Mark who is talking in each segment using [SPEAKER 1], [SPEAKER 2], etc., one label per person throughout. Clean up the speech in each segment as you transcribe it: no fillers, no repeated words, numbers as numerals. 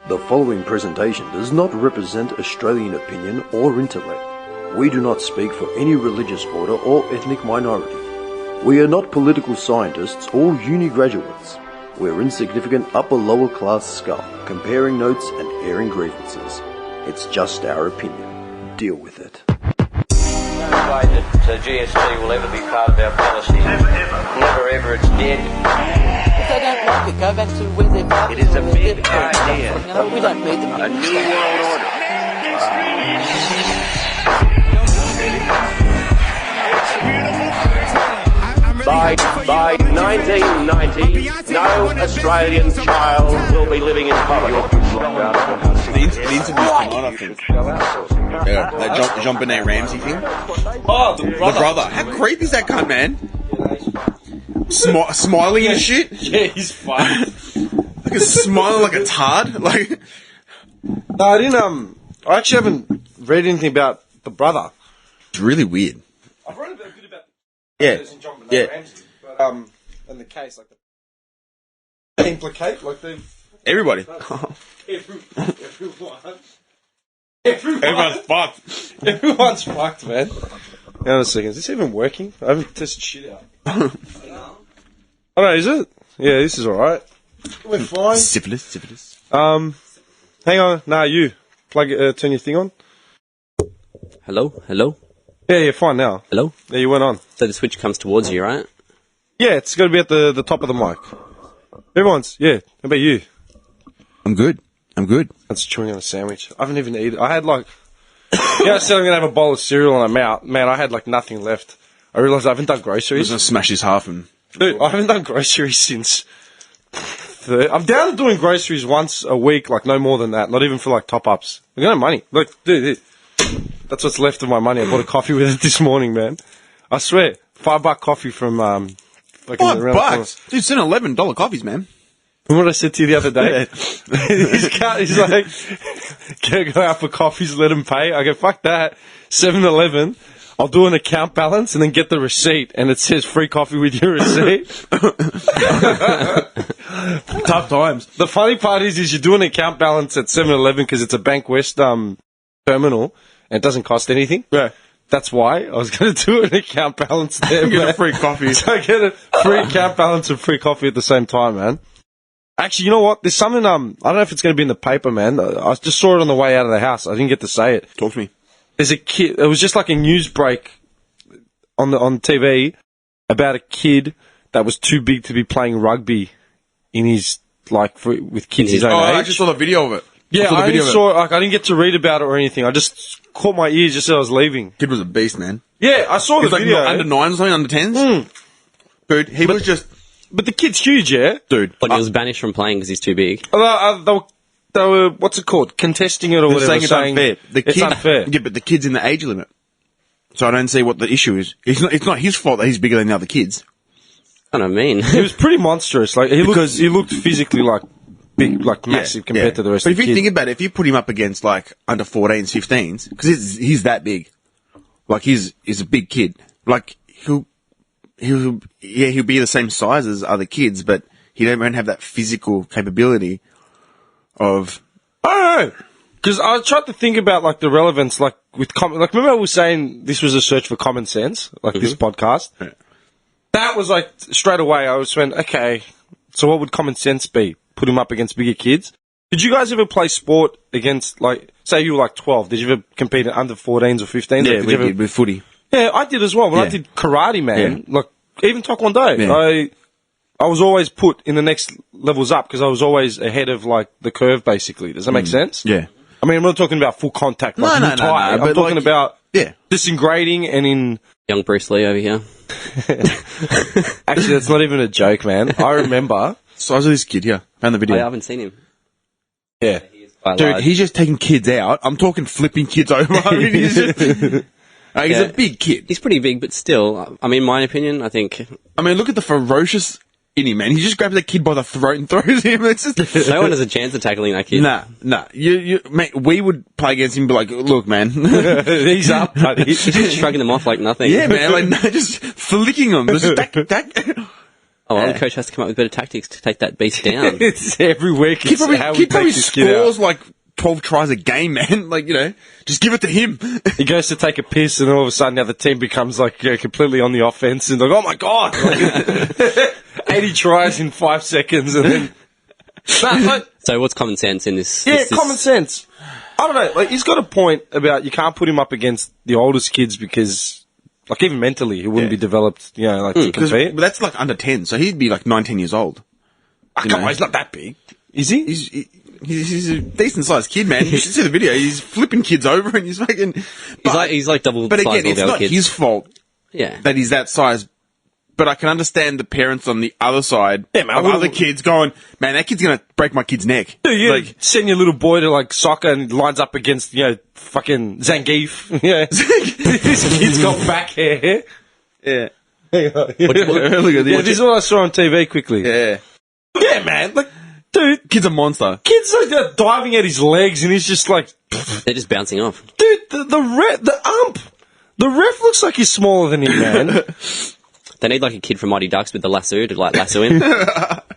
[SPEAKER 1] The following presentation does not represent Australian opinion or intellect. We do not speak for any religious order or ethnic minority. We are not political scientists or uni graduates. We're insignificant upper-lower class scum, comparing notes and airing grievances. It's just our opinion. Deal with it.
[SPEAKER 2] No way that GST will ever be part of our policy.
[SPEAKER 3] Never ever.
[SPEAKER 2] Never ever, it's dead.
[SPEAKER 4] If they don't like it, go back to where they're from.
[SPEAKER 2] It is a big idea.
[SPEAKER 4] You know, we don't need them.
[SPEAKER 2] A new world order. By 1990, no Australian child will be living in poverty.
[SPEAKER 5] The interview's come on, I think. Yeah, that Jean-Benet Ramsey thing.
[SPEAKER 6] Oh, the
[SPEAKER 5] brother. How creepy is that cunt, man? Smiling and shit.
[SPEAKER 6] Yeah, he's fine.
[SPEAKER 5] Like a smiling like a tard. Like,
[SPEAKER 1] No, I didn't. I actually haven't read anything about the brother.
[SPEAKER 5] it's really weird.
[SPEAKER 1] I've read a bit about
[SPEAKER 5] Yeah, yeah.
[SPEAKER 1] Ramsey, but in the case, like they implicate, like they.
[SPEAKER 5] Everybody.
[SPEAKER 6] Everyone's fucked.
[SPEAKER 1] Everyone's fucked, man. Hang on a second. Is this even working? I haven't tested shit out. Oh no, is it? Yeah, this is alright. We're fine.
[SPEAKER 5] Syphilis.
[SPEAKER 1] Hang on. Nah, you. Turn your thing on.
[SPEAKER 7] Hello? Hello?
[SPEAKER 1] Yeah, you're fine now.
[SPEAKER 7] Hello?
[SPEAKER 1] Yeah, you went on.
[SPEAKER 7] So the switch comes towards you, right?
[SPEAKER 1] Yeah, it's got to be at the top of the mic. Everyone's, yeah. How about you?
[SPEAKER 5] I'm good.
[SPEAKER 1] That's chewing on a sandwich. I haven't even eaten. I had like, I said I'm going to have a bowl of cereal and I'm out. Man, I had like nothing left. I realised I haven't done
[SPEAKER 5] I was
[SPEAKER 1] groceries.
[SPEAKER 5] going to smash this half and...
[SPEAKER 1] Dude, I haven't done groceries since... I'm down to doing groceries once a week, like no more than that. Not even for like top-ups. I got no money. Look, dude, that's what's left of my money. I bought a coffee with it this morning, man. I swear. $5 coffee from...
[SPEAKER 5] $5? Dude, send $11 coffees, man.
[SPEAKER 1] What I said to you the other day? He's like, go out for coffees, let him pay. I go, fuck that. 7-Eleven. I'll do an account balance and then get the receipt, and it says free coffee with your receipt.
[SPEAKER 5] Tough times.
[SPEAKER 1] The funny part is you do an account balance at 7-Eleven because it's a Bank West terminal, and it doesn't cost anything.
[SPEAKER 5] Yeah.
[SPEAKER 1] That's why I was going to do an account balance there.
[SPEAKER 5] Get a free coffee.
[SPEAKER 1] So I get a free account balance and free coffee at the same time, man. Actually, you know what? There's something, I don't know if it's going to be in the paper, man. I just saw it on the way out of the house. I didn't get to say it.
[SPEAKER 5] Talk to me.
[SPEAKER 1] There's a kid, it was just like a news break on TV about a kid that was too big to be playing rugby in his, with kids his own age.
[SPEAKER 5] I just saw the video of it.
[SPEAKER 1] Yeah, I only saw it, I didn't get to read about it or anything. I just caught my ears just as I was leaving.
[SPEAKER 5] Kid was a beast, man.
[SPEAKER 1] Yeah, I saw the video.
[SPEAKER 5] Under 9s or something, under 10s? Dude, he was just...
[SPEAKER 1] But the kid's huge, yeah?
[SPEAKER 5] Dude.
[SPEAKER 7] But he was banished from playing because he's too big.
[SPEAKER 1] They were, what's it called? Contesting it or whatever.
[SPEAKER 5] Saying it's unfair.
[SPEAKER 1] It's unfair.
[SPEAKER 5] Yeah, but the kid's in the age limit. So I don't see what the issue is. It's not his fault that he's bigger than the other kids.
[SPEAKER 7] I don't mean.
[SPEAKER 1] He was pretty monstrous. Like he looked physically like big, like massive compared to the rest of the kids.
[SPEAKER 5] But if you think about it, if you put him up against like under 14s, 15s, because he's that big. Like he's a big kid. Like he'll be the same size as other kids, but he won't have that physical capability of...
[SPEAKER 1] I don't know. Because I tried to think about, like, the relevance, like, with... remember I was saying this was a search for common sense, like this podcast?
[SPEAKER 5] Yeah.
[SPEAKER 1] That was, like, straight away I was went, okay, so what would common sense be? Put him up against bigger kids? Did you guys ever play sport against, like... Say you were, like, 12. Did you ever compete at under 14s or 15s?
[SPEAKER 5] Yeah, we did with footy.
[SPEAKER 1] Yeah, I did as well. When I did karate, man, like, even taekwondo, I was always put in the next levels up because I was always ahead of, like, the curve, basically. Does that make sense?
[SPEAKER 5] Yeah.
[SPEAKER 1] I mean, I'm not talking about full contact, like,
[SPEAKER 5] No,
[SPEAKER 1] I'm talking about just in grading and in...
[SPEAKER 7] Young Bruce Lee over here.
[SPEAKER 1] Actually, that's not even a joke, man. I remember...
[SPEAKER 5] Size of this kid, yeah. Found the video.
[SPEAKER 7] I haven't seen him.
[SPEAKER 1] Yeah.
[SPEAKER 5] Dude, he's just taking kids out. I'm talking flipping kids over. I mean, he's just... he's a big kid.
[SPEAKER 7] He's pretty big, but still, I mean, my opinion, I think...
[SPEAKER 5] I mean, look at the ferocious in him, man. He just grabs that kid by the throat and throws him. It's just...
[SPEAKER 7] No one has a chance of tackling that kid.
[SPEAKER 5] Nah. Mate, we would play against him and be like, look, man.
[SPEAKER 1] He's up, buddy.
[SPEAKER 7] He's just shrugging them off like nothing.
[SPEAKER 5] Yeah, man. Like, no, just flicking them. Just tack.
[SPEAKER 7] Oh, well, the coach has to come up with better tactics to take that beast down.
[SPEAKER 3] It's every week.
[SPEAKER 5] He
[SPEAKER 3] It's
[SPEAKER 5] probably,
[SPEAKER 3] how we
[SPEAKER 5] he
[SPEAKER 3] take
[SPEAKER 5] probably
[SPEAKER 3] this kid out.
[SPEAKER 5] scores like 12 tries a game, man. Like, just give it to him.
[SPEAKER 3] He goes to take a piss, and all of a sudden, the other team becomes like completely on the offense, and like, oh my god, like, 80 tries in 5 seconds, and then.
[SPEAKER 7] So what's common sense in this?
[SPEAKER 3] Yeah,
[SPEAKER 7] this
[SPEAKER 3] common sense. I don't know. Like, he's got a point about you can't put him up against the oldest kids because, like, even mentally, he wouldn't be developed, to compete.
[SPEAKER 5] But that's like under 10, so he'd be like 19 years old.
[SPEAKER 3] Come on, he's not that big. Is he?
[SPEAKER 5] He's a decent sized kid, man. You should see the video. He's flipping kids over and he's fucking.
[SPEAKER 7] he's like double.
[SPEAKER 5] But
[SPEAKER 7] size
[SPEAKER 5] again,
[SPEAKER 7] all
[SPEAKER 5] it's
[SPEAKER 7] the other
[SPEAKER 5] not
[SPEAKER 7] kids.
[SPEAKER 5] his fault
[SPEAKER 7] Yeah.
[SPEAKER 5] that he's that size. But I can understand the parents on the other side
[SPEAKER 3] Yeah, man,
[SPEAKER 5] of other kids going, man, that kid's gonna break my kid's neck.
[SPEAKER 3] You
[SPEAKER 5] Like,
[SPEAKER 3] send your little boy to like soccer and he lines up against fucking Zangief. Yeah, this kid's got back hair.
[SPEAKER 5] yeah.
[SPEAKER 3] Yeah,
[SPEAKER 5] Look at this.
[SPEAKER 3] this is what I saw on TV quickly.
[SPEAKER 5] Yeah.
[SPEAKER 3] Yeah, man. Like, dude,
[SPEAKER 5] Kid's a monster.
[SPEAKER 3] kid's like diving at his legs and he's just like,
[SPEAKER 7] They're just bouncing off.
[SPEAKER 3] dude, the ref looks like he's smaller than him, man.
[SPEAKER 7] They need like a kid from Mighty Ducks with the lasso to like lasso him.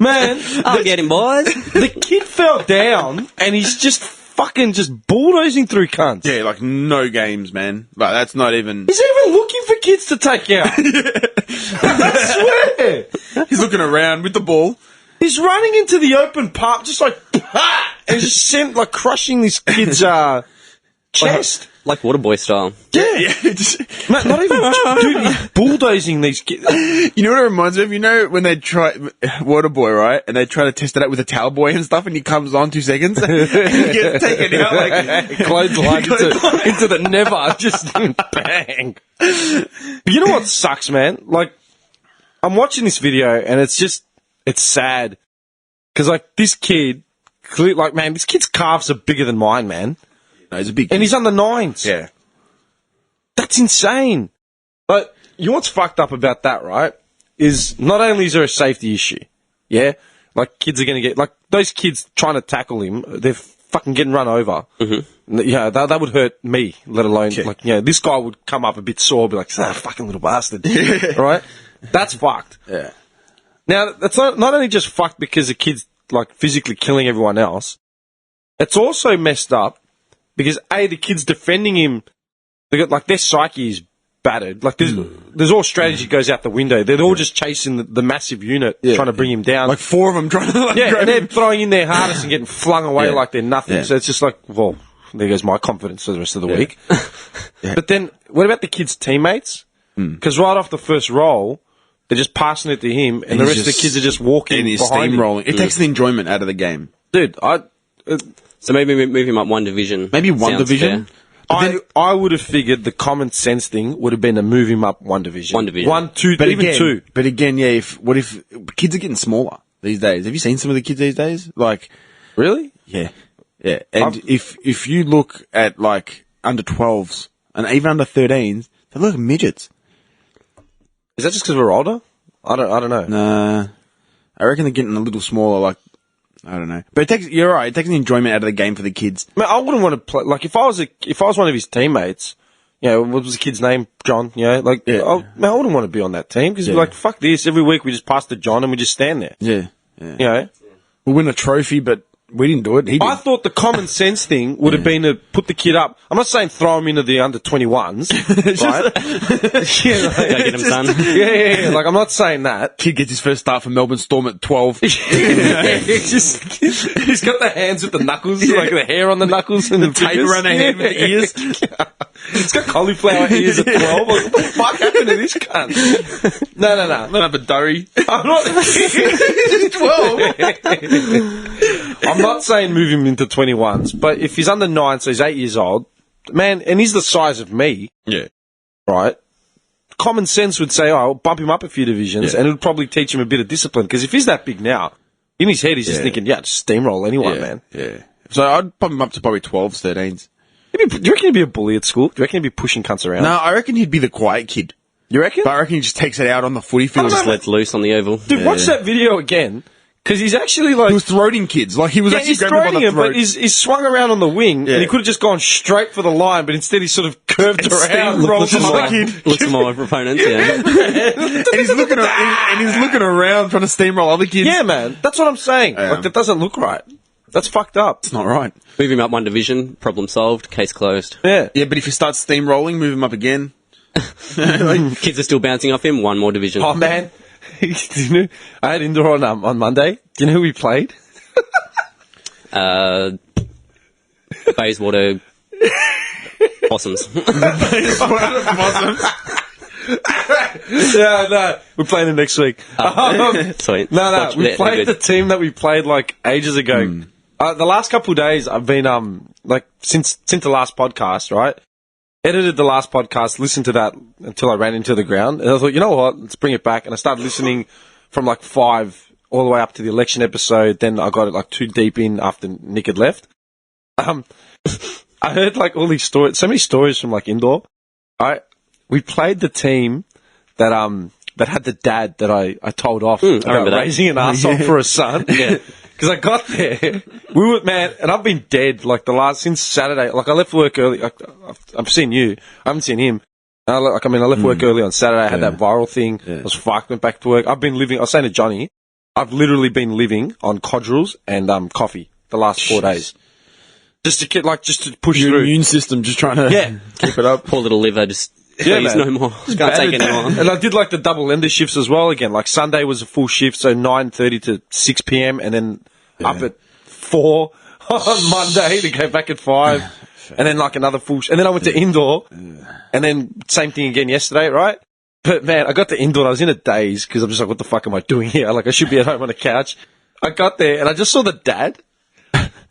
[SPEAKER 3] Man,
[SPEAKER 7] I'll get him, boys.
[SPEAKER 3] the kid fell down and he's just fucking just bulldozing through cunts.
[SPEAKER 5] Yeah, like no games, man. Like that's not even.
[SPEAKER 3] He's even looking for kids to take out. I swear.
[SPEAKER 5] He's looking around with the ball.
[SPEAKER 3] He's running into the open park, just like, and just sent like crushing this kid's chest.
[SPEAKER 7] Like Waterboy style.
[SPEAKER 3] Yeah, man, not even dude. He's bulldozing these kids.
[SPEAKER 5] You know what it reminds me of? You know when they try Waterboy, right? And they try to test it out with a towel boy and stuff, and he comes on 2 seconds and he gets taken out like
[SPEAKER 3] Clothesline into the never, just bang. But you know what sucks, man? Like, I'm watching this video and it's sad because like this kid, like man, this kid's calves are bigger than mine, man.
[SPEAKER 5] No, he's a big.
[SPEAKER 3] And he's under nines.
[SPEAKER 5] Yeah.
[SPEAKER 3] That's insane. But you know what's fucked up about that, right? Is not only is there a safety issue, yeah? Like, kids are going to get, like, those kids trying to tackle him, they're fucking getting run over. Mm-hmm. Yeah, that would hurt me, let alone, this guy would come up a bit sore, be like, fucking little bastard. Right? That's fucked.
[SPEAKER 5] Yeah.
[SPEAKER 3] Now, that's not only just fucked because the kid's, like, physically killing everyone else, it's also messed up because, A, the kids defending him, they got, like, their psyche is battered. Like, there's all strategy goes out the window. They're all just chasing the massive unit, trying to bring him down.
[SPEAKER 5] Like 4 of them trying to like
[SPEAKER 3] and
[SPEAKER 5] grab
[SPEAKER 3] they're
[SPEAKER 5] him.
[SPEAKER 3] throwing in their hardest and getting flung away
[SPEAKER 5] Yeah.
[SPEAKER 3] like they're nothing.
[SPEAKER 5] Yeah.
[SPEAKER 3] So it's just like, well, there goes my confidence for the rest of the week. But then, what about the kid's teammates? Because right off the first roll, they're just passing it to him, and the rest of the kids are just walking
[SPEAKER 5] and he's
[SPEAKER 3] behind him.
[SPEAKER 5] steamrolling. It takes the enjoyment out of the game.
[SPEAKER 3] Dude,
[SPEAKER 7] So maybe move him up one division.
[SPEAKER 5] Maybe one
[SPEAKER 7] Sounds
[SPEAKER 5] division.
[SPEAKER 7] fair.
[SPEAKER 3] I would have figured the common sense thing would have been to move him up one division.
[SPEAKER 7] One division.
[SPEAKER 3] 1, 2,
[SPEAKER 5] But
[SPEAKER 3] even
[SPEAKER 5] again,
[SPEAKER 3] 2.
[SPEAKER 5] But again, yeah. What if kids are getting smaller these days? Have you seen some of the kids these days? Like,
[SPEAKER 3] Really?
[SPEAKER 5] yeah. And if you look at like under 12s and even under 13s, they look like midgets.
[SPEAKER 3] Is that just because we're older? I don't know.
[SPEAKER 5] Nah, I reckon they're getting a little smaller. Like, I don't know. But you're right. It takes the enjoyment out of the game for the kids.
[SPEAKER 3] Man, I wouldn't want to play. Like, if I was one of his teammates, what was the kid's name? John. I wouldn't want to be on that team because like, fuck this. Every week we just pass to John and we just stand there.
[SPEAKER 5] Yeah. We'll win a trophy, but we didn't do it. He did.
[SPEAKER 3] I thought the common sense thing would have been to put the kid up. I'm not saying throw him into the under 21s, right?
[SPEAKER 7] Go get him, son.
[SPEAKER 3] Yeah. Like, I'm not saying that.
[SPEAKER 5] Kid gets his first start for Melbourne Storm at 12.
[SPEAKER 3] He's got the hands with the knuckles, like the hair on the knuckles and the
[SPEAKER 5] tape around the head with the ears.
[SPEAKER 3] He's got cauliflower ears at 12. Like, what the fuck happened to this cunt? No.
[SPEAKER 5] Not have a durry.
[SPEAKER 3] I'm not. 12. I'm not saying move him into 21s, but if he's under 9, so he's 8 years old, man, and he's the size of me, right? Common sense would say, I'll bump him up a few divisions, and it would probably teach him a bit of discipline. Because if he's that big now, in his head, he's just thinking, just steamroll anyone, man.
[SPEAKER 5] Yeah. So I'd pump him up to probably 12s, 13s.
[SPEAKER 3] Do you reckon he'd be a bully at school? Do you reckon he'd be pushing cunts around?
[SPEAKER 5] No, I reckon he'd be the quiet kid.
[SPEAKER 3] You reckon?
[SPEAKER 5] But I reckon he just takes it out on the footy field.
[SPEAKER 7] Just lets loose on the oval.
[SPEAKER 3] Dude, watch that video again. Because he's actually like...
[SPEAKER 5] He was throating kids. Like, he was actually
[SPEAKER 3] he's
[SPEAKER 5] grabbing them by
[SPEAKER 3] throwing
[SPEAKER 5] the
[SPEAKER 3] him,
[SPEAKER 5] throat.
[SPEAKER 3] but he's swung around on the wing,
[SPEAKER 5] Yeah.
[SPEAKER 3] and he could have just gone straight for the line, but instead he sort of curved around,
[SPEAKER 5] steamrolled
[SPEAKER 3] rolled
[SPEAKER 5] some
[SPEAKER 3] just
[SPEAKER 5] other
[SPEAKER 3] like...
[SPEAKER 5] kid.
[SPEAKER 7] Looks at my opponents, yeah.
[SPEAKER 5] and he's looking around trying to steamroll other kids.
[SPEAKER 3] Yeah, man. That's what I'm saying.
[SPEAKER 5] Yeah.
[SPEAKER 3] Like, that doesn't look right. That's fucked up.
[SPEAKER 5] It's not right.
[SPEAKER 7] Move him up one division, problem solved, case closed.
[SPEAKER 3] Yeah.
[SPEAKER 5] Yeah, but if you start steamrolling, move him up again.
[SPEAKER 7] Kids are still bouncing off him, one more division.
[SPEAKER 3] Oh, man. Do you know, I had indoor on Monday. Do you know who we played?
[SPEAKER 7] Bayswater Possums.
[SPEAKER 3] Yeah, no. We're playing it next week.
[SPEAKER 7] Sweet.
[SPEAKER 3] No,
[SPEAKER 7] Watch-
[SPEAKER 3] we
[SPEAKER 7] they're
[SPEAKER 3] played the
[SPEAKER 7] good.
[SPEAKER 3] team that we played like ages ago. The last couple of days, I've been like since the last podcast, right? Edited the last podcast, listened to that until I ran into the ground, and I thought, you know what? Let's bring it back. And I started listening from like 5 all the way up to the election episode. Then I got it like 2 deep in after Nick had left. I heard like all these stories, so many stories from like indoor. We played the team that had the dad that I told off
[SPEAKER 7] remember
[SPEAKER 3] about
[SPEAKER 7] that.
[SPEAKER 3] raising an arsehole for a son. Yeah. Because I got there, and I've been dead like since Saturday. Like I left work early. I've seen you. I haven't seen him. I left work early on Saturday. I had that viral thing. I was fucked. Went back to work. I was saying to Johnny, I've literally been living on codgerals and coffee the last 4 days, just to push
[SPEAKER 5] Your
[SPEAKER 3] through.
[SPEAKER 5] immune system just trying to keep it up.
[SPEAKER 7] Poor little liver, just
[SPEAKER 3] Yeah,
[SPEAKER 7] please,
[SPEAKER 3] man.
[SPEAKER 7] no more. Can't take any more.
[SPEAKER 3] And I did like the double ender shifts as well again. Like Sunday was a full shift, so 9:30 to 6 p.m. and then up at 4 on Monday to go back at 5. And then like another full and then I went to indoor and then same thing again yesterday, right? But man, I got to indoor and I was in a daze because I'm just like, what the fuck am I doing here? Like I should be at home on the couch. I got there and I just saw the dad.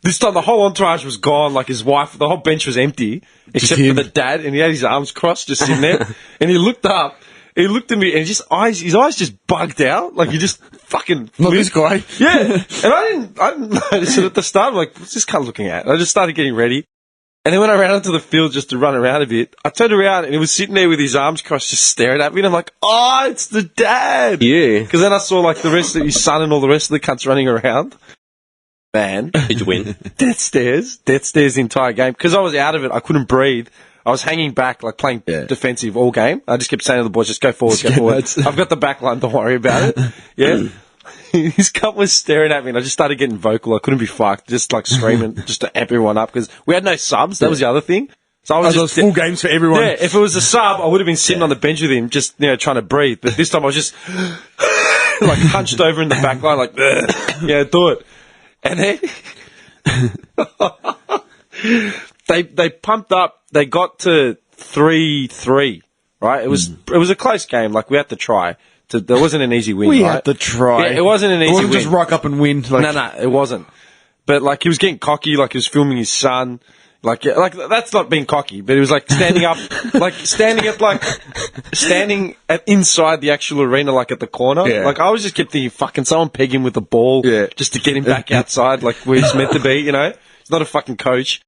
[SPEAKER 3] This time the whole entourage was gone, like his wife, the whole bench was empty, except for
[SPEAKER 5] him.
[SPEAKER 3] the dad, and he had his arms crossed just sitting there. And he looked up, he looked at me, and his eyes just bugged out, like he just fucking...
[SPEAKER 5] Not this guy.
[SPEAKER 3] Yeah. And I didn't notice it at the start. I'm like, what's this cunt looking at? And I just started getting ready. And then when I ran onto the field just to run around a bit, I turned around and he was sitting there with his arms crossed just staring at me. And I'm like, oh, it's the dad.
[SPEAKER 7] Yeah.
[SPEAKER 3] Because then I saw like the rest of his son and all the rest of the cunts running around. Man.
[SPEAKER 7] Did you win?
[SPEAKER 3] Death stares the entire game. Because I was out of it, I couldn't breathe. I was hanging back, like playing defensive all game. I just kept saying to the boys, just go forward, go forward. I've got the back line, don't worry about it. Yeah. His cup was staring at me and I just started getting vocal. I couldn't be fucked. Just like screaming just to amp everyone up because we had no subs. That was the other thing. So I was
[SPEAKER 5] Those
[SPEAKER 3] just
[SPEAKER 5] full games for everyone.
[SPEAKER 3] Yeah, if it was a sub, I would have been sitting on the bench with him, just trying to breathe. But this time I was just like hunched over in the back line, like yeah, do it. And then they pumped up. They got to 3-3. Right? It was a close game. Like we had to try. There wasn't an easy win.
[SPEAKER 5] We
[SPEAKER 3] right?
[SPEAKER 5] had to try.
[SPEAKER 3] Yeah, it wasn't an easy
[SPEAKER 5] It wasn't
[SPEAKER 3] win.
[SPEAKER 5] just rock up and win. Like,
[SPEAKER 3] No, it wasn't. But like he was getting cocky, like he was filming his son. Like that's not being cocky, but he was like standing up, standing at inside the actual arena, like at the corner.
[SPEAKER 5] Yeah.
[SPEAKER 3] Like I was just kept thinking, fucking someone peg him with the ball, just to get him back outside, like where he's meant to be. He's not a fucking coach.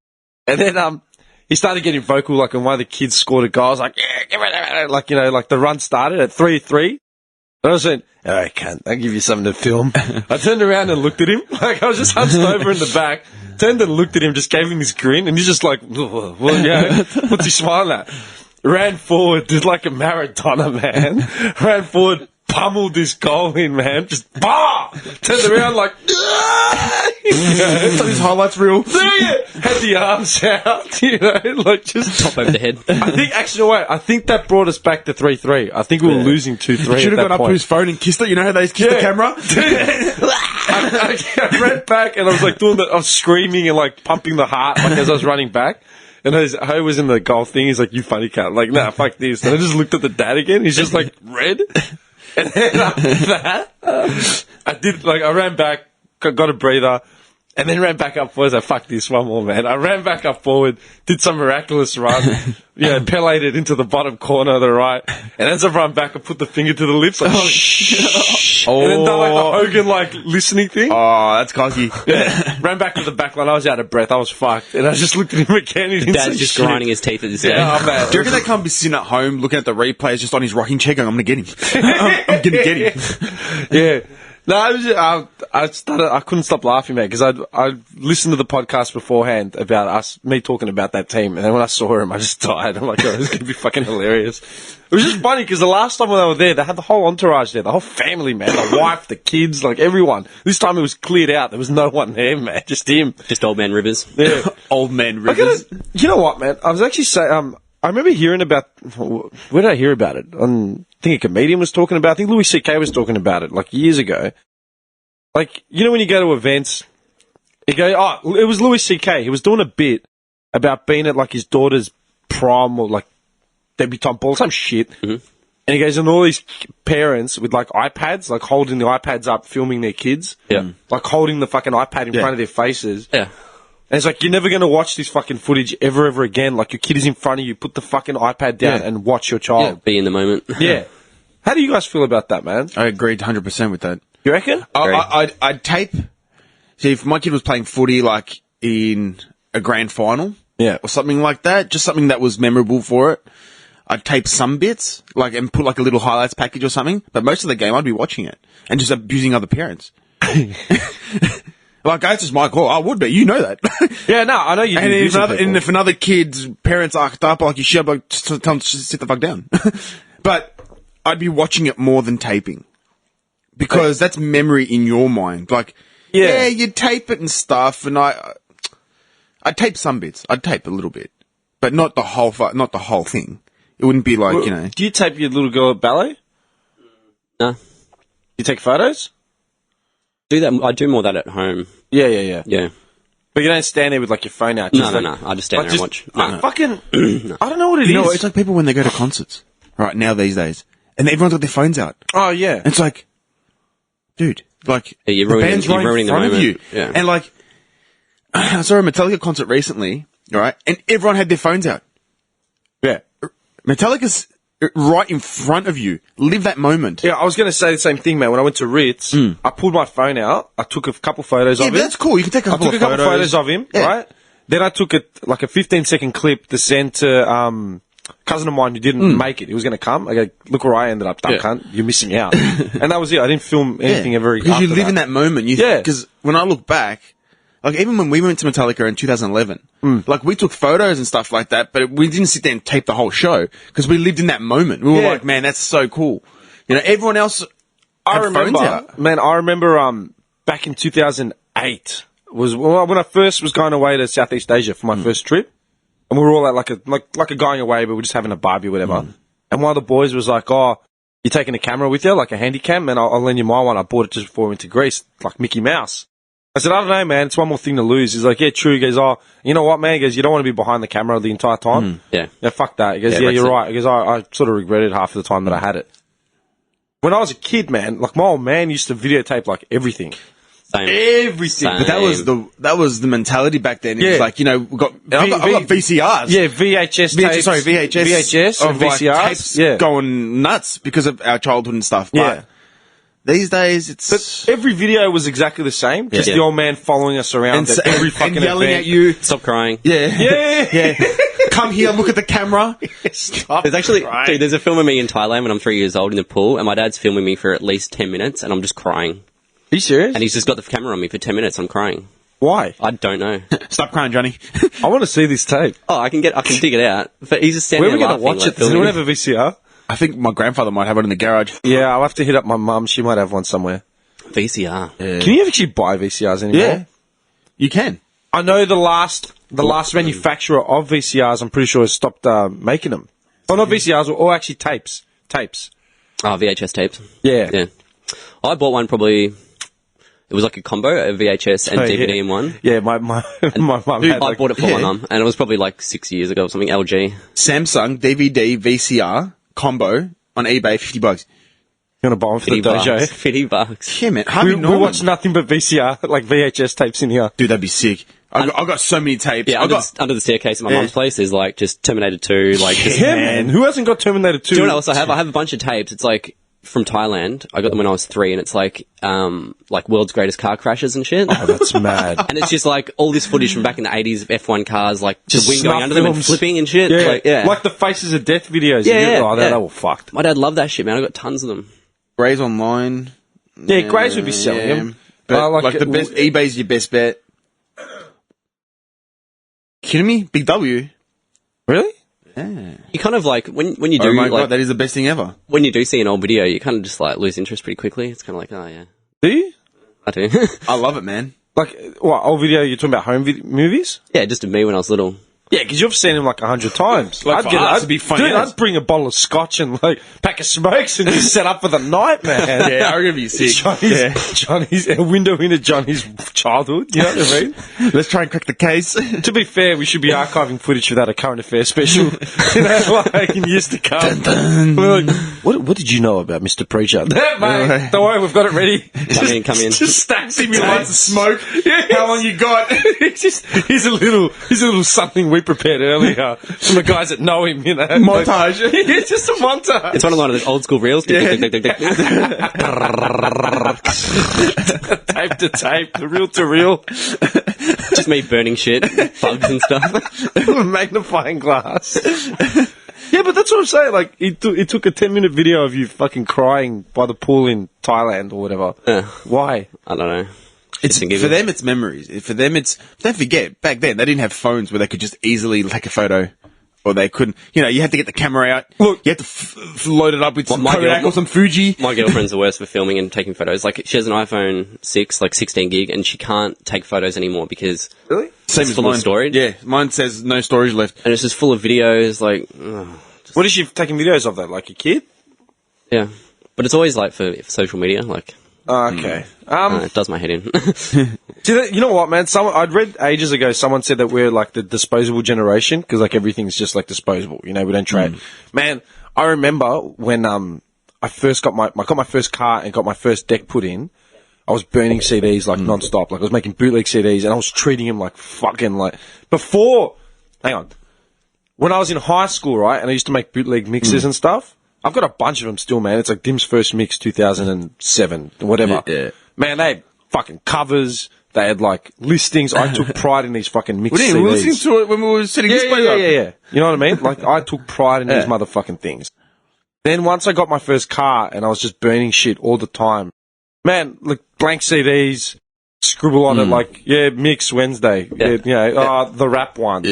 [SPEAKER 3] And then he started getting vocal, like when one of the kids scored a goal. I was like, yeah, give it, like like the run started at 3-3. And I was saying, oh, I can't. I'll give you something to film. I turned around and looked at him. Like, I was just hunched over in the back. Turned and looked at him, just gave him this grin. And he's just like, well, what's he smiling at? Ran forward, did like a Maradona, man. Ran forward, pummeled this goal in, man. Just, bah! Turned around like,
[SPEAKER 5] his highlights reel.
[SPEAKER 3] had the arms out, like just
[SPEAKER 7] Top over the head.
[SPEAKER 3] I think that brought us back to 3-3. I think we were losing 2-3
[SPEAKER 5] Should
[SPEAKER 3] at
[SPEAKER 5] have
[SPEAKER 3] that
[SPEAKER 5] gone up
[SPEAKER 3] point.
[SPEAKER 5] to his phone and kissed it. You know how they kiss the camera?
[SPEAKER 3] I ran back and I was like I was screaming and like pumping the heart like as I was running back. And I was in the golf thing. He's like, you funny cat. Like, nah, fuck this. And I just looked at the dad again. He's just like, red. And then after that, I ran back, got a breather, and then ran back up forward. I was like, fuck this, one more, man. I ran back up forward, did some miraculous run, Pele'd it into the bottom corner of the right. And as I run back, I put the finger to the lips, like, shh. And then done like the Hogan, like, listening thing.
[SPEAKER 5] Oh, that's cocky.
[SPEAKER 3] Yeah. Ran back to the back line. I was out of breath. I was fucked. And I just looked at him again. He didn't
[SPEAKER 7] Dad's
[SPEAKER 3] say
[SPEAKER 7] just
[SPEAKER 3] shit.
[SPEAKER 7] grinding his teeth at this
[SPEAKER 3] Yeah,
[SPEAKER 7] game.
[SPEAKER 3] oh, man.
[SPEAKER 5] Do you reckon they can't be sitting at home looking at the replays just on his rocking chair going, I'm going to get him. I'm going to get him.
[SPEAKER 3] Yeah. No, I couldn't stop laughing, man, because I listened to the podcast beforehand about me talking about that team, and then when I saw him, I just died. I'm like, oh, this is going to be fucking hilarious. It was just funny, because the last time when they were there, they had the whole entourage there, the whole family, man, the wife, the kids, like everyone. This time it was cleared out. There was no one there, man, just him.
[SPEAKER 7] Just Old Man Rivers.
[SPEAKER 3] Yeah.
[SPEAKER 5] Old Man Rivers.
[SPEAKER 3] You know what, man? I was actually saying, I remember hearing about, where did I hear about it? I think a comedian was talking about it. I think Louis C.K. was talking about it, like, years ago. Like, you know when you go to events, it was Louis C.K. He was doing a bit about being at, like, his daughter's prom or, like, debutante ball, some shit. Mm-hmm. And he goes, and all these parents with, like, iPads, like, holding the iPads up, filming their kids.
[SPEAKER 7] Yeah.
[SPEAKER 3] Like, holding the fucking iPad in front of their faces.
[SPEAKER 7] Yeah.
[SPEAKER 3] And it's like, you're never going to watch this fucking footage ever again. Like, your kid is in front of you, put the fucking iPad down and watch your child.
[SPEAKER 7] Be in the moment.
[SPEAKER 3] Yeah. How do you guys feel about that, man?
[SPEAKER 5] I agreed 100% with that.
[SPEAKER 3] You reckon?
[SPEAKER 5] I'd tape. See, if my kid was playing footy, like, in a grand final.
[SPEAKER 3] Yeah.
[SPEAKER 5] Or something like that, just something that was memorable for it. I'd tape some bits, like, and put, like, a little highlights package or something. But most of the game, I'd be watching it. And just abusing other parents. Like, that's just my call. I would be. You know that.
[SPEAKER 3] Yeah, no, I know you do.
[SPEAKER 5] And if another kid's parents arced up, like, you should, like, just tell them to sit the fuck down. But I'd be watching it more than taping. Because that's memory in your mind. Like, yeah, you tape it and stuff, and I'd tape some bits. I'd tape a little bit. But not the whole thing. It wouldn't be like,
[SPEAKER 3] well, Do you tape your little girl at ballet?
[SPEAKER 7] No.
[SPEAKER 3] You take photos?
[SPEAKER 7] Do that. I do more of that at home.
[SPEAKER 3] Yeah.
[SPEAKER 7] Yeah.
[SPEAKER 3] But you don't stand there with, like, your phone out.
[SPEAKER 7] No. I just stand there and watch. No.
[SPEAKER 3] Fucking, I don't know what it is.
[SPEAKER 5] You know, it's like people when they go to concerts, right, now these days, and everyone's got their phones out.
[SPEAKER 3] Oh, yeah.
[SPEAKER 5] And it's like, dude, like,
[SPEAKER 7] you're
[SPEAKER 5] the
[SPEAKER 7] ruining,
[SPEAKER 5] band's
[SPEAKER 7] you're
[SPEAKER 5] right
[SPEAKER 7] ruining
[SPEAKER 5] in
[SPEAKER 7] the
[SPEAKER 5] front
[SPEAKER 7] moment.
[SPEAKER 5] of you.
[SPEAKER 7] Yeah.
[SPEAKER 5] And, like, I saw a Metallica concert recently, right, and everyone had their phones out.
[SPEAKER 3] Yeah.
[SPEAKER 5] Metallica's right in front of you. Live that moment.
[SPEAKER 3] Yeah, I was going to say the same thing, man. When I went to Ritz, I pulled my phone out. I took a couple photos of him.
[SPEAKER 5] Yeah, that's cool. You can take a couple
[SPEAKER 3] I took a couple photos of him, right? Then I took like a 15-second clip to send to cousin of mine who didn't make it. He was going to come. I go, look where I ended up, dumb cunt. You're missing out. And that was it. I didn't film anything ever
[SPEAKER 5] because you
[SPEAKER 3] after
[SPEAKER 5] live in that moment. Because when I look back, like, even when we went to Metallica in 2011, like, we took photos and stuff like that, but we didn't sit there and tape the whole show, because we lived in that moment. We were like, man, that's so cool. You know, everyone else had phones out.
[SPEAKER 3] Man, I remember back in 2008, was when I first was going away to Southeast Asia for my first trip, and we were all at like a going away, but we're just having a barbie or whatever. And one of the boys was like, oh, you're taking a camera with you, like a handy cam? Man, I'll lend you my one. I bought it just before we went to Greece, like Mickey Mouse. I said, I don't know, man. It's one more thing to lose. He's like, yeah, true. He goes, oh, you know what, man? He goes, you don't want to be behind the camera the entire time.
[SPEAKER 7] Yeah.
[SPEAKER 3] Yeah, fuck that. He goes, yeah, you're right. He goes, I sort of regretted half of the time that I had it. When I was a kid, man, like, my old man used to videotape, like, everything.
[SPEAKER 7] Same.
[SPEAKER 3] Everything.
[SPEAKER 7] Same.
[SPEAKER 5] But that was the mentality back then. It was like, you know, I've got VCRs.
[SPEAKER 3] Yeah, VHS tapes. VHS and
[SPEAKER 5] of, like,
[SPEAKER 3] VCRs.
[SPEAKER 5] Tapes going nuts because of our childhood and stuff.
[SPEAKER 3] Yeah.
[SPEAKER 5] But these days, it's...
[SPEAKER 3] But every video was exactly the same. Just the old man following us around at every fucking
[SPEAKER 5] and yelling
[SPEAKER 3] event.
[SPEAKER 5] at you.
[SPEAKER 7] Stop crying.
[SPEAKER 3] Yeah.
[SPEAKER 5] Come here, look at the camera.
[SPEAKER 7] There's actually, dude, there's a film of me in Thailand when I'm 3 years old in the pool, and my dad's filming me for at least 10 minutes, and I'm just crying.
[SPEAKER 3] Are you serious?
[SPEAKER 7] And he's just got the camera on me for 10 minutes. I'm crying.
[SPEAKER 3] Why?
[SPEAKER 7] I don't know.
[SPEAKER 5] Stop crying, Johnny.
[SPEAKER 3] I want to see this tape.
[SPEAKER 7] Oh, I can dig it out. But he's just standing
[SPEAKER 3] Where are we
[SPEAKER 7] there
[SPEAKER 3] going to
[SPEAKER 7] laughing,
[SPEAKER 3] watch
[SPEAKER 7] like,
[SPEAKER 3] it? Does
[SPEAKER 7] filming
[SPEAKER 3] anyone
[SPEAKER 7] me.
[SPEAKER 3] have a VCR?
[SPEAKER 5] I think my grandfather might have one in the garage.
[SPEAKER 3] Yeah, I'll have to hit up my mum. She might have one somewhere.
[SPEAKER 7] VCR.
[SPEAKER 3] Can you actually buy VCRs anymore?
[SPEAKER 5] Yeah. You can.
[SPEAKER 3] I know the last manufacturer of VCRs, I'm pretty sure, has stopped making them. Oh, not VCRs, or actually tapes. Tapes.
[SPEAKER 7] Oh, VHS tapes.
[SPEAKER 3] Yeah.
[SPEAKER 7] Yeah. I bought one probably... It was like a combo, a VHS and DVD in one.
[SPEAKER 3] Yeah, my mum had
[SPEAKER 7] I bought it for my mum, and it was probably like 6 years ago or something, LG.
[SPEAKER 5] Samsung DVD VCR combo on eBay, $50.
[SPEAKER 3] You want to buy one for the dojo?
[SPEAKER 7] $50.
[SPEAKER 5] Yeah, man.
[SPEAKER 3] We watch nothing but VCR, like VHS tapes in here.
[SPEAKER 5] Dude, that'd be sick. I've got so many tapes.
[SPEAKER 7] Yeah, under the staircase at my mum's place is like just Terminator 2. Like, just,
[SPEAKER 3] man. Who hasn't got Terminator 2?
[SPEAKER 7] Do you know what else I have? I have a bunch of tapes. It's like from Thailand. I got them when I was 3, and it's like world's greatest car crashes and shit.
[SPEAKER 3] Oh, that's mad.
[SPEAKER 7] And it's just like all this footage from back in the 80s of F1 cars, like
[SPEAKER 3] Just
[SPEAKER 7] the wing going
[SPEAKER 3] snuff
[SPEAKER 7] under them and
[SPEAKER 3] films.
[SPEAKER 7] flipping and shit.
[SPEAKER 3] Like the Faces of Death videos.
[SPEAKER 7] Yeah,
[SPEAKER 3] Oh,
[SPEAKER 7] yeah.
[SPEAKER 3] they were fucked.
[SPEAKER 7] My dad loved that shit, man. I got tons of them.
[SPEAKER 5] Rays Online.
[SPEAKER 3] Yeah, Grays would be selling them.
[SPEAKER 5] But
[SPEAKER 3] like
[SPEAKER 5] the best, eBay's your best bet. Kidding me? Big W.
[SPEAKER 3] Really?
[SPEAKER 7] You kind of like when you do
[SPEAKER 5] Oh my
[SPEAKER 7] like
[SPEAKER 5] god, that is the best thing ever.
[SPEAKER 7] when you do see an old video, you kind of just like lose interest pretty quickly. It's kind of like, oh yeah,
[SPEAKER 3] Do you?
[SPEAKER 7] I do.
[SPEAKER 5] I love it, man.
[SPEAKER 3] Like, what, old video, you're talking about home movies?
[SPEAKER 7] Yeah, just me when I was little.
[SPEAKER 3] Yeah, because you've seen him like 100 times.
[SPEAKER 5] Like, for us, it'd be funny.
[SPEAKER 3] Dude, I'd bring a bottle of scotch and like pack of smokes and just set up for the night, man.
[SPEAKER 5] Yeah, I reckon you're sick.
[SPEAKER 3] Johnny's a window into Johnny's childhood. You know what I mean?
[SPEAKER 5] Let's try and crack the case.
[SPEAKER 3] To be fair, we should be archiving footage for that a current affairs special. You know, like in years to come. We're like, what did you know about Mr. Preacher? Mate, don't worry, we've got it ready.
[SPEAKER 7] Come in.
[SPEAKER 3] Just stacks him in
[SPEAKER 5] Lights of smoke. How long you got?
[SPEAKER 3] here's a little something we prepared earlier from the guys that know him, you know.
[SPEAKER 5] Montage.
[SPEAKER 3] Yeah, just a montage.
[SPEAKER 7] It's one of those old school reels.
[SPEAKER 3] Tape to tape, reel to reel.
[SPEAKER 7] Just me burning shit, bugs and stuff.
[SPEAKER 3] Magnifying glass. Yeah, but that's what I'm saying. Like, it took a 10-minute video of you fucking crying by the pool in Thailand or whatever. Why?
[SPEAKER 7] I don't know.
[SPEAKER 5] It's, for them, it's memories. For them, it's... Don't forget, back then, they didn't have phones where they could just easily take a photo. Or they couldn't... You know, you had to get the camera out. Look, you had to load it up with some Kodak or some Fuji.
[SPEAKER 7] My girlfriend's the worst for filming and taking photos. Like, she has an iPhone 6, like 16 gig, and she can't take photos anymore because...
[SPEAKER 3] Really?
[SPEAKER 5] Same
[SPEAKER 7] it's
[SPEAKER 5] as
[SPEAKER 7] full
[SPEAKER 5] mine.
[SPEAKER 7] of storage.
[SPEAKER 5] Yeah, mine says no storage left.
[SPEAKER 7] And it's just full of videos, like...
[SPEAKER 3] What is she taking videos of, though? Like a kid?
[SPEAKER 7] Yeah. But it's always, like, for social media, like...
[SPEAKER 3] Okay.
[SPEAKER 7] it does my head in.
[SPEAKER 3] You know what, man? I'd read ages ago, someone said that we're like the disposable generation because like everything's just like disposable. You know, we don't trade. Man, I remember when I first got my first car and got my first deck put in. I was burning CDs like non-stop. Like I was making bootleg CDs and I was treating them like fucking like before. Hang on. When I was in high school, right, and I used to make bootleg mixes and stuff. I've got a bunch of them still, man. It's like Dim's first mix, 2007, whatever.
[SPEAKER 5] Yeah.
[SPEAKER 3] Man, they had fucking covers. They had like listings. I took pride in these fucking mix
[SPEAKER 5] We
[SPEAKER 3] CDs.
[SPEAKER 5] were listening to it when we were setting this place up.
[SPEAKER 3] Yeah. You know what I mean? Like I took pride in these motherfucking things. Then once I got my first car and I was just burning shit all the time, man, like blank CDs, scribble on it like, mix Wednesday, the rap one,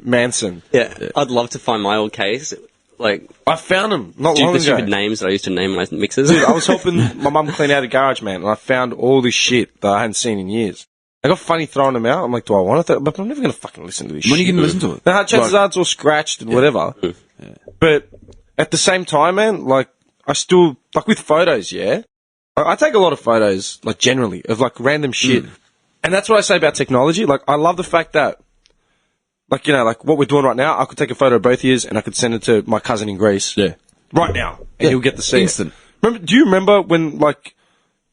[SPEAKER 3] Manson.
[SPEAKER 7] Yeah. I'd love to find my old case. Like,
[SPEAKER 3] I found them not long
[SPEAKER 7] the
[SPEAKER 3] ago.
[SPEAKER 7] stupid names that I used to name my mixes.
[SPEAKER 3] Dude, I was helping my mum clean out a garage, man, and I found all this shit that I hadn't seen in years. I got funny throwing them out. I'm like, do I want to? But I'm never going to fucking listen to this shit.
[SPEAKER 5] When are you going to listen to it?
[SPEAKER 3] Nah, chances are it's all scratched and whatever. But at the same time, man, like, I still, like with photos, I take a lot of photos, like generally, of like random shit. And that's what I say about technology. Like, I love the fact that, like, you know, like what we're doing right now, I could take a photo of both ears and I could send it to my cousin in Greece.
[SPEAKER 5] Yeah.
[SPEAKER 3] Right now. And he'll get to see
[SPEAKER 5] Instant.
[SPEAKER 3] it. Do you remember when, like,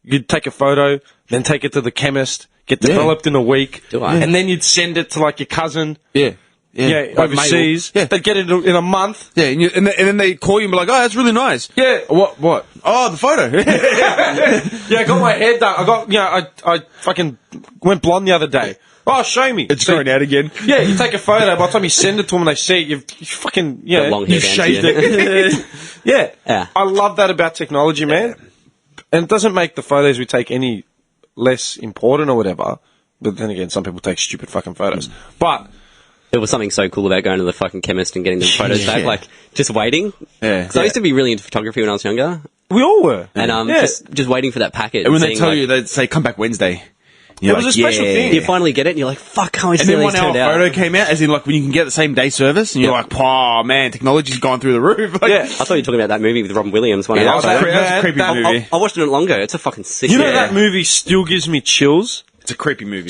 [SPEAKER 3] you'd take a photo, then take it to the chemist, get developed in a week,
[SPEAKER 7] Do I?
[SPEAKER 3] and then you'd send it to, like, your cousin,
[SPEAKER 5] Yeah.
[SPEAKER 3] like overseas.
[SPEAKER 5] mail. Yeah.
[SPEAKER 3] They'd get it in a month.
[SPEAKER 5] Yeah, and then they call you and be like, oh, that's really nice.
[SPEAKER 3] Yeah.
[SPEAKER 5] What? Oh, the photo.
[SPEAKER 3] Yeah, I got my hair done. I fucking went blonde the other day. Oh, show me.
[SPEAKER 5] It's growing out again.
[SPEAKER 3] Yeah, you take a photo. By the time you send it to them and they see it, you fucking,
[SPEAKER 7] Got long hair
[SPEAKER 3] you've
[SPEAKER 7] down
[SPEAKER 3] shaved
[SPEAKER 7] to
[SPEAKER 3] it.
[SPEAKER 7] Yeah.
[SPEAKER 3] I love that about technology, man. And it doesn't make the photos we take any less important or whatever. But then again, some people take stupid fucking photos. But
[SPEAKER 7] There was something so cool about going to the fucking chemist and getting the photos back, like just waiting.
[SPEAKER 5] Yeah.
[SPEAKER 7] Because I used to be really into photography when I was younger,
[SPEAKER 3] we all were.
[SPEAKER 7] and just waiting for that packet.
[SPEAKER 5] And when they
[SPEAKER 7] seeing,
[SPEAKER 5] tell
[SPEAKER 7] like,
[SPEAKER 5] you, they say, come back Wednesday.
[SPEAKER 3] It was a special thing.
[SPEAKER 7] you finally get it, and you're like, "Fuck, how much
[SPEAKER 5] And then
[SPEAKER 7] these
[SPEAKER 5] 1 hour
[SPEAKER 7] turned out."
[SPEAKER 5] photo came out, as in like when you can get the same day service, and you're like, oh man, technology's gone through the roof. Like,
[SPEAKER 3] Yeah.
[SPEAKER 7] I thght you were talking about that movie with Robin Williams. One
[SPEAKER 5] Yeah,
[SPEAKER 7] hour
[SPEAKER 5] that was
[SPEAKER 7] photo.
[SPEAKER 5] a creepy
[SPEAKER 3] that-
[SPEAKER 5] movie.
[SPEAKER 7] I watched it not long ago. It's a fucking sick.
[SPEAKER 3] You know
[SPEAKER 7] movie.
[SPEAKER 3] that movie still gives me chills?
[SPEAKER 5] It's a creepy movie.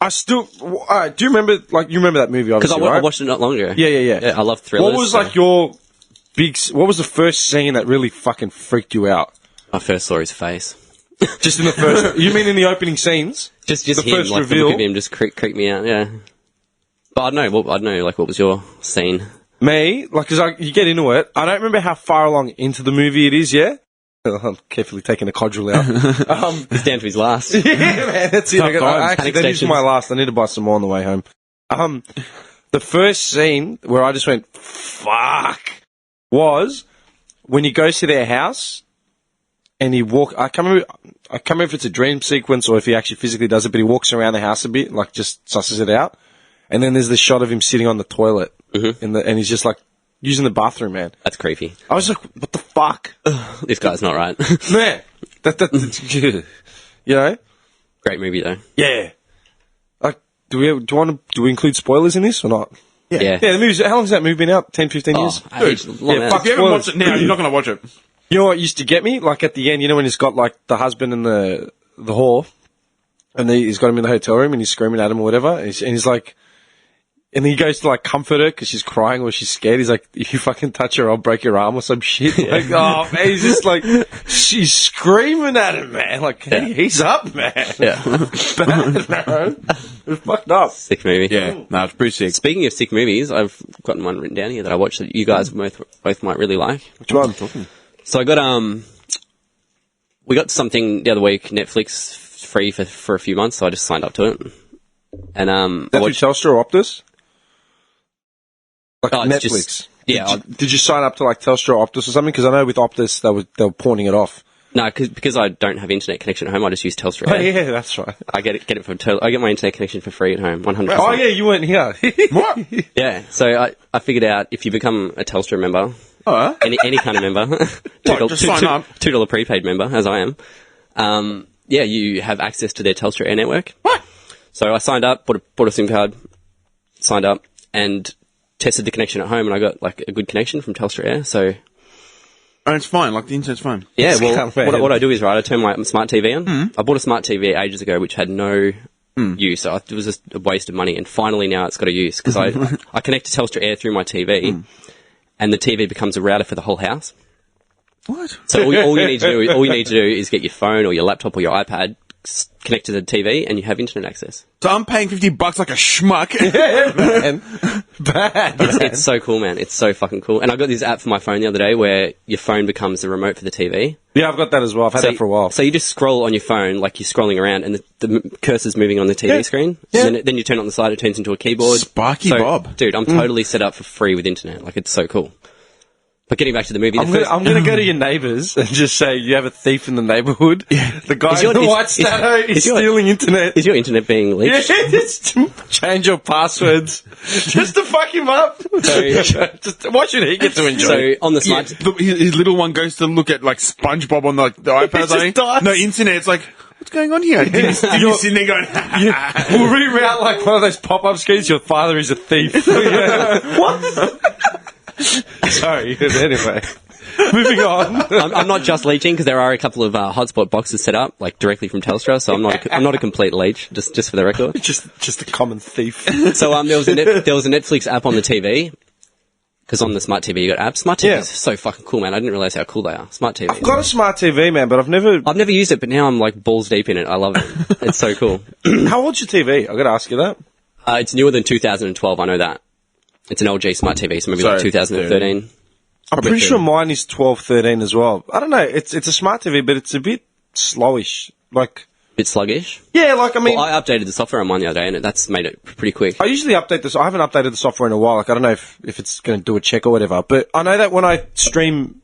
[SPEAKER 3] I still... do you remember... Like, you remember that movie,
[SPEAKER 7] Because
[SPEAKER 3] obviously,
[SPEAKER 7] I
[SPEAKER 3] right?
[SPEAKER 7] watched it not long ago.
[SPEAKER 3] Yeah.
[SPEAKER 7] I love thrillers.
[SPEAKER 3] What was,
[SPEAKER 7] so-
[SPEAKER 3] like, your big... What was the first scene that really fucking freaked you out?
[SPEAKER 7] I first saw his face.
[SPEAKER 3] Just in the first... You mean in the opening scenes?
[SPEAKER 7] Just
[SPEAKER 3] The
[SPEAKER 7] him,
[SPEAKER 3] first
[SPEAKER 7] like
[SPEAKER 3] reveal?
[SPEAKER 7] the look of him just creeped me out. Yeah. But I don't know. Like, what was your scene?
[SPEAKER 3] Me, like, because you get into it, I don't remember how far along into the movie it is, yeah? I'm carefully taking the codral out.
[SPEAKER 7] It's down to his last.
[SPEAKER 3] Yeah, man, that's it.
[SPEAKER 7] Panic
[SPEAKER 3] That is
[SPEAKER 7] stations.
[SPEAKER 3] my last. I need to buy some more on the way home. The first scene where I just went, fuck, was when he goes to their house and he I can't remember if it's a dream sequence or if he actually physically does it, but he walks around the house a bit, like just susses it out. And then there's the shot of him sitting on the toilet, and he's just like using the bathroom, man.
[SPEAKER 7] That's creepy.
[SPEAKER 3] I was like, what the fuck?
[SPEAKER 7] This guy's not right.
[SPEAKER 3] Man, you know?
[SPEAKER 7] Great movie though.
[SPEAKER 3] Yeah. Like, do we include spoilers in this or not?
[SPEAKER 7] Yeah.
[SPEAKER 3] Yeah, the movie's, how long's that movie been out? 10, 15 years?
[SPEAKER 7] Dude,
[SPEAKER 3] yeah, fuck
[SPEAKER 5] If you haven't watched it now, you're not going to watch it.
[SPEAKER 3] You know what used to get me? Like at the end, you know when he's got like the husband and the whore, and he's got him in the hotel room and he's screaming at him or whatever, and he's like, and then he goes to like comfort her because she's crying or she's scared. He's like, if you fucking touch her, I'll break your arm or some shit. Like, oh man, he's just like, she's screaming at him, man. Like, hey, he's up, man.
[SPEAKER 7] Yeah.
[SPEAKER 3] Bad, man. It's fucked up.
[SPEAKER 7] Sick movie.
[SPEAKER 5] Yeah, no, it's pretty sick.
[SPEAKER 7] Speaking of sick movies, I've gotten one written down here that I watched that you guys both might really like.
[SPEAKER 3] Which one?
[SPEAKER 7] So I got we got something the other week, Netflix free for a few months, so I just signed up to it. And
[SPEAKER 3] That through Telstra or Optus? Like
[SPEAKER 7] it's
[SPEAKER 3] Netflix.
[SPEAKER 7] just- yeah,
[SPEAKER 3] Did you sign up to like Telstra or Optus or something? Because I know with Optus they were pawning it off.
[SPEAKER 7] no, because I don't have internet connection at home, I just use Telstra.
[SPEAKER 3] Oh yeah, that's right.
[SPEAKER 7] I get it from I get my internet connection for free at home, 100%.
[SPEAKER 3] Oh yeah, you weren't here.
[SPEAKER 5] What?
[SPEAKER 7] Yeah, so I figured out if you become a Telstra member, any kind of member,
[SPEAKER 5] Just sign up.
[SPEAKER 7] $2 prepaid member, as I am, yeah, you have access to their Telstra Air network.
[SPEAKER 5] What?
[SPEAKER 7] So I signed up, bought a SIM card, signed up, and tested the connection at home, and I got like a good connection from Telstra Air. So
[SPEAKER 5] And it's fine, like the internet's fine.
[SPEAKER 7] yeah, well,
[SPEAKER 3] Can't wait.
[SPEAKER 7] what I do is I turn my smart TV on. I bought a smart TV ages ago, which had no use. So it was just a waste of money, and finally now it's got a use because I connect to Telstra Air through my TV, and the TV becomes a router for the whole house.
[SPEAKER 5] What?
[SPEAKER 7] So all you need to do is get your phone or your laptop or your iPad, connect to the TV, and you have internet access.
[SPEAKER 5] So I'm paying $50 like a schmuck.
[SPEAKER 3] Man. Bad.
[SPEAKER 7] It's so cool, man. It's so fucking cool. And I got this app for my phone the other day where your phone becomes the remote for the TV.
[SPEAKER 3] Yeah, I've got that as well. I've had that for a while.
[SPEAKER 7] So you just scroll on your phone like you're scrolling around, and the cursor's moving on the TV screen.
[SPEAKER 3] Yeah.
[SPEAKER 7] Then you turn it on the side, it turns into a keyboard.
[SPEAKER 5] Sparky
[SPEAKER 7] So,
[SPEAKER 5] Bob.
[SPEAKER 7] dude, I'm totally set up for free with internet. Like, it's so cool. But getting back to the movie,
[SPEAKER 3] I'm gonna go to your neighbours and just say you have a thief in the neighbourhood. The guy in the white Stato is stealing internet.
[SPEAKER 7] is your internet being leaked?
[SPEAKER 3] Yeah, just change your passwords just to fuck him up. Just, why should he get to enjoy?
[SPEAKER 7] So
[SPEAKER 3] it?
[SPEAKER 7] on the smart,
[SPEAKER 5] His little one goes to look at like SpongeBob on the iPad.
[SPEAKER 3] just dies.
[SPEAKER 5] No internet. It's like, what's going on here? You're sitting there going,
[SPEAKER 3] We'll reroute like one of those pop-up screens. Your father is a thief. What? Sorry. Anyway, moving on.
[SPEAKER 7] I'm not just leeching because there are a couple of hotspot boxes set up like directly from Telstra, so I'm not a complete leech. Just for the record.
[SPEAKER 3] just a common thief.
[SPEAKER 7] So there was a Netflix app on the TV. Because on the smart TV you got apps. Smart TV is so fucking cool, man. I didn't realize how cool they are. Smart TV.
[SPEAKER 3] I've got a smart TV, man, but I've never
[SPEAKER 7] used it, but now I'm like balls deep in it. I love it. It's so cool.
[SPEAKER 3] How old's your TV? I got to ask you that.
[SPEAKER 7] It's newer than 2012. I know that. It's an LG smart TV, so maybe like 2013.
[SPEAKER 3] I'm pretty sure mine is 12, 13 as well. I don't know. It's a smart TV, but it's a bit slowish. Like,
[SPEAKER 7] Bit sluggish.
[SPEAKER 3] yeah, like I mean,
[SPEAKER 7] Well, I updated the software on mine the other day, and that's made it pretty quick.
[SPEAKER 3] I usually update this. I haven't updated the software in a while. Like, I don't know if it's going to do a check or whatever. But I know that when I stream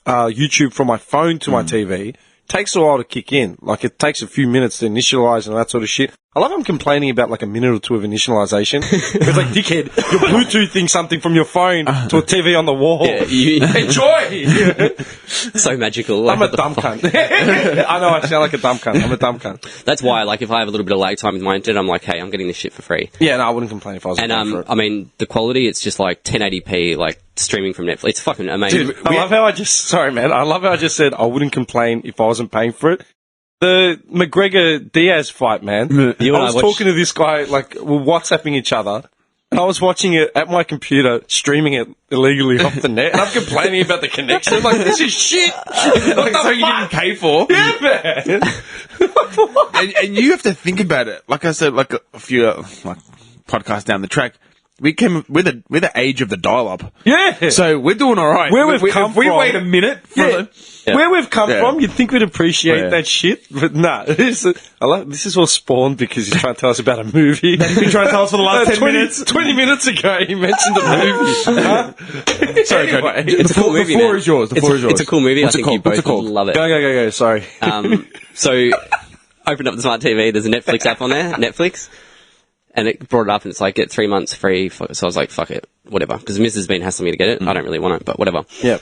[SPEAKER 3] YouTube from my phone to my TV, it takes a while to kick in. Like, it takes a few minutes to initialize and that sort of shit. I love I'm complaining about like a minute or two of initialization. It's like, dickhead, you're Bluetoothing something from your phone to a TV on the wall.
[SPEAKER 7] Yeah,
[SPEAKER 3] Enjoy!
[SPEAKER 7] so magical.
[SPEAKER 3] I'm a dumb cunt. I know I sound like a dumb cunt. I'm a dumb cunt.
[SPEAKER 7] That's why, like, if I have a little bit of lag time with my internet, I'm like, hey, I'm getting this shit for free.
[SPEAKER 3] Yeah, no, I wouldn't complain if I was
[SPEAKER 7] And
[SPEAKER 3] paying for it.
[SPEAKER 7] I mean, the quality, it's just like 1080p, like streaming from Netflix. It's fucking amazing.
[SPEAKER 3] Dude, I love how I just said I wouldn't complain if I wasn't paying for it. The McGregor-Diaz fight, man.
[SPEAKER 7] You and
[SPEAKER 3] I was
[SPEAKER 7] I watched-
[SPEAKER 3] talking to this guy, like, we're WhatsApping each other, and I was watching it at my computer, streaming it illegally off the net, and I'm complaining about the connection. Like, this is shit! What the
[SPEAKER 5] something you
[SPEAKER 3] fuck?
[SPEAKER 5] didn't pay for.
[SPEAKER 3] Yeah, man!
[SPEAKER 5] And you have to think about it. Like I said, like a few like podcasts down the track, we're the age of the dial-up.
[SPEAKER 3] Yeah.
[SPEAKER 5] So we're doing all right.
[SPEAKER 3] Where we've come
[SPEAKER 5] if we
[SPEAKER 3] from-
[SPEAKER 5] wait a minute for
[SPEAKER 3] Yeah.
[SPEAKER 5] the,
[SPEAKER 3] Where we've come
[SPEAKER 5] Yeah.
[SPEAKER 3] from, you'd think we'd appreciate
[SPEAKER 5] Yeah.
[SPEAKER 3] that shit, but nah. This is all spawned because he's trying to tell us about a movie.
[SPEAKER 5] He's been trying to tell us for the last 10 minutes.
[SPEAKER 3] 20 minutes ago, he mentioned a movie.
[SPEAKER 5] Sorry,
[SPEAKER 3] Anyway.
[SPEAKER 5] Cody.
[SPEAKER 7] It's a cool movie,
[SPEAKER 5] The floor
[SPEAKER 7] man.
[SPEAKER 5] is yours. The floor is yours.
[SPEAKER 7] It's a cool movie.
[SPEAKER 5] What's
[SPEAKER 7] I
[SPEAKER 5] it
[SPEAKER 7] think you
[SPEAKER 5] called? What's
[SPEAKER 7] both
[SPEAKER 5] it called?
[SPEAKER 7] would love it.
[SPEAKER 3] Go. Sorry.
[SPEAKER 7] So, opened up the smart TV. There's a Netflix app on there, Netflix, and it brought it up, and it's like get 3 months free. So I was like, fuck it, whatever. Because Mrs. has been hassling me to get it. I don't really want it, but whatever.
[SPEAKER 3] Yep.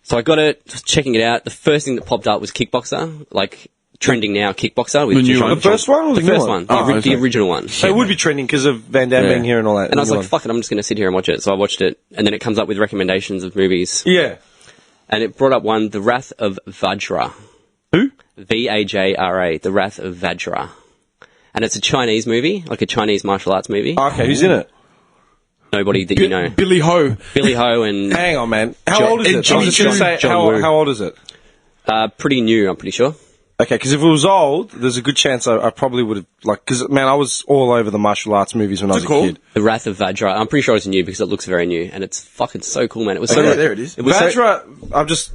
[SPEAKER 7] So I got it, was checking it out. The first thing that popped up was Kickboxer, like trending now Kickboxer. With
[SPEAKER 5] The new
[SPEAKER 7] John-
[SPEAKER 5] one?
[SPEAKER 3] The first one or the
[SPEAKER 7] The
[SPEAKER 3] new
[SPEAKER 7] first
[SPEAKER 3] one?
[SPEAKER 7] one,
[SPEAKER 5] Oh,
[SPEAKER 7] the
[SPEAKER 5] okay.
[SPEAKER 7] original one.
[SPEAKER 3] So it would be trending because of Van Damme being here and all that.
[SPEAKER 7] And I was
[SPEAKER 3] The
[SPEAKER 7] like,
[SPEAKER 3] new
[SPEAKER 7] fuck it, I'm just going to sit here and watch it. So I watched it, and then it comes up with recommendations of movies.
[SPEAKER 3] one. Yeah.
[SPEAKER 7] And it brought up one, The Wrath of Vajra.
[SPEAKER 3] Who?
[SPEAKER 7] Vajra, The Wrath of Vajra. And it's a Chinese movie, like a Chinese martial arts movie.
[SPEAKER 3] Okay, who's in it?
[SPEAKER 7] Nobody that you know.
[SPEAKER 5] Billy Ho.
[SPEAKER 7] Billy Ho and
[SPEAKER 3] Hang on, man. How
[SPEAKER 7] John-
[SPEAKER 3] old is it?
[SPEAKER 5] Jimmy
[SPEAKER 3] I'm just going to
[SPEAKER 5] Choo.
[SPEAKER 3] say,
[SPEAKER 7] John Woo.
[SPEAKER 3] how old is it?
[SPEAKER 7] pretty new, I'm pretty sure.
[SPEAKER 3] Okay, because if it was old, there's a good chance I probably would have, like, because, man, I was all over the martial arts movies when I was a
[SPEAKER 5] called?
[SPEAKER 3] kid.
[SPEAKER 7] The Wrath of Vajra. I'm pretty sure it's new because it looks very new, and it's fucking so cool, man. It was so
[SPEAKER 5] Okay, there it is.
[SPEAKER 7] It was so,
[SPEAKER 3] Vajra, I just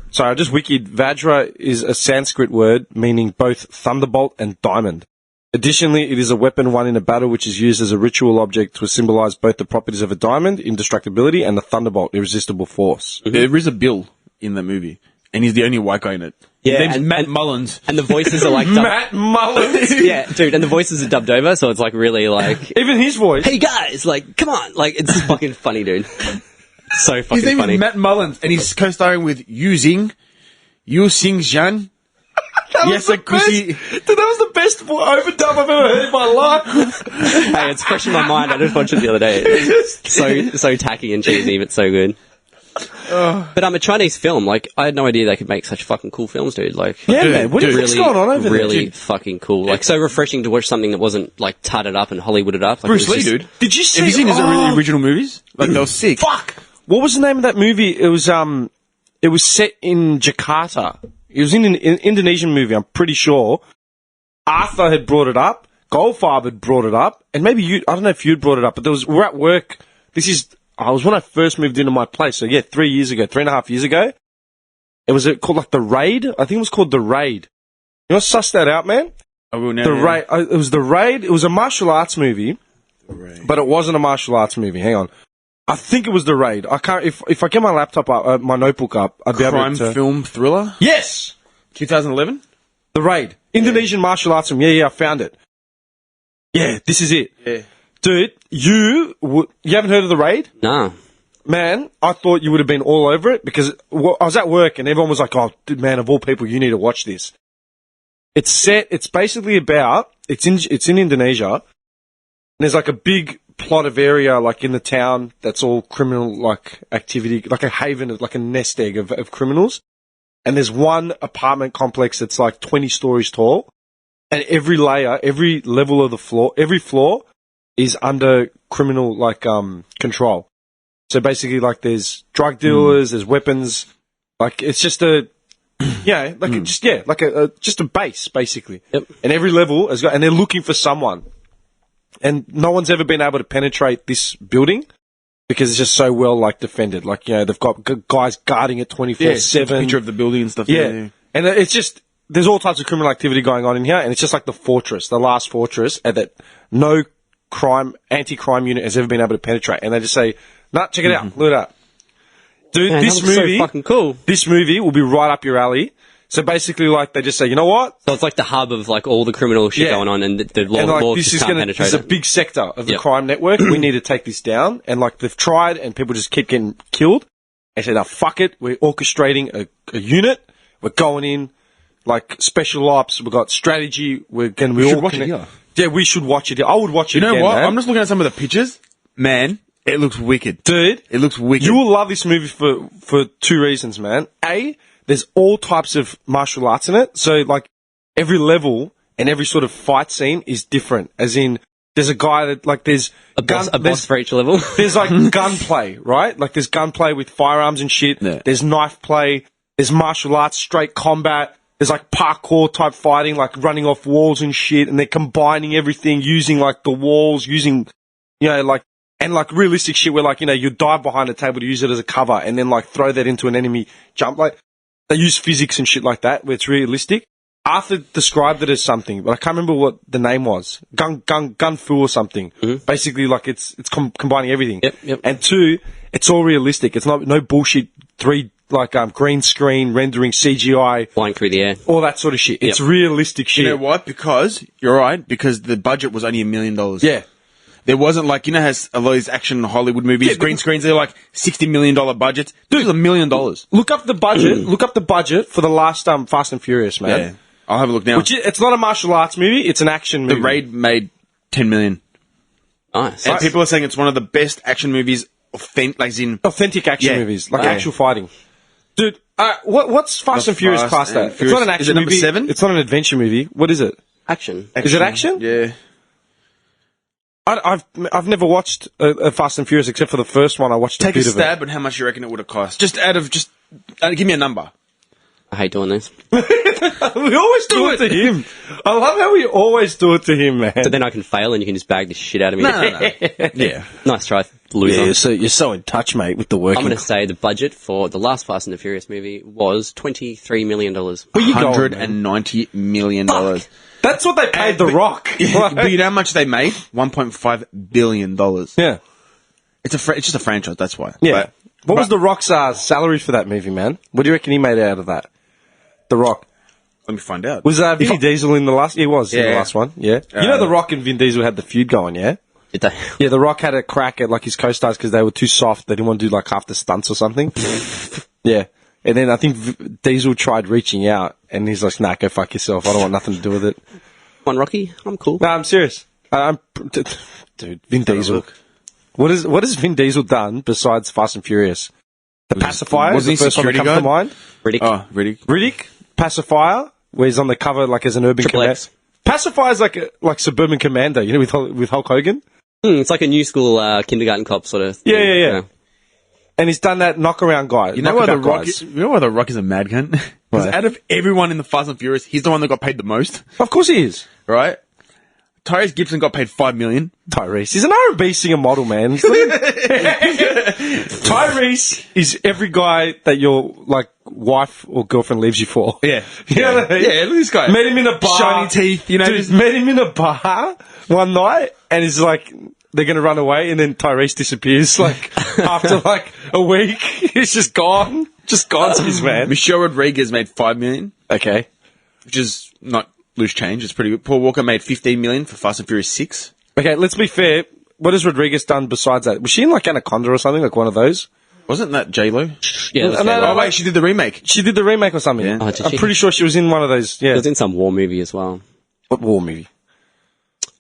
[SPEAKER 3] wikied. Vajra is a Sanskrit word meaning both thunderbolt and diamond. Additionally, it is a weapon won in a battle which is used as a ritual object to symbolize both the properties of a diamond, indestructibility, and the thunderbolt, irresistible force.
[SPEAKER 5] There is a Bill in that movie, and he's the only white guy in it.
[SPEAKER 7] Yeah,
[SPEAKER 5] His name's
[SPEAKER 7] and-
[SPEAKER 5] Matt
[SPEAKER 7] and-
[SPEAKER 5] Mullins.
[SPEAKER 7] and the voices are like
[SPEAKER 3] Matt Mullins.
[SPEAKER 7] yeah, dude, and the voices are dubbed over, so it's like really like,
[SPEAKER 3] Even his voice.
[SPEAKER 7] hey guys, like, come on, like, it's fucking funny, dude. So fucking
[SPEAKER 5] His name
[SPEAKER 7] funny.
[SPEAKER 5] is Matt Mullins, and he's co-starring with Yu Xing Zhan. Yes, like,
[SPEAKER 3] Dude, that was the best overdub I've ever heard in my life.
[SPEAKER 7] Hey, it's fresh in my mind. I just watched it the other day. It's so tacky and cheesy, but so good. But I'm a Chinese film. Like, I had no idea they could make such fucking cool films, dude. Like,
[SPEAKER 3] Yeah,
[SPEAKER 5] Dude,
[SPEAKER 3] man. What do you
[SPEAKER 5] dude,
[SPEAKER 3] think's going on over there?
[SPEAKER 7] really
[SPEAKER 3] Dude,
[SPEAKER 7] fucking cool. Like, so refreshing to watch something that wasn't like tutted up and Hollywooded up. Like,
[SPEAKER 5] Bruce
[SPEAKER 7] it was
[SPEAKER 5] Lee,
[SPEAKER 7] just-
[SPEAKER 5] dude.
[SPEAKER 3] did you see?
[SPEAKER 5] Have you seen his
[SPEAKER 3] Oh,
[SPEAKER 5] original movies? Like, they were sick.
[SPEAKER 3] Fuck! What was the name of that movie? It was set in Jakarta. It was in an Indonesian movie, I'm pretty sure. Arthur had brought it up. Goldfarb had brought it up. And maybe you, I don't know if you'd brought it up, but we're at work. I was when I first moved into my place. So yeah, 3.5 years ago. It was called like The Raid? I think it was called The Raid. You want to suss that out, man?
[SPEAKER 5] I will now.
[SPEAKER 3] The Raid. It was The Raid. It was a martial arts movie. But it wasn't a martial arts movie. Hang on. I think it was The Raid. I can't, if I get my laptop up, my notebook up, I'd be
[SPEAKER 5] Crime
[SPEAKER 3] able to.
[SPEAKER 5] film thriller.
[SPEAKER 3] Yes!
[SPEAKER 5] 2011.
[SPEAKER 3] The Raid. Indonesian martial arts film. Yeah, I found it. Yeah, this is it.
[SPEAKER 5] Yeah.
[SPEAKER 3] Dude, you haven't heard of The Raid?
[SPEAKER 7] Nah.
[SPEAKER 3] Man, I thought you would have been all over it because I was at work and everyone was like, oh, dude, man, of all people, you need to watch this. It's basically about, it's in Indonesia. And there's like a big plot of area like in the town that's all criminal like activity, like a haven, like a nest egg of criminals. And there's one apartment complex that's like 20 stories tall. And every layer, every level of the floor, every floor is under criminal like control. So basically like there's drug dealers, there's weapons, like it's just a just a base basically.
[SPEAKER 7] Yep.
[SPEAKER 3] And every level has got, and they're looking for someone. And no one's ever been able to penetrate this building because it's just so well like defended. Like, you know, they've got guys guarding it 24/7.
[SPEAKER 5] Picture of the building and stuff.
[SPEAKER 3] Yeah. And it's just, there's all types of criminal activity going on in here, and it's just like the fortress, the last fortress, and that no anti-crime unit has ever been able to penetrate. And they just say, nah, check it out, look at that. Dude,
[SPEAKER 7] Man,
[SPEAKER 3] this
[SPEAKER 7] that looks
[SPEAKER 3] movie,
[SPEAKER 7] so fucking cool.
[SPEAKER 3] this movie will be right up your alley. So basically, like, they just say, you know what?
[SPEAKER 7] So it's like the hub of like all the criminal shit
[SPEAKER 3] Yeah.
[SPEAKER 7] going on, and the law,
[SPEAKER 3] And like,
[SPEAKER 7] law
[SPEAKER 3] this
[SPEAKER 7] just
[SPEAKER 3] is
[SPEAKER 7] can't
[SPEAKER 3] gonna,
[SPEAKER 7] penetrate
[SPEAKER 3] this is a
[SPEAKER 7] it.
[SPEAKER 3] big sector of the
[SPEAKER 7] Yep.
[SPEAKER 3] crime network. We need to take this down. And like, they've tried, and people just keep getting killed. They said, oh, fuck it. We're orchestrating a unit. We're going in, like, special ops. We've got strategy. We're going to be
[SPEAKER 5] should
[SPEAKER 3] all
[SPEAKER 5] watch it
[SPEAKER 3] connect-
[SPEAKER 5] here.
[SPEAKER 3] Yeah, we should watch it here. I would watch it
[SPEAKER 5] You know
[SPEAKER 3] again,
[SPEAKER 5] what?
[SPEAKER 3] man.
[SPEAKER 5] I'm just looking at some of the pictures. Man, it looks wicked.
[SPEAKER 3] Dude,
[SPEAKER 5] It looks wicked.
[SPEAKER 3] you will love this movie for two reasons, man. A, there's all types of martial arts in it. So, like, every level and every sort of fight scene is different. As in, there's a guy that, like, there's
[SPEAKER 7] a boss for each level.
[SPEAKER 3] there's like gunplay, right? Like, there's gunplay with firearms and shit.
[SPEAKER 5] Yeah.
[SPEAKER 3] There's knife play. There's martial arts, straight combat. There's like parkour type fighting, like running off walls and shit. And they're combining everything, using like the walls, using, you know, like And like realistic shit where like, you know, you dive behind a table to use it as a cover and then like throw that into an enemy jump. Like they use physics and shit like that where it's realistic. Arthur described it as something, but I can't remember what the name was. Gun Fu or something. Basically like it's combining everything.
[SPEAKER 7] Yep.
[SPEAKER 3] And 2, it's all realistic. It's not no bullshit 3 like green screen rendering CGI
[SPEAKER 7] Flying through the air.
[SPEAKER 3] all that sort of shit. It's realistic shit.
[SPEAKER 5] You know what? Because you're right. Because the budget was only $1 million.
[SPEAKER 3] Yeah.
[SPEAKER 5] There wasn't like, you know, how a lot of these action Hollywood movies, green screens, they're like $60 million budgets. Dude, it was $1 million.
[SPEAKER 3] Look up the budget. Look up the budget for the last Fast and Furious, man.
[SPEAKER 5] Yeah. I'll have a look now.
[SPEAKER 3] It's not a martial arts movie. It's an action movie.
[SPEAKER 5] The Raid made $10 million.
[SPEAKER 7] Nice.
[SPEAKER 5] And people are saying it's one of the best action movies,
[SPEAKER 3] Authentic action movies, like
[SPEAKER 5] Yeah.
[SPEAKER 3] actual fighting. Dude, what's Fast and Furious class that? It's not an action
[SPEAKER 5] Is it number
[SPEAKER 3] movie.
[SPEAKER 5] 7?
[SPEAKER 3] It's not an adventure movie. What is it?
[SPEAKER 7] Action.
[SPEAKER 3] Is it action?
[SPEAKER 5] Yeah.
[SPEAKER 3] I've never watched a Fast and Furious except for the first one. I watched
[SPEAKER 5] Take
[SPEAKER 3] a
[SPEAKER 5] a
[SPEAKER 3] bit
[SPEAKER 5] stab at how much you reckon it would have cost. Just give me a number.
[SPEAKER 7] I hate doing this.
[SPEAKER 3] of it. We always do it to him. I love how we always do it to him, man.
[SPEAKER 7] So then I can fail and you can just bag the shit out of me.
[SPEAKER 5] No. Yeah.
[SPEAKER 7] Nice try, loser.
[SPEAKER 3] you're so in touch, mate, with the work.
[SPEAKER 7] I'm going to say the budget for the last Fast and the Furious movie was $23 million.
[SPEAKER 3] Where you going, man?
[SPEAKER 5] $190 million.
[SPEAKER 3] Fuck. That's what they paid The Rock.
[SPEAKER 5] But you know how much they made? $1.5 billion.
[SPEAKER 3] Yeah.
[SPEAKER 5] It's just a franchise, that's why.
[SPEAKER 3] Yeah. What was The Rock's salary for that movie, man? What do you reckon he made out of that? The Rock.
[SPEAKER 5] Let me find out.
[SPEAKER 3] Was Vin Diesel in the last? He was in the
[SPEAKER 5] Yeah.
[SPEAKER 3] last one. Yeah. You know, The Rock and Vin Diesel had the feud going. Yeah.
[SPEAKER 7] Did they?
[SPEAKER 3] Yeah. The Rock had a crack at like his co-stars because they were too soft. They didn't want to do like half the stunts or something. Yeah. And then I think Diesel tried reaching out, and he's like, "Nah, go fuck yourself. I don't want nothing to do with it."
[SPEAKER 7] Come on, Rocky. I'm cool.
[SPEAKER 3] No, I'm serious. Dude, Vin Diesel. What has Vin Diesel done besides Fast and Furious? The Pacifier was the
[SPEAKER 5] wasn't he
[SPEAKER 3] first one that
[SPEAKER 5] security
[SPEAKER 3] comes to
[SPEAKER 5] guard?
[SPEAKER 3] mind.
[SPEAKER 7] Riddick.
[SPEAKER 5] Oh, really?
[SPEAKER 3] Riddick, Pacifier, where he's on the cover like as an urban
[SPEAKER 7] Triple
[SPEAKER 3] commando.
[SPEAKER 7] X.
[SPEAKER 3] Pacifier's like suburban commando, you know, with Hulk Hogan.
[SPEAKER 7] It's like a new school kindergarten cop sort of thing.
[SPEAKER 3] Yeah. And he's done that knockaround guy.
[SPEAKER 5] You know why The
[SPEAKER 3] knockabout
[SPEAKER 5] Rock?
[SPEAKER 3] guys.
[SPEAKER 5] You know why The Rock is a mad cunt? Because
[SPEAKER 3] Why?
[SPEAKER 5] out of everyone in the Fast and Furious, he's the one that got paid the most,
[SPEAKER 3] Of course he is.
[SPEAKER 5] right? Tyrese Gibson got paid $5 million.
[SPEAKER 3] Tyrese. He's an R&B singer model, man. Tyrese is every guy that your like wife or girlfriend leaves you for.
[SPEAKER 5] Yeah.
[SPEAKER 3] You know what I mean?
[SPEAKER 5] Yeah, look at this guy.
[SPEAKER 3] Met him in a bar.
[SPEAKER 5] Shiny teeth, you know.
[SPEAKER 3] Dude, met him in a bar one night, and he's like, they're going to run away, and then Tyrese disappears, like, after, like, a week. He's just gone. Just gone, his man.
[SPEAKER 5] Michelle Rodriguez made $5 million,
[SPEAKER 3] Okay.
[SPEAKER 5] which is not loose change. It's pretty good. Paul Walker made $15 million for Fast and Furious 6.
[SPEAKER 3] Okay, let's be fair. What has Rodriguez done besides that? Was she in, like, Anaconda or something, like one of those?
[SPEAKER 5] Wasn't that J-Lo?
[SPEAKER 7] Yeah, that's
[SPEAKER 3] No,
[SPEAKER 7] fair.
[SPEAKER 3] no,
[SPEAKER 5] Oh, wait, she did the remake.
[SPEAKER 3] She did the remake or something.
[SPEAKER 5] Yeah.
[SPEAKER 7] Oh, did
[SPEAKER 3] I'm
[SPEAKER 7] she?
[SPEAKER 3] pretty sure she was in one of those, yeah.
[SPEAKER 7] She was in some war movie as well.
[SPEAKER 3] What war movie?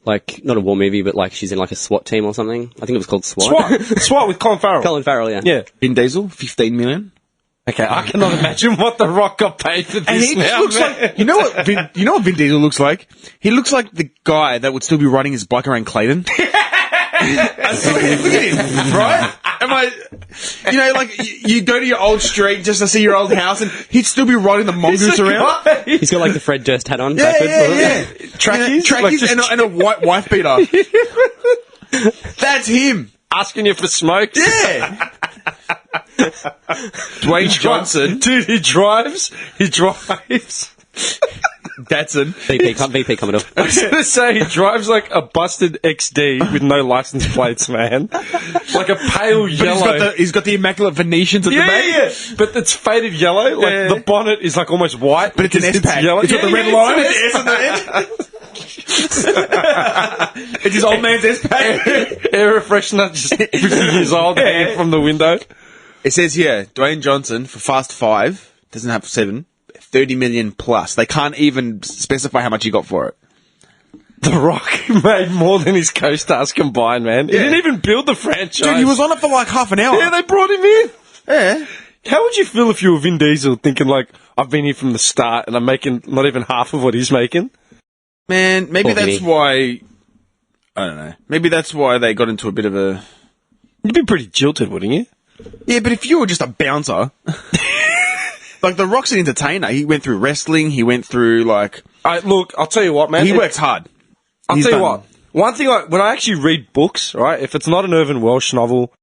[SPEAKER 7] Like, not a war movie, but like she's in like a SWAT team or something. I think it was called SWAT.
[SPEAKER 3] SWAT. SWAT with Colin Farrell.
[SPEAKER 7] Colin Farrell, yeah.
[SPEAKER 3] Yeah.
[SPEAKER 5] Vin Diesel, $15 million.
[SPEAKER 3] Okay, I cannot imagine what The Rock got paid for
[SPEAKER 5] And
[SPEAKER 3] this
[SPEAKER 5] he
[SPEAKER 3] now,
[SPEAKER 5] looks
[SPEAKER 3] man.
[SPEAKER 5] like, you know what Vin Diesel looks like? He looks like the guy that would still be riding his bike around Clayton. Look at him, right? You know, like, you go to your old street just to see your old house, and he'd still be riding the mongoose around.
[SPEAKER 7] He's got like the Fred Durst hat on
[SPEAKER 5] Yeah,
[SPEAKER 7] backwards.
[SPEAKER 5] yeah.
[SPEAKER 3] Trackies?
[SPEAKER 5] Trackies
[SPEAKER 3] Like just-
[SPEAKER 5] and a white wife beater. That's him.
[SPEAKER 3] Asking you for smoke?
[SPEAKER 5] Yeah. Dwayne Johnson.
[SPEAKER 3] Dude, he drives.
[SPEAKER 5] Datsun.
[SPEAKER 7] VP coming up.
[SPEAKER 3] I was going to say, he drives like a busted XD with no license plates, man. Like a pale yellow.
[SPEAKER 5] He's got the immaculate Venetians at the back.
[SPEAKER 3] Yeah. But it's faded yellow. Like
[SPEAKER 5] Yeah.
[SPEAKER 3] the bonnet is like almost white.
[SPEAKER 5] But it's an
[SPEAKER 3] because
[SPEAKER 5] S-Pack.
[SPEAKER 3] yellow.
[SPEAKER 5] It's got the red line with the S on the end. It's his old man's S-Pack.
[SPEAKER 3] Air freshener, just 50 years old, hanging from the window.
[SPEAKER 5] It says here, Dwayne Johnson for Fast 5, doesn't have 7, 30 million plus. They can't even specify how much he got for it.
[SPEAKER 3] The Rock made more than his co-stars combined, man. He didn't even build the franchise.
[SPEAKER 5] Dude, he was on it for like half an hour.
[SPEAKER 3] Yeah, they brought him in.
[SPEAKER 5] Yeah.
[SPEAKER 3] How would you feel if you were Vin Diesel thinking, like, I've been here from the start and I'm making not even half of what he's making?
[SPEAKER 5] Man, maybe
[SPEAKER 7] Poor
[SPEAKER 5] that's
[SPEAKER 7] Vinny.
[SPEAKER 5] why... I don't know. Maybe that's why they got into a bit of a...
[SPEAKER 3] You'd be pretty jilted, wouldn't you?
[SPEAKER 5] Yeah, but if you were just a bouncer... like, The Rock's an entertainer. He went through wrestling. He went through, like...
[SPEAKER 3] Look, I'll tell you what, man.
[SPEAKER 5] He works hard.
[SPEAKER 3] I'll
[SPEAKER 5] He's
[SPEAKER 3] tell you
[SPEAKER 5] done-
[SPEAKER 3] what. One thing, when I actually read books, right, if it's not an Irvin Welsh novel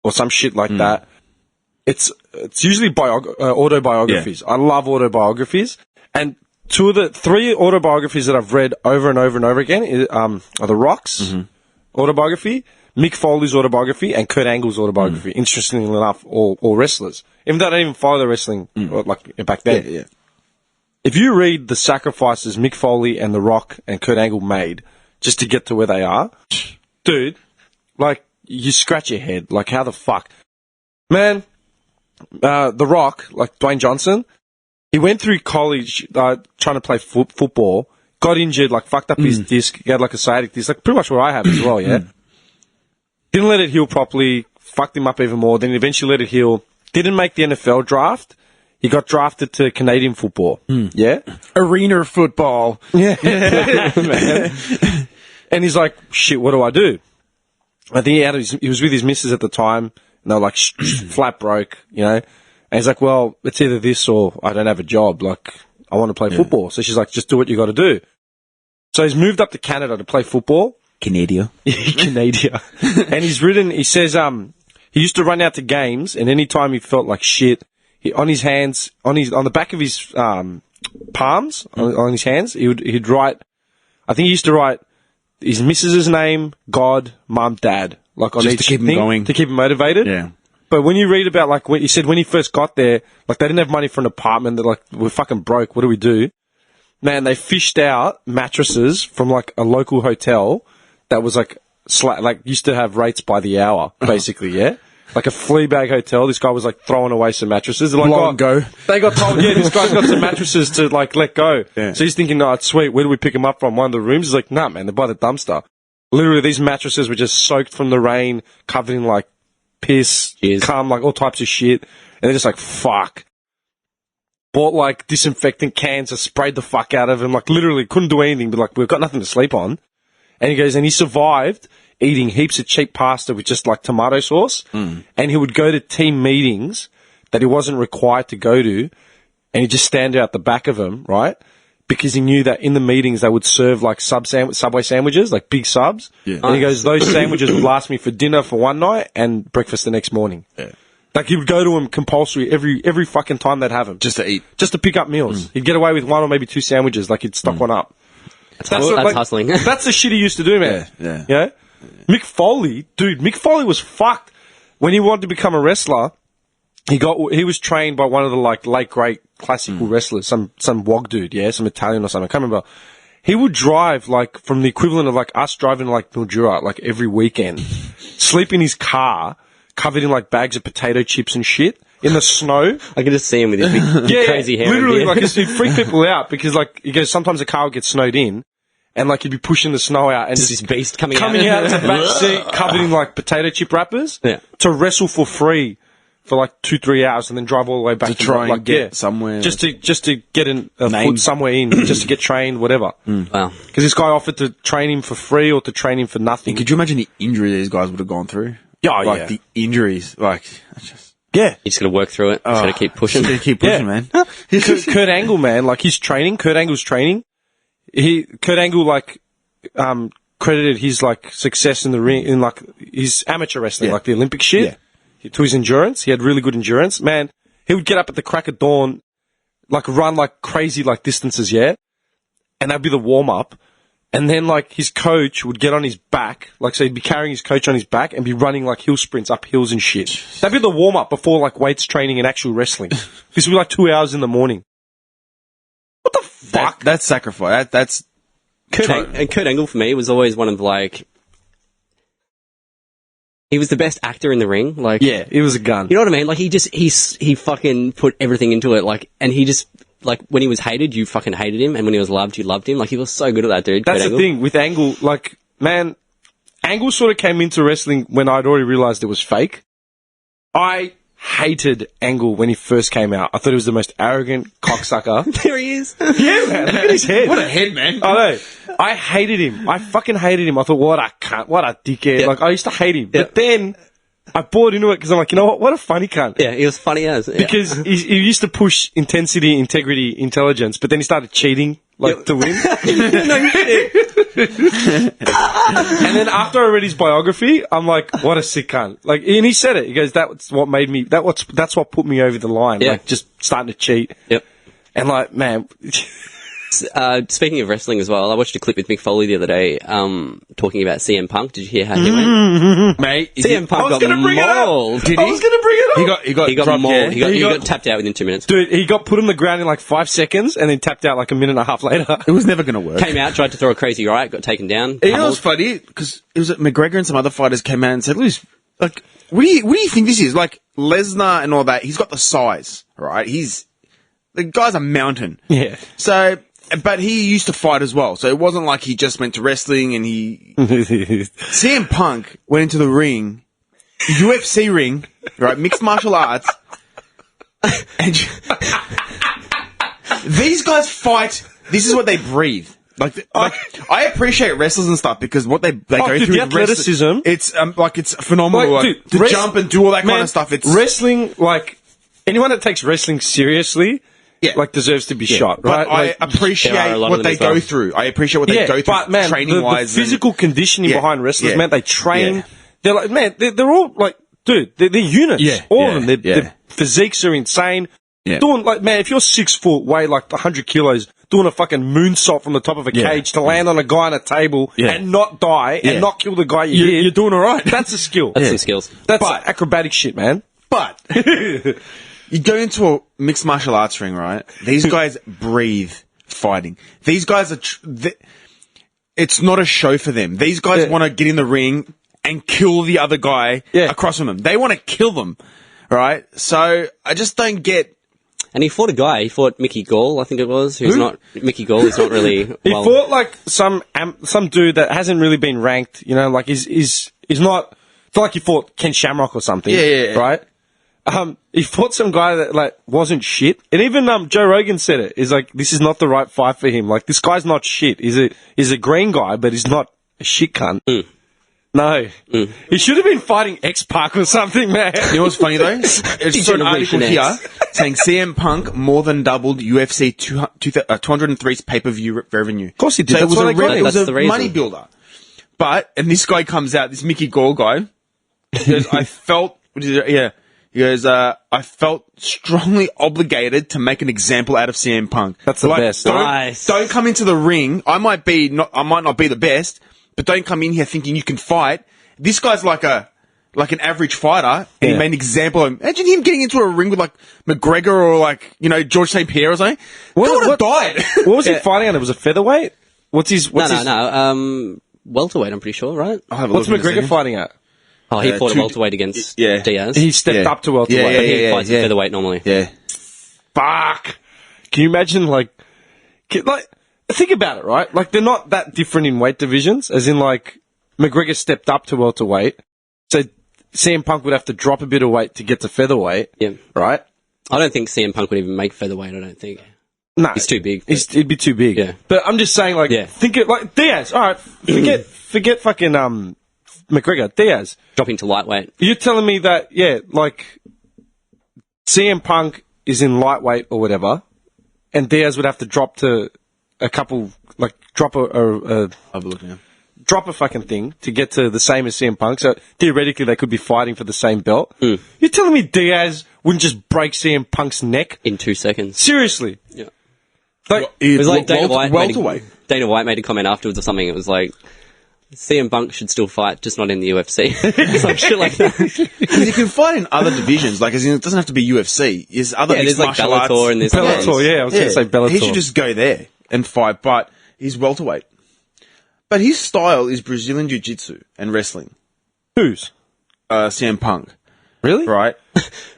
[SPEAKER 3] or some shit like that, it's usually autobiographies. I love autobiographies. And three autobiographies that I've read over and over and over again are The Rock's autobiography, Mick Foley's autobiography, and Kurt Angle's autobiography. Interestingly enough, all wrestlers. Even though I don't even follow the wrestling like back then.
[SPEAKER 5] Yeah.
[SPEAKER 3] If you read the sacrifices Mick Foley and The Rock and Kurt Angle made just to get to where they are, dude, like, you scratch your head. Like, how the fuck? Man, The Rock, like Dwayne Johnson, he went through college trying to play football, got injured, like, fucked up his disc, he had, like, a sciatic disc, like, pretty much what I have as well, yeah? Didn't let it heal properly, fucked him up even more, then eventually let it heal. Didn't make the NFL draft. He got drafted to Canadian football. Yeah?
[SPEAKER 5] Arena football.
[SPEAKER 3] Yeah. Man. And he's like, shit, what do I do? I think he was with his missus at the time, and they were like, flat broke, you know? And he's like, well, it's either this or I don't have a job. Like, I want to play football. So she's like, just do what you got to do. So he's moved up to Canada to play football.
[SPEAKER 5] Canada.
[SPEAKER 3] Canada. And he says, he used to run out to games, and any time he felt like shit, on his hands, on the back of his palms, on his hands, he'd write. I think he used to write his missus's name, God, Mum, Dad, like on
[SPEAKER 5] Just
[SPEAKER 3] each
[SPEAKER 5] to keep him
[SPEAKER 3] thing,
[SPEAKER 5] going,
[SPEAKER 3] to keep him motivated.
[SPEAKER 5] Yeah.
[SPEAKER 3] But when you read about like he said when he first got there, like they didn't have money for an apartment. They're like, we're fucking broke. What do we do? Man, they fished out mattresses from like a local hotel that was like used to have rates by the hour, basically. Yeah. Like a flea bag hotel. This guy was like throwing away some mattresses. They're like,
[SPEAKER 5] Blow and go.
[SPEAKER 3] They got told, this guy's got some mattresses to like let go.
[SPEAKER 5] Yeah.
[SPEAKER 3] So he's thinking, it's sweet. Where do we pick them up from? One of the rooms? He's like, nah, man, they're by the dumpster. Literally, these mattresses were just soaked from the rain, covered in like piss, cum, like all types of shit. And they're just like, fuck. Bought like disinfectant cans, and sprayed the fuck out of him. Like literally couldn't do anything, but like we've got nothing to sleep on. And he goes, and he survived eating heaps of cheap pasta with just like tomato sauce. And he would go to team meetings that he wasn't required to go to, and he'd just stand out the back of them, right? Because he knew that in the meetings they would serve like Subway sandwiches, like big subs. Yeah. And he goes, those sandwiches would last me for dinner for one night and breakfast the next morning. Yeah. Like he would go to them compulsory every fucking time they'd have him.
[SPEAKER 5] Just to eat.
[SPEAKER 3] Just to pick up meals. He'd get away with one or maybe two sandwiches, like he'd stock one up.
[SPEAKER 7] That's
[SPEAKER 3] like,
[SPEAKER 7] hustling.
[SPEAKER 3] That's the shit he used to do, man.
[SPEAKER 5] Yeah.
[SPEAKER 3] Yeah? Mick Foley was fucked. When he wanted to become a wrestler, he was trained by one of the like late great classical wrestlers, some wog dude, some Italian or something. I can't remember. He would drive like from the equivalent of like us driving to like Mildura like every weekend, sleep in his car, covered in like bags of potato chips and shit in the snow.
[SPEAKER 7] I can just see him with his big crazy hair.
[SPEAKER 3] Literally, like he'd freak people out because like he goes, sometimes the car would get snowed in. And like he'd be pushing the snow out and
[SPEAKER 7] just this beast coming out
[SPEAKER 3] of the back seat, covered in like potato chip wrappers, to wrestle for free for like 2-3 hours, and then drive all the way back
[SPEAKER 5] to try and get somewhere,
[SPEAKER 3] just to get a foot somewhere in, just to get trained, whatever.
[SPEAKER 7] Wow!
[SPEAKER 3] Because this guy offered to train him for free or to train him for nothing.
[SPEAKER 5] Could you imagine the injury these guys would have gone through?
[SPEAKER 3] Yeah,
[SPEAKER 5] the injuries, like just.
[SPEAKER 3] Yeah.
[SPEAKER 7] You just gotta work through it. Just gotta keep pushing.
[SPEAKER 5] Just gotta keep pushing, man.
[SPEAKER 3] Kurt Angle, man, like his training, Kurt Angle's training. Kurt Angle, like, credited his, like, success in the ring, in, like, his amateur wrestling, like the Olympic shit, to his endurance. He had really good endurance. Man, he would get up at the crack of dawn, like, run, like, crazy, like, distances, and that'd be the warm-up. And then, like, his coach would get on his back, like, so he'd be carrying his coach on his back and be running, like, hill sprints up hills and shit. That'd be the warm-up before, like, weights training and actual wrestling. This would be, like, 2 hours in the morning. What the fuck?
[SPEAKER 5] That's sacrifice. That's...
[SPEAKER 7] Kurt Angle for me was always one of like, he was the best actor in the ring. Like,
[SPEAKER 3] he was a gun.
[SPEAKER 7] You know what I mean? Like he fucking put everything into it. Like, and he just like when he was hated, you fucking hated him, and when he was loved, you loved him. Like he was so good at that, dude.
[SPEAKER 3] That's the thing with Angle. Like, man, Angle sort of came into wrestling when I'd already realized it was fake. I hated Angle when he first came out. I thought he was the most arrogant cocksucker.
[SPEAKER 7] There he is.
[SPEAKER 3] Yeah, man. Look at his head.
[SPEAKER 5] What a head, man.
[SPEAKER 3] I know. I hated him. I fucking hated him. I thought, what a cunt. What a dickhead.
[SPEAKER 7] Yeah.
[SPEAKER 3] Like, I used to hate him. But then I bought into it because I'm like, you know what? What a funny cunt.
[SPEAKER 7] Yeah, he was funny as. Yeah.
[SPEAKER 3] Because he used to push intensity, integrity, intelligence, but then he started cheating, like, to win.
[SPEAKER 7] No shit.
[SPEAKER 3] And then after I read his biography, I'm like, what a sick cunt. Like, and he said it. He goes, that's what made me, that's what put me over the line.
[SPEAKER 7] Yeah.
[SPEAKER 3] Like, just starting to cheat.
[SPEAKER 7] Yep.
[SPEAKER 3] And like, man,
[SPEAKER 7] Speaking of wrestling as well, I watched a clip with Mick Foley the other day, talking about CM Punk. Did you hear how he went?
[SPEAKER 5] Mate,
[SPEAKER 7] CM Punk got mauled.
[SPEAKER 5] Did
[SPEAKER 3] I was going to bring it up.
[SPEAKER 5] He got
[SPEAKER 7] He got
[SPEAKER 5] dropped,
[SPEAKER 7] mauled.
[SPEAKER 5] yeah?
[SPEAKER 7] He got tapped out within 2 minutes.
[SPEAKER 3] Dude, he got put on the ground in like 5 seconds and then tapped out like a minute and a half later.
[SPEAKER 5] It was never going to work.
[SPEAKER 7] Came out, tried to throw a crazy right, got taken down.
[SPEAKER 5] You know what's funny? Because it was McGregor and some other fighters came out and said, "Lewis, like, what do you think this is? Like, Lesnar and all that, he's got the size, right? The guy's a mountain.
[SPEAKER 3] Yeah.
[SPEAKER 5] So, but he used to fight as well. So it wasn't like he just went to wrestling and CM Punk went into the ring, UFC ring, right? Mixed martial arts. And these guys fight. This is what they breathe. Like I appreciate wrestlers and stuff because what they go
[SPEAKER 3] dude,
[SPEAKER 5] through
[SPEAKER 3] the
[SPEAKER 5] with wrestling,
[SPEAKER 3] athleticism.
[SPEAKER 5] it's phenomenal.
[SPEAKER 3] Like, dude,
[SPEAKER 5] to jump and do all that kind of stuff. It's
[SPEAKER 3] wrestling, like, anyone that takes wrestling seriously, like, deserves to be shot,
[SPEAKER 5] but
[SPEAKER 3] right? Like,
[SPEAKER 7] there
[SPEAKER 5] I
[SPEAKER 7] are
[SPEAKER 5] appreciate
[SPEAKER 7] a lot
[SPEAKER 5] what
[SPEAKER 7] of them
[SPEAKER 5] they
[SPEAKER 7] as well.
[SPEAKER 5] go through. I appreciate what they go through
[SPEAKER 3] but man,
[SPEAKER 5] training
[SPEAKER 3] the
[SPEAKER 5] wise.
[SPEAKER 3] physical conditioning
[SPEAKER 5] Yeah.
[SPEAKER 3] behind wrestlers,
[SPEAKER 5] Yeah.
[SPEAKER 3] man, they train.
[SPEAKER 5] Yeah.
[SPEAKER 3] They're like, man, they're all like, dude, they're units.
[SPEAKER 5] Yeah.
[SPEAKER 3] All
[SPEAKER 5] Yeah.
[SPEAKER 3] of them.
[SPEAKER 5] Yeah.
[SPEAKER 3] Their physiques are insane.
[SPEAKER 5] Yeah.
[SPEAKER 3] Doing, like, man, if you're 6 foot, weigh like 100 kilos, doing a fucking moonsault from the top of a
[SPEAKER 5] Yeah.
[SPEAKER 3] cage to land on a guy on a table
[SPEAKER 5] Yeah.
[SPEAKER 3] and not die
[SPEAKER 5] Yeah.
[SPEAKER 3] and not kill the guy you hit,
[SPEAKER 5] You're doing all right.
[SPEAKER 3] that's a skill.
[SPEAKER 7] That's some skills.
[SPEAKER 3] That's acrobatic shit, man.
[SPEAKER 5] But you go into a mixed martial arts ring, right? These guys breathe fighting. These guys are. It's not a show for them. These guys
[SPEAKER 3] Yeah.
[SPEAKER 5] want to get in the ring and kill the other guy
[SPEAKER 3] Yeah.
[SPEAKER 5] across from them. They want to kill them, right? So I just don't get.
[SPEAKER 7] And he fought a guy. He fought Mickey Gall, I think it was. Who's not Mickey Gall? Is not really.
[SPEAKER 3] He
[SPEAKER 7] well,
[SPEAKER 3] fought like some dude that hasn't really been ranked. You know, like is not. It's not like he fought Ken Shamrock or something.
[SPEAKER 5] Yeah.
[SPEAKER 3] Right. He fought some guy that like wasn't shit, and even Joe Rogan said it. He's like, this is not the right fight for him. Like, this guy's not shit. He's a green guy, but he's not a shit cunt. No, he should have been fighting X-Pac or something, man.
[SPEAKER 5] You know what's funny though? It's an article
[SPEAKER 7] Generation
[SPEAKER 5] here
[SPEAKER 7] X.
[SPEAKER 5] saying CM Punk more than doubled UFC 203's pay-per-view revenue. Of
[SPEAKER 3] course he did.
[SPEAKER 5] So
[SPEAKER 3] That's
[SPEAKER 5] it
[SPEAKER 3] why
[SPEAKER 5] was
[SPEAKER 3] they got him.
[SPEAKER 5] it was
[SPEAKER 7] That's
[SPEAKER 5] a
[SPEAKER 7] the reason.
[SPEAKER 5] money builder. And this guy comes out, this Mickey Gall guy. He goes, I felt, He goes, I felt strongly obligated to make an example out of CM Punk.
[SPEAKER 3] That's the best.
[SPEAKER 7] Nice.
[SPEAKER 5] Don't come into the ring. I might not be the best, but don't come in here thinking you can fight. This guy's like an average fighter, and he made an example of him. Imagine him getting into a ring with like McGregor or like, George St. Pierre or something. What would have died?
[SPEAKER 3] What was he fighting under? Was it featherweight? What's his?
[SPEAKER 7] No. Welterweight, I'm pretty sure, right?
[SPEAKER 5] I'll have a
[SPEAKER 3] What's
[SPEAKER 5] look in a
[SPEAKER 3] McGregor
[SPEAKER 5] second.
[SPEAKER 3] fighting at?
[SPEAKER 7] Oh, he fought a
[SPEAKER 5] two-
[SPEAKER 7] welterweight against
[SPEAKER 5] yeah.
[SPEAKER 7] Diaz.
[SPEAKER 3] He stepped up to welterweight.
[SPEAKER 5] Yeah,
[SPEAKER 7] But he
[SPEAKER 5] yeah,
[SPEAKER 7] fights at featherweight normally.
[SPEAKER 5] Yeah.
[SPEAKER 3] Fuck. Can you imagine, like, think about it, right? Like, they're not that different in weight divisions, as in, like, McGregor stepped up to welterweight, so CM Punk would have to drop a bit of weight to get to featherweight,
[SPEAKER 7] Yeah.
[SPEAKER 3] right?
[SPEAKER 7] I don't think CM Punk would even make featherweight, I don't think.
[SPEAKER 3] No.
[SPEAKER 7] He's too big.
[SPEAKER 3] It'd be too big.
[SPEAKER 7] Yeah.
[SPEAKER 3] But I'm just saying, like,
[SPEAKER 7] Yeah.
[SPEAKER 3] think it, like, Diaz, alright, forget fucking, McGregor, Diaz.
[SPEAKER 7] Dropping to lightweight.
[SPEAKER 3] You're telling me that, like, CM Punk is in lightweight or whatever, and Diaz would have to drop to a couple, like, drop a
[SPEAKER 5] Have a look now.
[SPEAKER 3] drop a fucking thing to get to the same as CM Punk. So theoretically, they could be fighting for the same belt. You're telling me Diaz wouldn't just break CM Punk's neck?
[SPEAKER 7] In 2 seconds.
[SPEAKER 3] Seriously?
[SPEAKER 7] Yeah.
[SPEAKER 3] Like,
[SPEAKER 7] It was like Dana White.
[SPEAKER 5] welterweight.
[SPEAKER 7] Dana White made a comment afterwards or something. It was like, CM Punk should still fight, just not in the UFC. Some shit like that.
[SPEAKER 5] Because you can fight in other divisions, like as in, it doesn't have to be UFC. There's other
[SPEAKER 7] Yeah,
[SPEAKER 5] mixed
[SPEAKER 7] there's like
[SPEAKER 5] martial arts.
[SPEAKER 7] Bellator and there's
[SPEAKER 3] Bellator, yeah, I was going to say Bellator.
[SPEAKER 5] He should just go there and fight, but he's welterweight. But his style is Brazilian Jiu-Jitsu and wrestling.
[SPEAKER 3] Whose?
[SPEAKER 5] CM Punk,
[SPEAKER 3] Really?
[SPEAKER 5] right?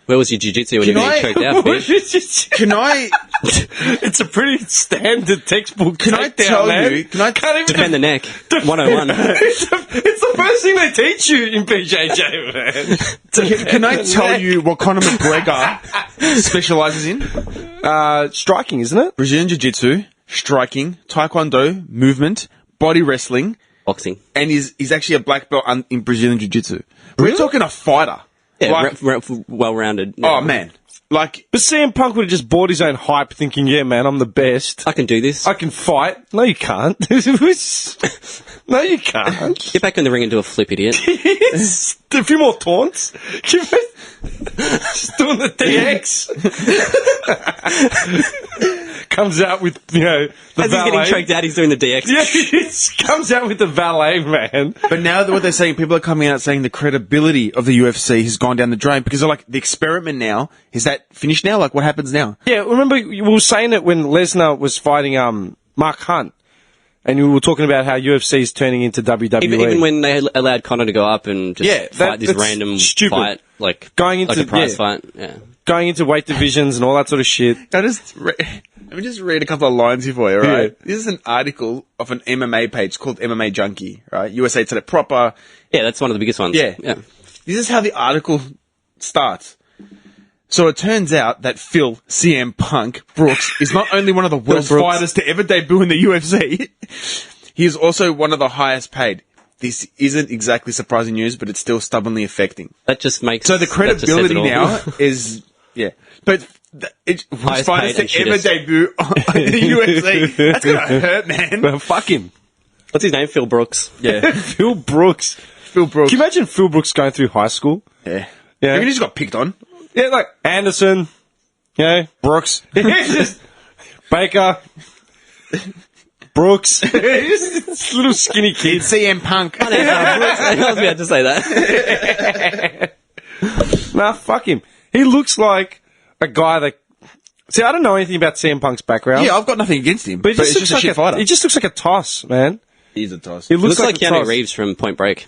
[SPEAKER 7] Where was your jiu-jitsu when you were
[SPEAKER 5] Can
[SPEAKER 7] getting choked out, bitch?
[SPEAKER 5] Can I
[SPEAKER 3] It's a pretty standard textbook.
[SPEAKER 5] Can I
[SPEAKER 3] takedown,
[SPEAKER 5] tell
[SPEAKER 3] man.
[SPEAKER 5] you? Can I
[SPEAKER 3] Can't even
[SPEAKER 7] Defend the neck. 101.
[SPEAKER 3] it's the first thing they teach you in BJJ, man.
[SPEAKER 5] can I tell you what Conor McGregor specializes in?
[SPEAKER 3] Striking, isn't it?
[SPEAKER 5] Brazilian Jiu-Jitsu, striking, Taekwondo, movement, body wrestling,
[SPEAKER 7] Boxing.
[SPEAKER 5] and he's actually a black belt in Brazilian Jiu-Jitsu. We're talking a fighter.
[SPEAKER 7] Yeah,
[SPEAKER 5] Like-
[SPEAKER 7] well-rounded.
[SPEAKER 5] Oh man, like
[SPEAKER 3] But CM Punk would have just bought his own hype, thinking, "Yeah, man, I'm the best.
[SPEAKER 7] I can do this.
[SPEAKER 3] I can fight." No, you can't. No, you can't.
[SPEAKER 7] Get back in the ring and do a flip, idiot.
[SPEAKER 3] A few more taunts. Just doing the DX. Comes out with, the
[SPEAKER 7] As he's
[SPEAKER 3] valet.
[SPEAKER 7] getting choked out, he's doing the DX.
[SPEAKER 3] Yeah, he comes out with the valet, man.
[SPEAKER 5] But now what they're saying, people are coming out saying the credibility of the UFC has gone down the drain because they're like, the experiment now, is that finished now? Like, what happens now?
[SPEAKER 3] Yeah, remember we were saying it when Lesnar was fighting Mark Hunt, and we were talking about how UFC is turning into WWE.
[SPEAKER 7] Even when they allowed Conor to go up and just fight this
[SPEAKER 3] that's
[SPEAKER 7] random
[SPEAKER 3] stupid.
[SPEAKER 7] fight, like
[SPEAKER 3] Going into-
[SPEAKER 7] like a prize
[SPEAKER 3] yeah.
[SPEAKER 7] fight. Yeah.
[SPEAKER 3] Going into weight divisions and all that sort of shit.
[SPEAKER 5] Let me just read a couple of lines here for you, right?
[SPEAKER 3] Yeah.
[SPEAKER 5] This is an article of an MMA page called MMA Junkie, right? USA Today, proper.
[SPEAKER 7] Yeah, that's one of the biggest ones.
[SPEAKER 5] Yeah.
[SPEAKER 7] Yeah.
[SPEAKER 5] This is how the article starts. So it turns out that Phil CM Punk Brooks is not only one of the worst
[SPEAKER 3] Brooks.
[SPEAKER 5] fighters to ever debut in the UFC, he is also one of the highest paid. This isn't exactly surprising news, but it's still stubbornly affecting.
[SPEAKER 7] That just makes
[SPEAKER 5] So the
[SPEAKER 7] that just says
[SPEAKER 5] credibility
[SPEAKER 7] it all.
[SPEAKER 5] now is, yeah. But it's
[SPEAKER 7] Highest
[SPEAKER 5] fighters
[SPEAKER 7] paid
[SPEAKER 5] to
[SPEAKER 7] and
[SPEAKER 5] ever
[SPEAKER 7] shittest.
[SPEAKER 5] debut in the UFC. That's going to hurt, man.
[SPEAKER 3] Well, fuck him.
[SPEAKER 7] What's his name? Phil Brooks.
[SPEAKER 5] Yeah.
[SPEAKER 3] Phil Brooks.
[SPEAKER 5] Phil Brooks.
[SPEAKER 3] Can you imagine Phil Brooks going through high school?
[SPEAKER 5] Yeah.
[SPEAKER 3] Yeah.
[SPEAKER 5] Maybe he just got picked on.
[SPEAKER 3] Yeah, like Anderson,
[SPEAKER 5] Brooks.
[SPEAKER 3] just Baker, Brooks, just little skinny kids.
[SPEAKER 5] CM Punk.
[SPEAKER 7] I was about to say that.
[SPEAKER 3] Nah, fuck him. He looks like a guy that. See, I don't know anything about CM Punk's background.
[SPEAKER 5] Yeah, I've got nothing against him.
[SPEAKER 3] but he
[SPEAKER 5] But
[SPEAKER 3] just
[SPEAKER 5] it's
[SPEAKER 3] looks
[SPEAKER 5] just a
[SPEAKER 3] like
[SPEAKER 5] shit fighter.
[SPEAKER 3] He just looks like a toss, man.
[SPEAKER 5] He's a toss.
[SPEAKER 3] He
[SPEAKER 7] Looks like
[SPEAKER 3] a
[SPEAKER 7] Keanu
[SPEAKER 3] toss.
[SPEAKER 7] Reeves from Point Break.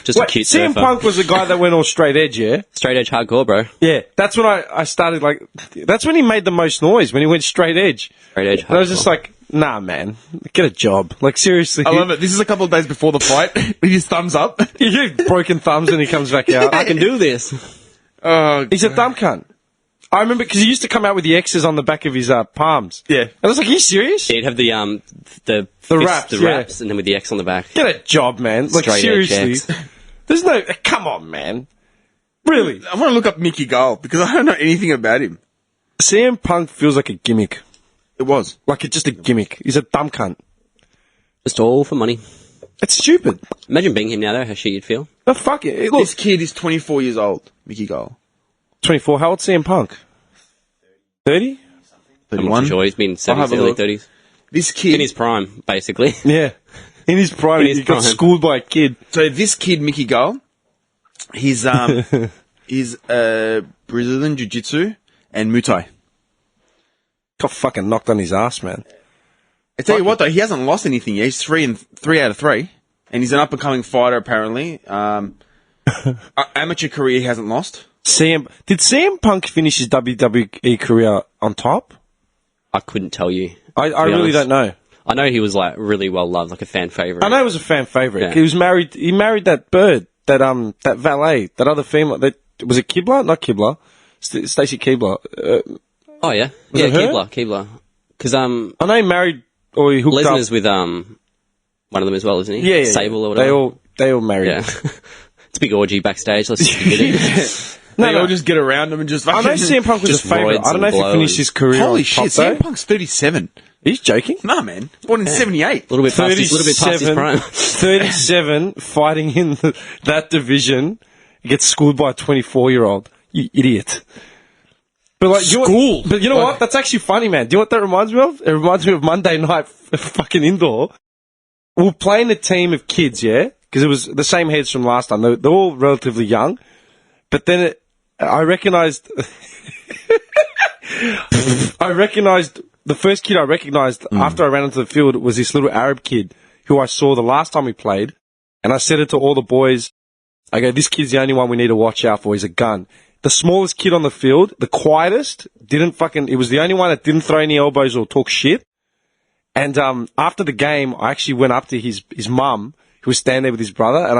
[SPEAKER 7] Just
[SPEAKER 3] Wait,
[SPEAKER 7] a cute
[SPEAKER 3] CM
[SPEAKER 7] surfer.
[SPEAKER 3] Punk was the guy that went all straight edge, yeah?
[SPEAKER 7] Straight edge hardcore, bro.
[SPEAKER 3] Yeah, that's when I started, like, that's when he made the most noise, when he went straight edge.
[SPEAKER 7] Straight edge hardcore.
[SPEAKER 3] And I was just like, nah, man, get a job. Like, seriously.
[SPEAKER 5] I love it. This is a couple of days before the fight with his thumbs up.
[SPEAKER 3] You broken thumbs and he comes back out.
[SPEAKER 7] I can do this.
[SPEAKER 5] Oh,
[SPEAKER 3] He's a dumb cunt. I remember, because he used to come out with the X's on the back of his palms.
[SPEAKER 5] Yeah.
[SPEAKER 3] And I was like, are you serious?
[SPEAKER 7] He'd have the
[SPEAKER 3] wraps,
[SPEAKER 7] the
[SPEAKER 3] yeah.
[SPEAKER 7] wraps, and then with the X on the back.
[SPEAKER 3] Get a job, man. Like,
[SPEAKER 7] Straight edge
[SPEAKER 3] seriously.
[SPEAKER 7] X.
[SPEAKER 3] There's no, come on, man. Really?
[SPEAKER 5] I want to look up Mickey Gall because I don't know anything about him.
[SPEAKER 3] CM Punk feels like a gimmick.
[SPEAKER 5] It was.
[SPEAKER 3] Like, it's just a gimmick. He's a dumb cunt.
[SPEAKER 7] Just all for money.
[SPEAKER 3] It's stupid.
[SPEAKER 7] Imagine being him now, though, how shit you'd feel.
[SPEAKER 3] No, fuck it. Look,
[SPEAKER 5] This kid is 24 years old, Mickey Gall.
[SPEAKER 3] 24. How old's CM Punk? 30?
[SPEAKER 7] I'm
[SPEAKER 5] 31.
[SPEAKER 7] not sure. He's been
[SPEAKER 5] I'll have
[SPEAKER 7] 70s,
[SPEAKER 5] a
[SPEAKER 7] early
[SPEAKER 5] look.
[SPEAKER 7] 30s.
[SPEAKER 5] This kid.
[SPEAKER 7] In his prime, basically.
[SPEAKER 3] Yeah. In his prime,
[SPEAKER 7] In his
[SPEAKER 3] he got
[SPEAKER 7] prime.
[SPEAKER 3] schooled by a kid.
[SPEAKER 5] So this kid, Mickey Gall, he's he's Brazilian Jiu-Jitsu and Muay Thai.
[SPEAKER 3] Got fucking knocked on his ass, man.
[SPEAKER 5] I tell you what though, he hasn't lost anything yet. He's 3 out of 3, and he's an up and coming fighter apparently. Amateur career he hasn't lost.
[SPEAKER 3] Did CM Punk finish his WWE career on top?
[SPEAKER 7] I couldn't tell you.
[SPEAKER 3] I
[SPEAKER 7] to be
[SPEAKER 3] really
[SPEAKER 7] honest.
[SPEAKER 3] don't know.
[SPEAKER 7] I know he was like really well loved, like a fan favorite.
[SPEAKER 3] I know he was a fan favorite.
[SPEAKER 7] Yeah.
[SPEAKER 3] He was married. He married that bird, that valet, that other female. That was it. Kibler, not Kibler. Stacey Keebler.
[SPEAKER 7] Oh yeah,
[SPEAKER 3] Was
[SPEAKER 7] yeah,
[SPEAKER 3] it her?
[SPEAKER 7] Keebler. Because
[SPEAKER 3] I know he married or he hooked
[SPEAKER 7] Lesnar's
[SPEAKER 3] up.
[SPEAKER 7] with one of them as well, isn't he?
[SPEAKER 3] Yeah,
[SPEAKER 7] Sable or whatever.
[SPEAKER 3] They all married.
[SPEAKER 7] Yeah, it's a big orgy backstage. Let's just admit it.
[SPEAKER 5] They all just get around him and just.
[SPEAKER 3] I know CM Punk was
[SPEAKER 7] Just
[SPEAKER 3] a favourite.
[SPEAKER 7] roids
[SPEAKER 3] I don't know if
[SPEAKER 7] and
[SPEAKER 3] he finished
[SPEAKER 7] blows.
[SPEAKER 3] his career
[SPEAKER 5] Holy
[SPEAKER 3] on
[SPEAKER 5] shit!
[SPEAKER 3] top, though.
[SPEAKER 5] CM Punk's 37.
[SPEAKER 3] He's joking.
[SPEAKER 5] Nah, man, born in 78.
[SPEAKER 7] A little bit past his prime.
[SPEAKER 3] 37, fighting in that division, gets schooled by a 24-year-old. You idiot. But like,
[SPEAKER 5] Schooled?
[SPEAKER 3] But you know what? That's actually funny, man. Do you know what that reminds me of? It reminds me of Monday night fucking indoor. We're playing a team of kids, yeah? Because it was the same heads from last time. They're all relatively young. But then I recognised... The first kid I recognised after I ran into the field was this little Arab kid who I saw the last time we played. And I said it to all the boys. I go, this kid's the only one we need to watch out for. He's a gun. The smallest kid on the field, the quietest, it was the only one that didn't throw any elbows or talk shit. And after the game, I actually went up to his mum, who was standing there with his brother, and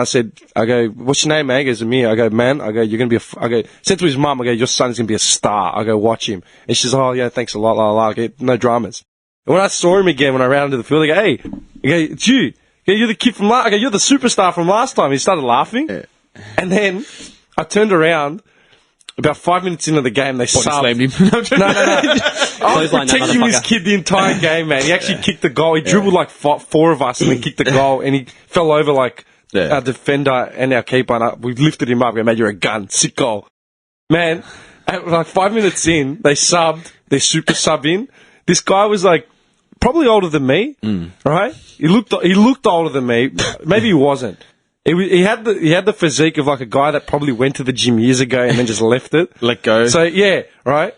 [SPEAKER 3] I go, what's your name, man? He goes, Amir. I go, man, you're going to be said to his mum, your son's going to be a star. I go, watch him. And she says, oh, yeah, thanks a lot, la, la, la. I go, no dramas. And when I saw him again, when I ran into the field, I go, hey, it's you. I go, you're the kid from you're the superstar from last time. He started laughing. And then I turned around. About 5 minutes into the game, they subbed.
[SPEAKER 5] slammed him.
[SPEAKER 3] No. I was
[SPEAKER 7] Clothesline that
[SPEAKER 3] protecting this
[SPEAKER 7] motherfucker.
[SPEAKER 3] kid the entire game, man. He actually kicked the goal. He dribbled like four of us and then kicked the goal, and he fell over like our defender and our keeper. And we lifted him up. We made, "You're a gun, sick goal, man." At like 5 minutes in, they subbed. They super sub in. This guy was like probably older than me, right? He looked older than me. Maybe he wasn't. He had the physique of like a guy that probably went to the gym years ago and then just left it.
[SPEAKER 5] Let go.
[SPEAKER 3] So yeah, right.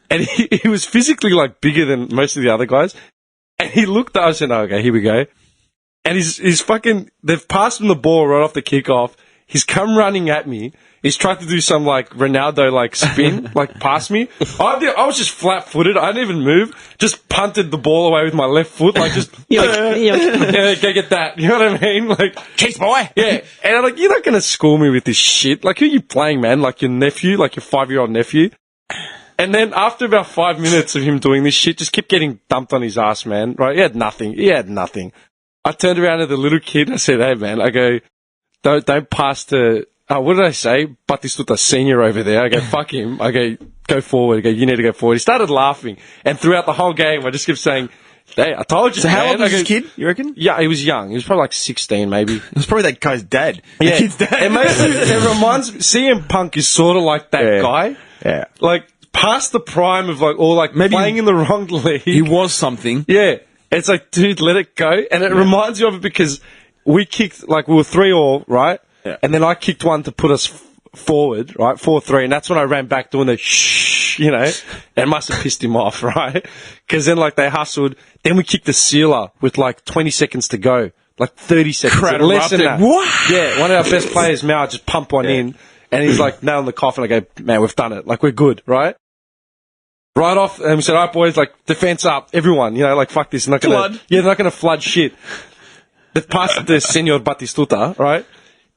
[SPEAKER 3] And he was physically like bigger than most of the other guys. And he looked at us and okay, here we go. And he's fucking. They've passed him the ball right off the kickoff. He's come running at me. He's tried to do some like Ronaldo like spin, like past me. I was just flat footed. I didn't even move. Just punted the ball away with my left foot, like just yeah, go get that. You know what I mean? Like,
[SPEAKER 5] Keith boy.
[SPEAKER 3] yeah. And I'm like, you're not gonna school me with this shit. Like, who are you playing, man? Like your nephew, like your 5-year-old nephew. And then after about 5 minutes of him doing this shit, just kept getting dumped on his ass, man. Right? He had nothing. I turned around to the little kid. I said, "Hey, man," I go, don't pass to. What did I say? Batistuta Senior over there. I go, "Fuck him." I go forward. I go, "You need to go forward." He started laughing, and throughout the whole game, I just kept saying, "Hey, I told you."
[SPEAKER 5] So how
[SPEAKER 3] man.
[SPEAKER 5] old was
[SPEAKER 3] I go,
[SPEAKER 5] this kid, you reckon?
[SPEAKER 3] Yeah, he was young. He was probably like 16, maybe.
[SPEAKER 5] It was probably that guy's dad.
[SPEAKER 3] Yeah,
[SPEAKER 5] The kid's dad.
[SPEAKER 3] it reminds me. CM Punk is sort of like that
[SPEAKER 5] Yeah.
[SPEAKER 3] guy.
[SPEAKER 5] Yeah.
[SPEAKER 3] Like past the prime of like, or like
[SPEAKER 5] Maybe
[SPEAKER 3] playing in the wrong league.
[SPEAKER 5] He was something.
[SPEAKER 3] Yeah. It's like, dude, let it go. And it reminds you of it because we kicked, like, we were 3-3, right?
[SPEAKER 5] Yeah.
[SPEAKER 3] And then I kicked one to put us forward, right? 4-3. And that's when I ran back doing the shh, you know? And it must have pissed him off, right? Because then, like, they hustled. Then we kicked the sealer with, like, 20 seconds to go. Like, 30 seconds.
[SPEAKER 5] Crowd
[SPEAKER 3] Less than
[SPEAKER 5] erupted.
[SPEAKER 3] that.
[SPEAKER 5] What?
[SPEAKER 3] Yeah, one of our best players, Mao, just pumped one in. And he's like, nail in the coffin. I go, "Man, we've done it. Like, we're good, right?" Right off, and we said, "All right, boys, like, defense up, everyone, you know, like, fuck this." They're not gonna,
[SPEAKER 5] Flood.
[SPEAKER 3] yeah, they're not gonna flood shit. They've passed it to Senor Batistuta, right?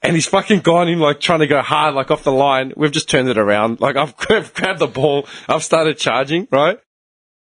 [SPEAKER 3] And he's fucking gone in, like, trying to go hard, like, off the line. We've just turned it around. Like, I've grabbed the ball. I've started charging, right?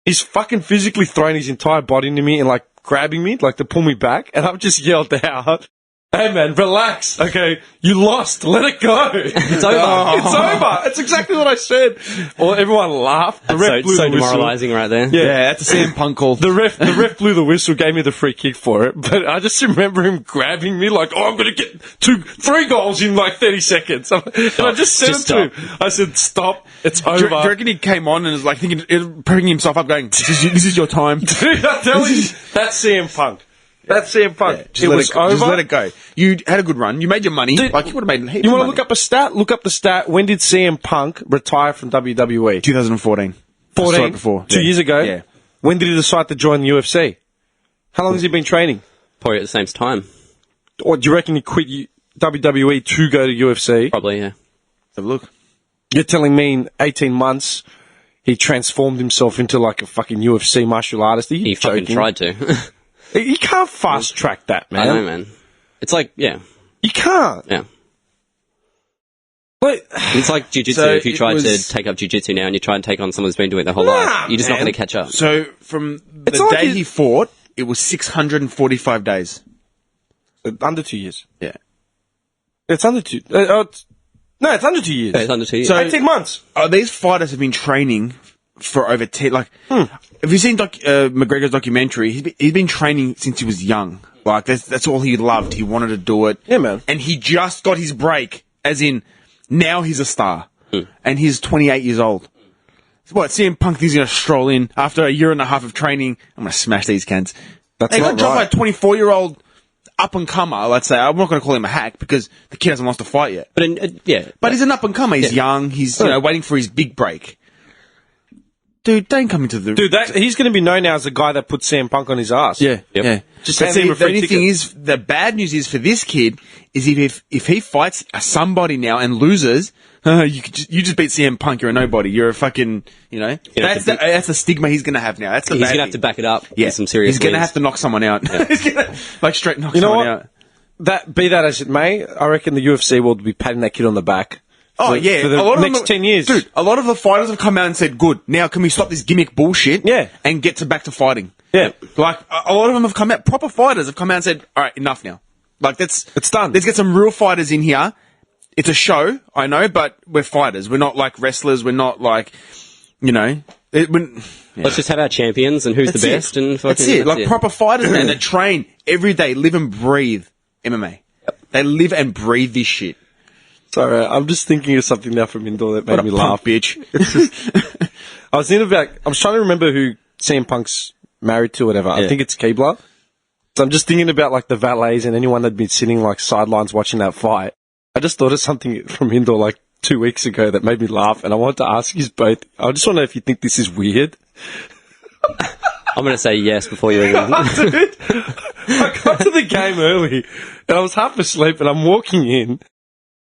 [SPEAKER 3] He's fucking physically thrown his entire body into me and, like, grabbing me, like, to pull me back. And I've just yelled out, "Hey, man, relax. Okay, you lost. Let it go. It's
[SPEAKER 7] over.
[SPEAKER 3] It's over." It's exactly what I said. Well, everyone laughed. The ref blew
[SPEAKER 7] So
[SPEAKER 3] the whistle.
[SPEAKER 7] demoralising right there.
[SPEAKER 3] Yeah.
[SPEAKER 5] That's a CM Punk call.
[SPEAKER 3] The ref blew the whistle, gave me the free kick for it, but I just remember him grabbing me like, "Oh, I'm going to get 3 goals in like 30 seconds. And I just said
[SPEAKER 7] Just
[SPEAKER 3] it to him. I said, "Stop, it's
[SPEAKER 5] Do
[SPEAKER 3] over."
[SPEAKER 5] you reckon he came on and was like thinking, prepping himself up, going, "This is your time."
[SPEAKER 3] Dude, I'm telling you, that's CM Punk. That's CM Punk.
[SPEAKER 5] Just
[SPEAKER 3] It
[SPEAKER 5] let
[SPEAKER 3] was
[SPEAKER 5] it go.
[SPEAKER 3] over.
[SPEAKER 5] Just let it go. You had a good run. You made your money.
[SPEAKER 3] Dude,
[SPEAKER 5] like you would have made.
[SPEAKER 3] You want to look up a stat? Look up the stat. When did CM Punk retire from WWE?
[SPEAKER 5] 2014. I saw
[SPEAKER 3] 14?
[SPEAKER 5] it before.
[SPEAKER 3] 2 years ago?
[SPEAKER 5] Yeah.
[SPEAKER 3] When did he decide to join the UFC? How long has he been training?
[SPEAKER 7] Probably at the same time.
[SPEAKER 3] Or do you reckon he quit WWE to go to UFC?
[SPEAKER 7] Probably, yeah.
[SPEAKER 5] Let's have a look.
[SPEAKER 3] You're telling me in 18 months he transformed himself into like a fucking UFC martial artist? Are you
[SPEAKER 7] He fucking
[SPEAKER 3] joking?
[SPEAKER 7] tried to.
[SPEAKER 3] You can't fast track that, man.
[SPEAKER 7] I know, man. It's like, yeah.
[SPEAKER 3] You can't.
[SPEAKER 7] Yeah.
[SPEAKER 3] But
[SPEAKER 7] It's like jiu-jitsu.
[SPEAKER 5] So
[SPEAKER 7] if you
[SPEAKER 5] it
[SPEAKER 7] try
[SPEAKER 5] was-
[SPEAKER 7] to take up jiu-jitsu now and you try and take on someone who's been doing it their whole
[SPEAKER 3] Nah,
[SPEAKER 7] life, you're just not
[SPEAKER 3] man.
[SPEAKER 7] going to catch up.
[SPEAKER 5] So from the
[SPEAKER 3] It's not like
[SPEAKER 5] day
[SPEAKER 3] you-
[SPEAKER 5] he fought, it was 645 days.
[SPEAKER 3] under 2 years.
[SPEAKER 5] Yeah.
[SPEAKER 3] It's under 2. No, it's under 2 years.
[SPEAKER 7] Yeah, it's under 2 years.
[SPEAKER 5] So-
[SPEAKER 3] 18 months.
[SPEAKER 5] These fighters have been training for over 10. Like, have you seen McGregor's documentary? He's been training since he was young. Like that's all he loved. He wanted to do it.
[SPEAKER 3] Yeah, man.
[SPEAKER 5] And he just got his break. As in, now he's a star, and he's 28 years old. What CM Punk thinks he's going to stroll in after a year and a half of training? I'm going to smash these cans.
[SPEAKER 3] That's
[SPEAKER 5] He got
[SPEAKER 3] not
[SPEAKER 5] jumped by
[SPEAKER 3] right.
[SPEAKER 5] a 24-year-old up and comer. Let's say I'm not going to call him a hack because the kid hasn't lost a fight yet.
[SPEAKER 7] But yeah.
[SPEAKER 5] But he's an up and comer. He's young. He's waiting for his big break. Dude, don't come into the
[SPEAKER 3] Dude, he's going to be known now as the guy that put CM Punk on his ass.
[SPEAKER 5] Yeah,
[SPEAKER 7] Yep.
[SPEAKER 5] yeah.
[SPEAKER 3] Just
[SPEAKER 5] But
[SPEAKER 3] hand him a
[SPEAKER 5] the
[SPEAKER 3] free
[SPEAKER 5] only
[SPEAKER 3] ticket.
[SPEAKER 5] thing is, the bad news is for this kid is if he fights somebody now and loses, you just beat CM Punk. You're a nobody. You're a fucking, that's the stigma he's gonna have now. That's the
[SPEAKER 7] He's
[SPEAKER 5] bad
[SPEAKER 7] going to have to
[SPEAKER 5] thing.
[SPEAKER 7] back it up
[SPEAKER 5] Yeah,
[SPEAKER 7] with some serious
[SPEAKER 5] he's gonna
[SPEAKER 7] wins.
[SPEAKER 5] have to knock someone out. He's gonna straight knock
[SPEAKER 3] You know
[SPEAKER 5] someone
[SPEAKER 3] what?
[SPEAKER 5] out.
[SPEAKER 3] Be that as it may, I reckon the UFC will be patting that kid on the back.
[SPEAKER 5] Oh
[SPEAKER 3] for,
[SPEAKER 5] yeah,
[SPEAKER 3] for the
[SPEAKER 5] a lot of
[SPEAKER 3] next
[SPEAKER 5] them,
[SPEAKER 3] 10 years.
[SPEAKER 5] dude. A lot of the fighters have come out and said, "Good, now can we stop this gimmick bullshit?
[SPEAKER 3] Yeah.
[SPEAKER 5] and get back to fighting."
[SPEAKER 3] Yeah.
[SPEAKER 5] Like a lot of them have come out. Proper fighters have come out and said, "All right, enough now. Like
[SPEAKER 3] It's done.
[SPEAKER 5] Let's get some real fighters in here. it's a show, I know, but we're fighters. We're not like wrestlers. We're not like, you know.
[SPEAKER 7] Let's just have our champions and who's the best. And fucking,
[SPEAKER 5] that's it. Like proper fighters, man. They train every day, live and breathe MMA. Yep. They live and breathe this shit.
[SPEAKER 3] Sorry, I'm just thinking of something now from indoor that made me laugh.
[SPEAKER 5] Bitch.
[SPEAKER 3] I was trying to remember who CM Punk's married to, or whatever. I think it's Keebler. So I'm just thinking about like the valets and anyone that'd been sitting like sidelines watching that fight. I just thought of something from indoor like 2 weeks ago that made me laugh, and I wanted to ask you both. I just want to know if you think this is weird.
[SPEAKER 7] I'm going to say yes before you even...
[SPEAKER 3] Dude, I got to the game early, and I was half asleep, and I'm walking in,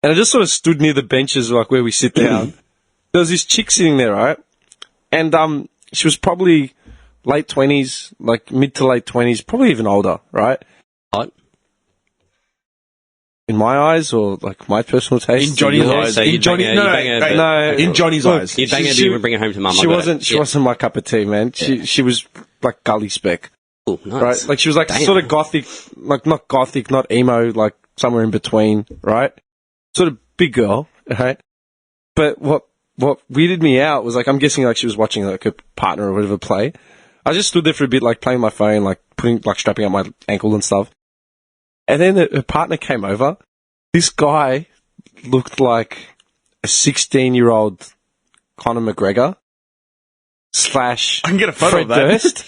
[SPEAKER 3] and I just sort of stood near the benches, like where we sit down. There was this chick sitting there, right? And she was probably late 20s, like mid to late 20s, probably even older, right?
[SPEAKER 7] Hot?
[SPEAKER 3] In my eyes, or like my personal taste?
[SPEAKER 5] In Johnny's eyes.
[SPEAKER 7] So
[SPEAKER 5] In Johnny, in Johnny's eyes.
[SPEAKER 7] You'd bang her, you would bring her home to mum.
[SPEAKER 3] She wasn't my cup of tea, man. She was like gully speck.
[SPEAKER 7] Oh, nice.
[SPEAKER 3] Right? Like she was like sort of gothic, like not gothic, not emo, like somewhere in between, right? Sort of big girl, right? But what weirded me out was like, I'm guessing like she was watching like her partner or whatever play. I just stood there for a bit, like playing my phone, like strapping up my ankle and stuff. And then her partner came over. This guy looked like a 16-year-old Conor McGregor /
[SPEAKER 5] I can get a photo
[SPEAKER 3] Fred
[SPEAKER 5] of that.
[SPEAKER 3] Durst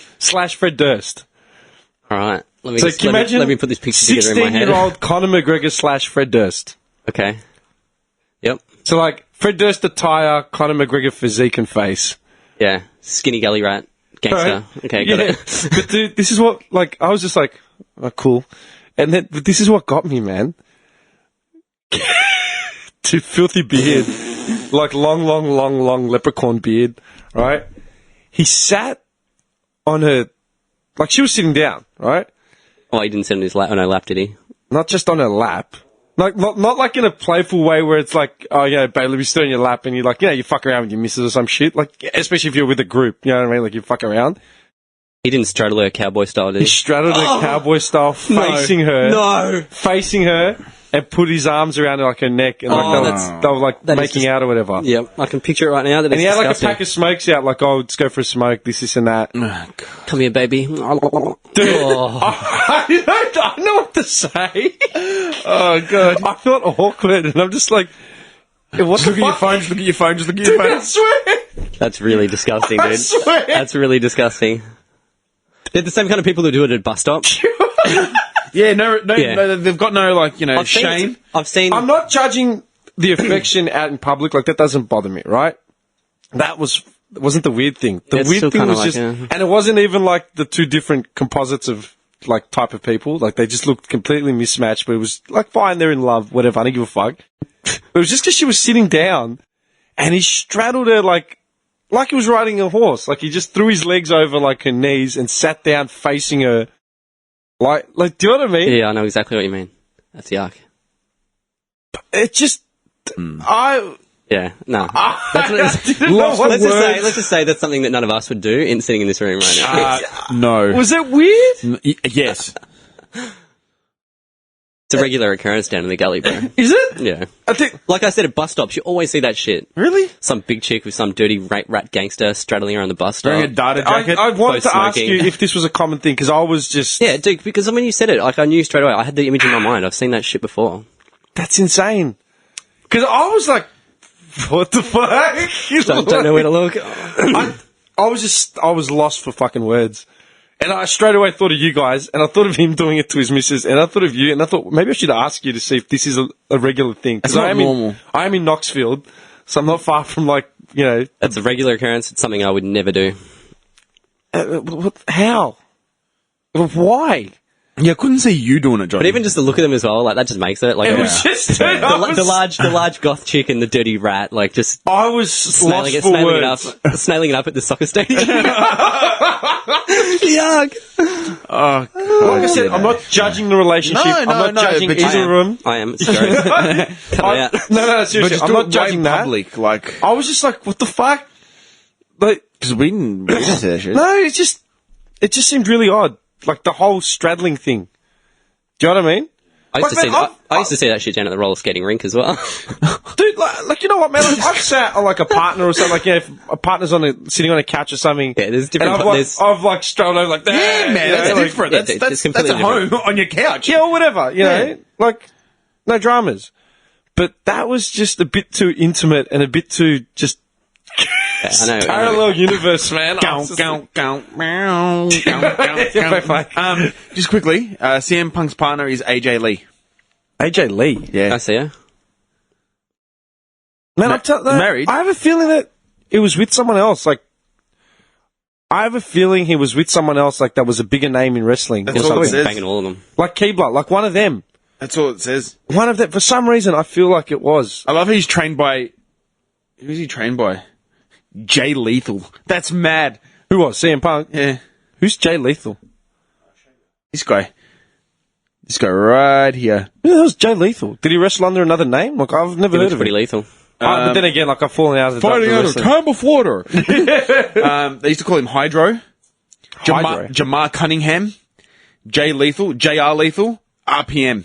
[SPEAKER 3] / Fred Durst.
[SPEAKER 7] All right. Let me put this picture together in my head.
[SPEAKER 3] 16-year-old Conor McGregor / Fred Durst.
[SPEAKER 7] Okay. Yep.
[SPEAKER 3] So like Fred Durst attire, Conor McGregor physique and face.
[SPEAKER 7] Yeah. Skinny gully rat. Gangster.
[SPEAKER 3] Right.
[SPEAKER 7] Okay, got it.
[SPEAKER 3] But dude, this is what, like, I was just like, oh, cool. And then, but this is what got me, man. Dude, filthy beard. Like long leprechaun beard, right? He sat on her, like she was sitting down, right?
[SPEAKER 7] Oh, he didn't sit on his lap, on her lap, did he?
[SPEAKER 3] Not just on her lap. Like, not like in a playful way where it's like, oh yeah, babe, let me sit on your lap and you're like, you fuck around with your missus or some shit. Like, especially if you're with a group, you know what I mean? Like, you fuck around.
[SPEAKER 7] He didn't straddle her cowboy style, did
[SPEAKER 3] He
[SPEAKER 7] he?
[SPEAKER 3] straddled her cowboy style, facing her, and put his arms around her like her neck, and like they were like making out or whatever.
[SPEAKER 7] Yep, I can picture it right now.
[SPEAKER 3] And he had like a pack of smokes out, like, oh, let's go for a smoke, this and that.
[SPEAKER 7] Come here, baby.
[SPEAKER 3] Dude, I don't know what to say. Oh god, I felt awkward, and I'm just like, what
[SPEAKER 5] Just look at your phone, just look at your phone, just look at your phone.
[SPEAKER 3] I swear.
[SPEAKER 7] That's really disgusting,
[SPEAKER 3] I
[SPEAKER 7] dude.
[SPEAKER 3] swear.
[SPEAKER 7] That's really disgusting. They're the same kind of people who do it at bus stops.
[SPEAKER 5] Yeah, no, they've got no, like, you know, shame.
[SPEAKER 7] I've seen...
[SPEAKER 3] I'm not judging the affection out in public, like, that doesn't bother me, right? That wasn't the weird thing. The
[SPEAKER 7] It's
[SPEAKER 3] weird
[SPEAKER 7] still
[SPEAKER 3] thing
[SPEAKER 7] kinda
[SPEAKER 3] was
[SPEAKER 7] like,
[SPEAKER 3] just,
[SPEAKER 7] yeah.
[SPEAKER 3] and it wasn't even like the two different composites of, like, type of people. Like, they just looked completely mismatched, but it was like, fine, they're in love, whatever, I don't give a fuck. It was just because she was sitting down, and he straddled her like he was riding a horse. Like, he just threw his legs over, like, her knees and sat down facing her. Like, do you know what I mean?
[SPEAKER 7] Yeah, I know exactly what you mean. That's yuck.
[SPEAKER 3] It just,
[SPEAKER 7] Yeah, no.
[SPEAKER 3] let's
[SPEAKER 7] Let's just say that's something that none of us would do in sitting in this room right now.
[SPEAKER 5] No.
[SPEAKER 3] Was it weird?
[SPEAKER 5] Yes.
[SPEAKER 7] It's a regular occurrence down in the gully, bro.
[SPEAKER 3] Is it?
[SPEAKER 7] Yeah.
[SPEAKER 3] I think.
[SPEAKER 7] Like I said, at bus stops, you always see that shit.
[SPEAKER 3] Really?
[SPEAKER 7] Some big chick with some dirty rat gangster straddling her on the bus stop.
[SPEAKER 5] Wearing a data jacket.
[SPEAKER 3] I wanted to
[SPEAKER 7] both
[SPEAKER 3] ask
[SPEAKER 7] smoking.
[SPEAKER 3] you if this was a common thing, because I was just...
[SPEAKER 7] Yeah, dude, because when you said it, like, I knew straight away. I had the image in my mind. I've seen that shit before.
[SPEAKER 3] That's insane. Because I was like, what the fuck?
[SPEAKER 7] Don't know where to look.
[SPEAKER 3] I was lost for fucking words. And I straight away thought of you guys, and I thought of him doing it to his missus, and I thought of you, and I thought maybe I should ask you to see if this is a regular thing.
[SPEAKER 5] It's not normal.
[SPEAKER 3] I am in Knoxfield, so I'm not far from, like, you know...
[SPEAKER 7] That's a regular occurrence. It's something I would never do.
[SPEAKER 3] How? Why?
[SPEAKER 5] Yeah, I couldn't see you doing it, Johnny.
[SPEAKER 7] But even just the look of them as well, like, that just makes it. Like,
[SPEAKER 3] It was just...
[SPEAKER 7] the large goth chick and the dirty rat, like, just...
[SPEAKER 3] I was lost for words.
[SPEAKER 7] Snailing it up at the soccer stadium. Yuck.
[SPEAKER 5] Oh, God.
[SPEAKER 3] Like I said, I'm not judging the relationship. I'm not judging
[SPEAKER 5] but
[SPEAKER 3] either of them.
[SPEAKER 7] I am. Sorry. Cut it out.
[SPEAKER 3] No, seriously, I'm not judging that.
[SPEAKER 5] Public, like...
[SPEAKER 3] I was just like, what the fuck? Like,
[SPEAKER 5] Because we didn't say that shit.
[SPEAKER 3] no, it just seemed really odd. Like, the whole straddling thing. Do you know what I mean?
[SPEAKER 7] I used, to
[SPEAKER 3] Like,
[SPEAKER 7] see
[SPEAKER 3] man,
[SPEAKER 7] that, I used to see that shit down at the roller skating rink as well.
[SPEAKER 3] Dude, like you know what, man? Like, I've sat on like a partner or something. Like, if a partner's sitting on a couch or something.
[SPEAKER 7] Yeah, there's different.
[SPEAKER 3] And I've like strolled over like,
[SPEAKER 5] Yeah, man, that's
[SPEAKER 3] like,
[SPEAKER 5] different.
[SPEAKER 7] yeah,
[SPEAKER 5] That's
[SPEAKER 7] it's
[SPEAKER 5] that's
[SPEAKER 7] completely
[SPEAKER 5] at home on your couch.
[SPEAKER 3] Yeah, or whatever. You
[SPEAKER 5] Yeah.
[SPEAKER 3] know, like no dramas. But that was just a bit too intimate and a bit too just
[SPEAKER 7] I know.
[SPEAKER 3] parallel universe, man. I was just
[SPEAKER 5] Just quickly, CM Punk's partner is AJ Lee.
[SPEAKER 3] AJ Lee.
[SPEAKER 5] Yeah.
[SPEAKER 7] I see her.
[SPEAKER 3] Man, I'm
[SPEAKER 5] married?
[SPEAKER 3] I have a feeling that it was with someone else. Like, I have a feeling he was with someone else. Like, that was a bigger name in wrestling.
[SPEAKER 5] That's
[SPEAKER 3] or
[SPEAKER 5] all it
[SPEAKER 3] something.
[SPEAKER 5] says.
[SPEAKER 7] Banging all of them.
[SPEAKER 3] Like Keebler, like one of them.
[SPEAKER 5] That's all it says.
[SPEAKER 3] One of them. For some reason, I feel like it was.
[SPEAKER 5] I love how he's trained by. Who's he trained by? Jay Lethal. That's mad.
[SPEAKER 3] Who was CM Punk?
[SPEAKER 5] Yeah.
[SPEAKER 3] Who's Jay Lethal?
[SPEAKER 5] This guy. This guy right here.
[SPEAKER 3] Who the hell's Jay Lethal? Did he wrestle under another name? Like, I've never
[SPEAKER 7] He
[SPEAKER 3] heard
[SPEAKER 7] looks
[SPEAKER 3] of
[SPEAKER 7] pretty
[SPEAKER 3] him.
[SPEAKER 7] lethal.
[SPEAKER 3] But then again, like, I've fallen out of the
[SPEAKER 5] Fighting
[SPEAKER 3] the
[SPEAKER 5] out of
[SPEAKER 3] wrestling.
[SPEAKER 5] time of water. They used to call him Hydro.
[SPEAKER 3] Hydro.
[SPEAKER 5] Jamar Cunningham. Jay Lethal. JR Lethal. RPM.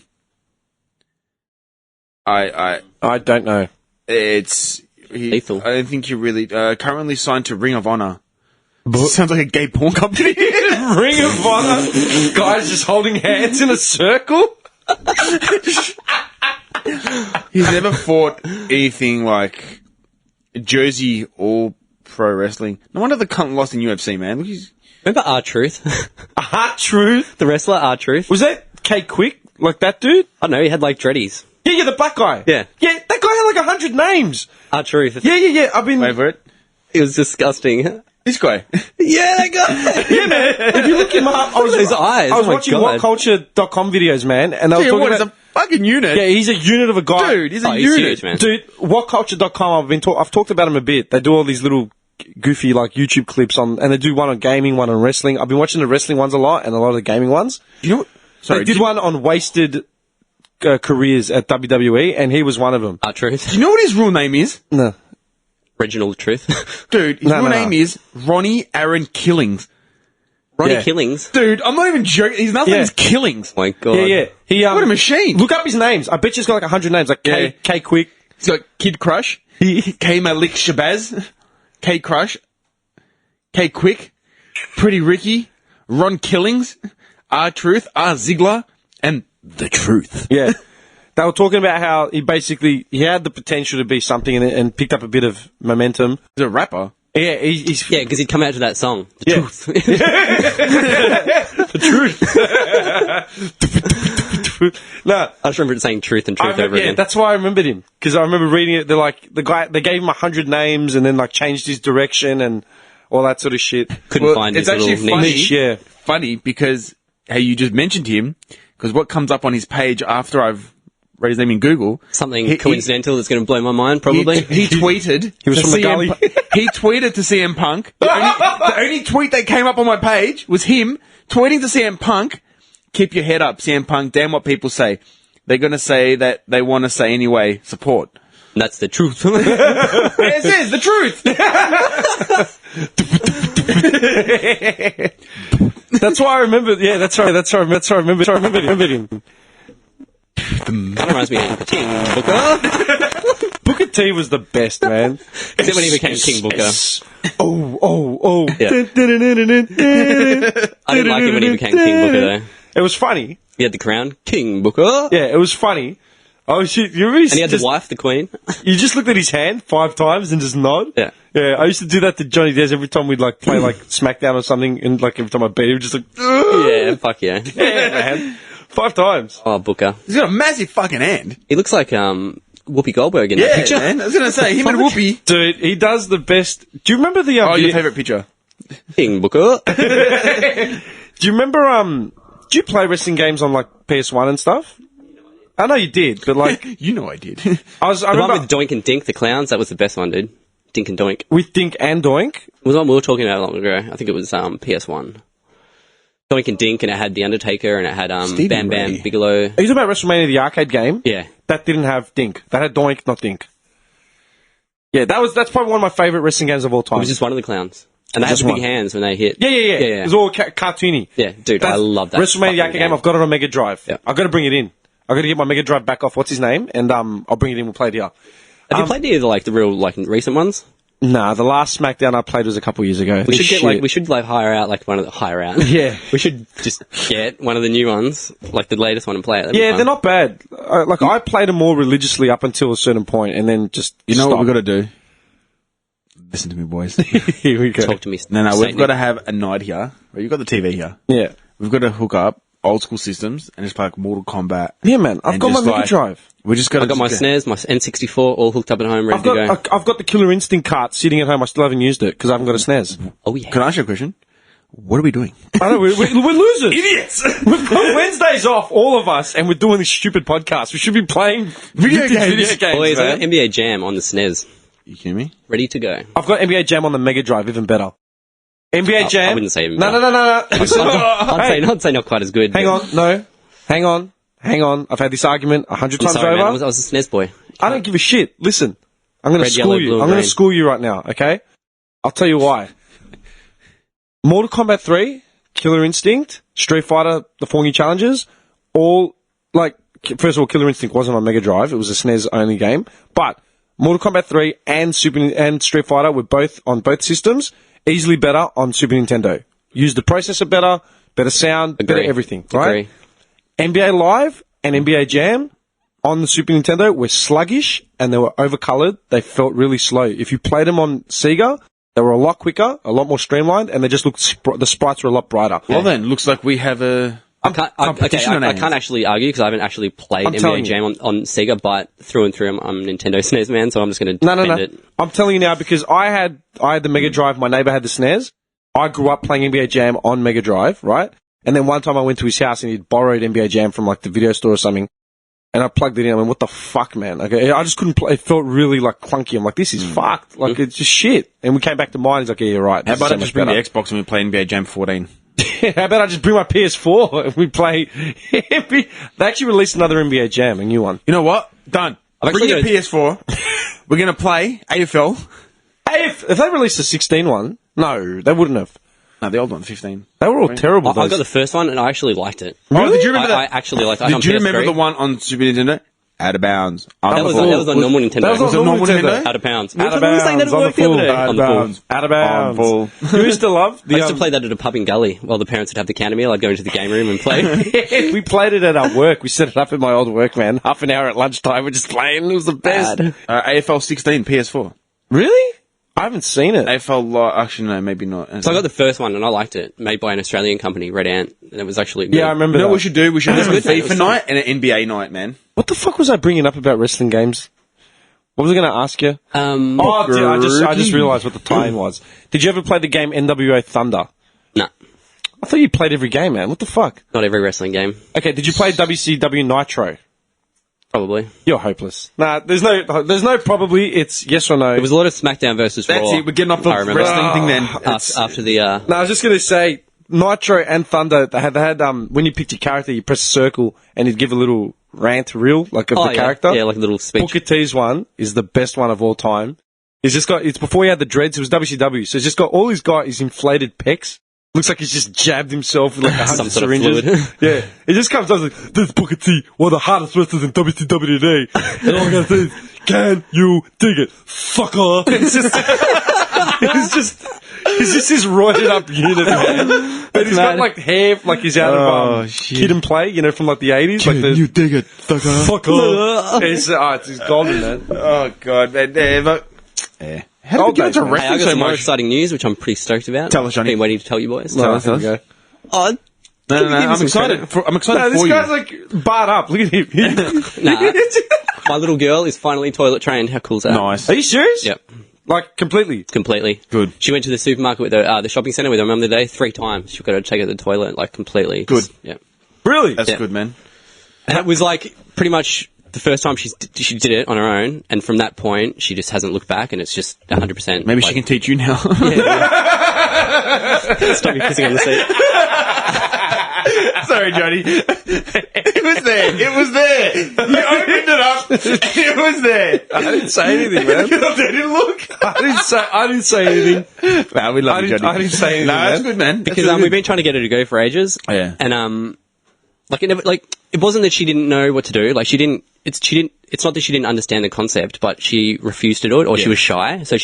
[SPEAKER 3] I don't know.
[SPEAKER 5] It's
[SPEAKER 7] Lethal.
[SPEAKER 5] I don't think you're really currently signed to Ring of Honor. Sounds like a gay porn company.
[SPEAKER 3] Ring of Honor. Guys just holding hands in a circle.
[SPEAKER 5] He's never fought anything like Jersey or pro wrestling. No wonder the cunt lost in UFC, man. Look, he's
[SPEAKER 7] Remember R-Truth?
[SPEAKER 3] R-Truth.
[SPEAKER 7] The wrestler R-Truth?
[SPEAKER 3] Was that K Quick? Like that dude?
[SPEAKER 7] I don't know, he had like dreadies.
[SPEAKER 3] Yeah, the black guy.
[SPEAKER 7] Yeah.
[SPEAKER 3] Yeah, that guy had like 100 names.
[SPEAKER 7] R-Truth.
[SPEAKER 3] Yeah. I've been...
[SPEAKER 5] wait for it.
[SPEAKER 7] It was disgusting.
[SPEAKER 5] This guy.
[SPEAKER 7] Yeah, that guy.
[SPEAKER 3] Yeah, man. If you look him up...
[SPEAKER 7] Look at his eyes.
[SPEAKER 3] I was
[SPEAKER 7] Oh my
[SPEAKER 3] watching
[SPEAKER 7] God.
[SPEAKER 3] whatculture.com videos, man, and they were
[SPEAKER 5] Gee,
[SPEAKER 3] talking
[SPEAKER 5] what is
[SPEAKER 3] about...
[SPEAKER 5] a fucking unit?
[SPEAKER 3] Yeah, he's a unit of a guy.
[SPEAKER 5] Dude, he's a
[SPEAKER 7] Oh, he's
[SPEAKER 5] unit.
[SPEAKER 7] huge, man.
[SPEAKER 3] Dude, whatculture.com, I've talked about him a bit. They do all these little goofy, like, YouTube clips on... And they do one on gaming, one on wrestling. I've been watching the wrestling ones a lot, and a lot of the gaming ones.
[SPEAKER 5] You know what? Sorry,
[SPEAKER 3] They did one on wasted careers at WWE, and he was one of them.
[SPEAKER 7] R-Truth.
[SPEAKER 5] Do you know what his real name is?
[SPEAKER 3] No.
[SPEAKER 7] Reginald Truth.
[SPEAKER 5] Dude, his
[SPEAKER 3] No,
[SPEAKER 5] real
[SPEAKER 3] no,
[SPEAKER 5] name
[SPEAKER 3] no.
[SPEAKER 5] is Ronnie Aaron Killings.
[SPEAKER 7] Ronnie
[SPEAKER 3] Yeah.
[SPEAKER 7] Killings.
[SPEAKER 5] Dude, I'm not even joking. His last
[SPEAKER 3] Yeah.
[SPEAKER 5] name is Killings.
[SPEAKER 7] Oh my God.
[SPEAKER 3] Yeah. He,
[SPEAKER 5] What a machine.
[SPEAKER 3] Look up his names. I bet you he's got like 100 names, like
[SPEAKER 5] Yeah.
[SPEAKER 3] K Quick.
[SPEAKER 5] He's got Kid Crush, K Malik Shabazz, K Crush, K Quick, Pretty Ricky, Ron Killings, R Truth, R Ziggler, and The Truth.
[SPEAKER 3] Yeah. They were talking about how he had the potential to be something and picked up a bit of momentum.
[SPEAKER 5] He's a rapper.
[SPEAKER 3] Yeah, he's
[SPEAKER 7] Yeah, because he'd come out to that song. The
[SPEAKER 3] Yeah.
[SPEAKER 7] Truth.
[SPEAKER 3] the truth. No,
[SPEAKER 7] I just remember it saying truth and truth over
[SPEAKER 3] yeah,
[SPEAKER 7] again.
[SPEAKER 3] that's why I remembered him, because I remember reading it. They're like they gave him 100 names and then like changed his direction and all that sort of shit.
[SPEAKER 7] Couldn't find
[SPEAKER 5] it's
[SPEAKER 7] his little
[SPEAKER 5] actually funny.
[SPEAKER 7] niche.
[SPEAKER 3] Yeah.
[SPEAKER 5] Funny because how you just mentioned him, because what comes up on his page after I've read his name in Google,
[SPEAKER 7] Something
[SPEAKER 5] he-
[SPEAKER 7] coincidental that's going to blow my mind, probably.
[SPEAKER 5] He tweeted.
[SPEAKER 3] He was
[SPEAKER 5] to
[SPEAKER 3] from the
[SPEAKER 5] CM
[SPEAKER 3] gully.
[SPEAKER 5] He tweeted to CM Punk. The only tweet that came up on my page was him tweeting to CM Punk. Keep your head up, CM Punk. Damn what people say. They're going to say that they want to say anyway. Support.
[SPEAKER 7] And that's the truth.
[SPEAKER 5] It says the truth.
[SPEAKER 3] That's why I remember. Yeah, that's right. That's why I remembered him.
[SPEAKER 7] That reminds me of King Booker.
[SPEAKER 3] Booker T was the best, man.
[SPEAKER 7] Except when he became King Booker.
[SPEAKER 3] Oh.
[SPEAKER 7] Yeah. I didn't like him when he became King Booker, though.
[SPEAKER 3] It was funny.
[SPEAKER 7] He had the crown. King Booker.
[SPEAKER 3] Yeah, it was funny. Oh shit! You really
[SPEAKER 7] And he had the wife, the queen.
[SPEAKER 3] You just looked at his hand 5 times and just nod.
[SPEAKER 7] Yeah.
[SPEAKER 3] Yeah, I used to do that to Johnny Dez every time we'd like play like SmackDown or something, and like every time I beat him, he would just like,
[SPEAKER 7] Yeah, fuck yeah.
[SPEAKER 3] yeah, man, 5 times.
[SPEAKER 7] Oh, Booker.
[SPEAKER 5] He's got a massive fucking hand.
[SPEAKER 7] He looks like Whoopi Goldberg in that
[SPEAKER 5] Yeah,
[SPEAKER 7] picture.
[SPEAKER 5] man. I was going to say, him and Whoopi.
[SPEAKER 3] Dude, he does the best. Do you remember the?
[SPEAKER 5] Oh, your
[SPEAKER 3] video-
[SPEAKER 5] favourite picture?
[SPEAKER 7] King Booker.
[SPEAKER 3] Do you remember? Do you play wrestling games on like PS1 and stuff? I know you did, but like,
[SPEAKER 5] You know I did.
[SPEAKER 3] I
[SPEAKER 7] The
[SPEAKER 3] remember
[SPEAKER 7] one with Doink and Dink, the clowns, that was the best one, dude. Dink and Doink.
[SPEAKER 3] with Dink and Doink.
[SPEAKER 7] It was one we were talking about long ago. I think it was PS1. Doink and Dink, and it had The Undertaker, and it had
[SPEAKER 5] Stevie
[SPEAKER 7] Bam Bam
[SPEAKER 5] Ray.
[SPEAKER 7] Bigelow.
[SPEAKER 3] Are you talking about WrestleMania, the arcade game?
[SPEAKER 7] Yeah.
[SPEAKER 3] That didn't have Dink. That had Doink, not Dink. Yeah, that's probably one of my favorite wrestling games of all time.
[SPEAKER 7] It was just one of the clowns. And they had
[SPEAKER 3] Just
[SPEAKER 7] the big
[SPEAKER 3] one.
[SPEAKER 7] hands when they hit.
[SPEAKER 3] Yeah.
[SPEAKER 7] Yeah.
[SPEAKER 3] It was all cartoony.
[SPEAKER 7] Yeah, dude, I love that
[SPEAKER 3] WrestleMania, the
[SPEAKER 7] fucking
[SPEAKER 3] arcade game.
[SPEAKER 7] game.
[SPEAKER 3] I've got it on Mega Drive.
[SPEAKER 7] Yeah.
[SPEAKER 3] I've got to bring it in. I got to get my Mega Drive back off. What's his name? And I'll bring it in. We'll play it here.
[SPEAKER 7] Have you played any of the real recent ones?
[SPEAKER 3] Nah, the last SmackDown I played was a couple years ago.
[SPEAKER 7] We should hire out one of the hire out.
[SPEAKER 3] Yeah.
[SPEAKER 7] We should just get one of the new ones, like the latest one, and play it. That'd be
[SPEAKER 3] Yeah,
[SPEAKER 7] fun.
[SPEAKER 3] they're not bad. I played them more religiously up until a certain point, and then just
[SPEAKER 5] You know what
[SPEAKER 3] stopped.
[SPEAKER 5] we've got to do? Listen to me, boys.
[SPEAKER 3] Here we go.
[SPEAKER 7] Talk to me.
[SPEAKER 5] No, we've
[SPEAKER 7] Saint
[SPEAKER 5] got to
[SPEAKER 7] Nick.
[SPEAKER 5] have a night here. Well, you've got the TV here.
[SPEAKER 3] Yeah.
[SPEAKER 5] We've got to hook up old school systems and just play like Mortal Kombat.
[SPEAKER 3] Yeah, man. I've
[SPEAKER 5] And
[SPEAKER 3] got my
[SPEAKER 5] just,
[SPEAKER 3] Mega
[SPEAKER 5] like,
[SPEAKER 3] Drive.
[SPEAKER 5] We just got.
[SPEAKER 7] I've got my SNES, my N64, all hooked up at home, ready to go.
[SPEAKER 3] I've got the Killer Instinct cart sitting at home. I still haven't used it because I haven't got a SNES.
[SPEAKER 7] Oh yeah.
[SPEAKER 5] Can I ask you a question? What are we doing?
[SPEAKER 3] I know, we're losers. Idiots. We've got Wednesdays off, all of us, and we're doing this stupid podcast. We should be playing
[SPEAKER 5] Video
[SPEAKER 3] vintage
[SPEAKER 5] games.
[SPEAKER 7] Boys, I
[SPEAKER 3] man.
[SPEAKER 7] got NBA Jam on the SNES,
[SPEAKER 5] You kidding me?
[SPEAKER 7] ready to go.
[SPEAKER 3] I've got NBA Jam on the Mega Drive, even better. NBA Jam.
[SPEAKER 7] I wouldn't say even
[SPEAKER 3] No. Listen,
[SPEAKER 7] I'd say not quite as good.
[SPEAKER 3] hang on. No. Hang on. I've had this argument 100
[SPEAKER 7] I'm
[SPEAKER 3] times
[SPEAKER 7] sorry,
[SPEAKER 3] over.
[SPEAKER 7] man. I was a SNES boy.
[SPEAKER 3] I don't give a shit. Listen, I'm going to
[SPEAKER 7] Red,
[SPEAKER 3] school
[SPEAKER 7] yellow,
[SPEAKER 3] you.
[SPEAKER 7] blue,
[SPEAKER 3] I'm going
[SPEAKER 7] green.
[SPEAKER 3] to school you right now, okay? I'll tell you why. Mortal Kombat 3, Killer Instinct, Street Fighter, the 4 new challenges, all, first of all, Killer Instinct wasn't on Mega Drive. It was a SNES only game. But Mortal Kombat 3 and Street Fighter were both on both systems, easily better on Super Nintendo. Used the processor better sound, better
[SPEAKER 7] Agree.
[SPEAKER 3] everything, right?
[SPEAKER 7] Agree.
[SPEAKER 3] NBA Live and NBA Jam on the Super Nintendo were sluggish and they were overcolored. They felt really slow. If you played them on Sega, they were a lot quicker, a lot more streamlined, and they just looked, the sprites were a lot brighter.
[SPEAKER 5] Well then, looks like we have a competition on
[SPEAKER 7] I
[SPEAKER 5] our
[SPEAKER 7] can't
[SPEAKER 5] hands.
[SPEAKER 7] actually argue because I haven't actually played
[SPEAKER 3] I'm telling
[SPEAKER 7] NBA Jam on Sega, but through and through, I'm a Nintendo SNES man, so I'm just going to
[SPEAKER 3] No.
[SPEAKER 7] defend it.
[SPEAKER 3] I'm telling you now because I had the Mega Drive, my neighbor had the SNES. I grew up playing NBA Jam on Mega Drive, right? And then one time I went to his house and he'd borrowed NBA Jam from the video store or something. And I plugged it in. I went, what the fuck, man? Okay, I just couldn't play. It felt really clunky. I'm like, this is fucked. It's just shit. And we came back to mine. He's like, yeah, you're right.
[SPEAKER 5] How
[SPEAKER 3] This is
[SPEAKER 5] about
[SPEAKER 3] so
[SPEAKER 5] I
[SPEAKER 3] much
[SPEAKER 5] just bring the
[SPEAKER 3] better.
[SPEAKER 5] Xbox and we play NBA Jam 14?
[SPEAKER 3] How about I just bring my PS4 and we play? They actually released another NBA Jam, a new one.
[SPEAKER 5] You know what? Done.
[SPEAKER 7] I've
[SPEAKER 5] Bring your
[SPEAKER 7] actually
[SPEAKER 5] PS4. We're going to play AFL.
[SPEAKER 3] Hey, if they released a 16 one, no, they wouldn't have.
[SPEAKER 5] No, the old one, 15.
[SPEAKER 3] They were all terrible.
[SPEAKER 7] I got the first one and I actually liked it.
[SPEAKER 5] Oh, did you remember
[SPEAKER 7] I
[SPEAKER 5] that?
[SPEAKER 7] actually liked it.
[SPEAKER 5] Did
[SPEAKER 7] on
[SPEAKER 5] you
[SPEAKER 7] PS3.
[SPEAKER 5] remember the one on Super Nintendo? Out of bounds.
[SPEAKER 7] That was on normal Nintendo.
[SPEAKER 3] That was
[SPEAKER 5] Was it
[SPEAKER 3] on
[SPEAKER 5] normal
[SPEAKER 3] normal
[SPEAKER 5] Nintendo?
[SPEAKER 7] Out of bounds.
[SPEAKER 3] Out of
[SPEAKER 7] We were saying that
[SPEAKER 3] bounds,
[SPEAKER 7] at
[SPEAKER 3] on
[SPEAKER 7] work
[SPEAKER 3] the
[SPEAKER 7] the other
[SPEAKER 3] full.
[SPEAKER 7] day.
[SPEAKER 5] Out
[SPEAKER 7] On
[SPEAKER 5] of
[SPEAKER 7] the full.
[SPEAKER 5] bounds.
[SPEAKER 3] Out of bounds.
[SPEAKER 5] On full.
[SPEAKER 3] Who used to love
[SPEAKER 7] I used to play that at a pub in Gully while the parents would have the counter meal. I'd go into the game room and play.
[SPEAKER 3] We played it at our work. We set it up at my old work, man. Half an hour at lunchtime, we're just playing. It was the best.
[SPEAKER 7] Bad.
[SPEAKER 5] AFL 16, PS4.
[SPEAKER 3] Really? I haven't seen it.
[SPEAKER 5] AFL, actually, no, maybe not.
[SPEAKER 7] So I got the first one and I liked it, made by an Australian company, Red Ant, and it was actually good.
[SPEAKER 3] Yeah, I remember
[SPEAKER 5] You know
[SPEAKER 3] that.
[SPEAKER 5] what we should do? We should have a
[SPEAKER 7] good, man. It
[SPEAKER 5] FIFA
[SPEAKER 7] was
[SPEAKER 5] night and an NBA night, man.
[SPEAKER 3] What the fuck was I bringing up about wrestling games? What was I going to ask you? Oh, dude, I just realised what the tie-in was. Did you ever play the game NWO Thunder?
[SPEAKER 7] Nah,
[SPEAKER 3] I thought you played every game, man. What the fuck?
[SPEAKER 7] not every wrestling game,
[SPEAKER 3] Okay, did you play WCW Nitro?
[SPEAKER 7] probably.
[SPEAKER 3] You're hopeless. Nah, there's no probably. It's yes or no.
[SPEAKER 7] It was a lot of SmackDown versus
[SPEAKER 5] That's
[SPEAKER 7] Raw.
[SPEAKER 5] it. We're getting off the
[SPEAKER 7] I remember.
[SPEAKER 5] wrestling thing then.
[SPEAKER 7] After the
[SPEAKER 3] No, I was just going to say, Nitro and Thunder, they had when you picked your character, you press a circle and it'd give a little rant reel, of the character.
[SPEAKER 7] yeah, like a little speech.
[SPEAKER 3] Booker T's one is the best one of all time. It's before he had the dreads, it was WCW, so he's just got all his inflated pecs. Looks like he's just jabbed himself with 100
[SPEAKER 7] Some sort of
[SPEAKER 3] syringes.
[SPEAKER 7] fluid.
[SPEAKER 3] Yeah. It just comes out like, this is Booker T, one of the hardest wrestlers in WCW today. And all I gotta say is, can you dig it, sucker? It's just this roided up unit, man. But he's got hair, he's out of Kid and Play, from the 80s.
[SPEAKER 5] You dig it, sucker.
[SPEAKER 3] Sucker. It's golden, man.
[SPEAKER 5] Oh, God, man. Yeah. How did we get into
[SPEAKER 3] days, man.
[SPEAKER 7] Hey, I
[SPEAKER 5] wrestling
[SPEAKER 7] got
[SPEAKER 5] so
[SPEAKER 7] some more
[SPEAKER 5] much?
[SPEAKER 7] exciting news, which I'm pretty stoked about.
[SPEAKER 5] Tell us, Johnny.
[SPEAKER 7] Been waiting to tell you boys.
[SPEAKER 3] No,
[SPEAKER 5] Tell us.
[SPEAKER 3] there we go.
[SPEAKER 7] Oh,
[SPEAKER 5] No,
[SPEAKER 7] give me
[SPEAKER 5] I'm
[SPEAKER 7] some
[SPEAKER 5] excited. I'm excited
[SPEAKER 3] No,
[SPEAKER 5] for
[SPEAKER 3] this
[SPEAKER 5] you.
[SPEAKER 3] guy's barred up. Look at him.
[SPEAKER 7] nah. My little girl is finally toilet trained. How cool's that?
[SPEAKER 5] Nice.
[SPEAKER 3] Are you serious?
[SPEAKER 7] Yep.
[SPEAKER 3] Completely.
[SPEAKER 7] Completely.
[SPEAKER 5] Good.
[SPEAKER 7] She went to the supermarket with the shopping centre with her mum today 3 times. She got to take her to the toilet, completely.
[SPEAKER 5] Good.
[SPEAKER 7] Yeah.
[SPEAKER 3] Really?
[SPEAKER 5] That's
[SPEAKER 7] Yeah.
[SPEAKER 5] good, man.
[SPEAKER 7] And it was pretty much the first time she did it on her own, and from that point she just hasn't looked back, and it's just 100%.
[SPEAKER 5] Maybe she can teach you now.
[SPEAKER 7] Stop me pissing on the seat.
[SPEAKER 5] Sorry, Johnny. It was there. It was there. You opened it up. It was there.
[SPEAKER 3] I didn't say anything, man.
[SPEAKER 5] I didn't look.
[SPEAKER 3] I didn't say anything.
[SPEAKER 5] Nah, we love you, Johnny.
[SPEAKER 3] I didn't say anything,
[SPEAKER 5] Nah, that's
[SPEAKER 3] man.
[SPEAKER 5] good, man.
[SPEAKER 7] Because we've been trying to get her to go for ages.
[SPEAKER 5] Yeah.
[SPEAKER 7] And it never, it wasn't that she didn't know what to do. Like, it's not that she didn't understand the concept, but she refused to do it, or she was shy. So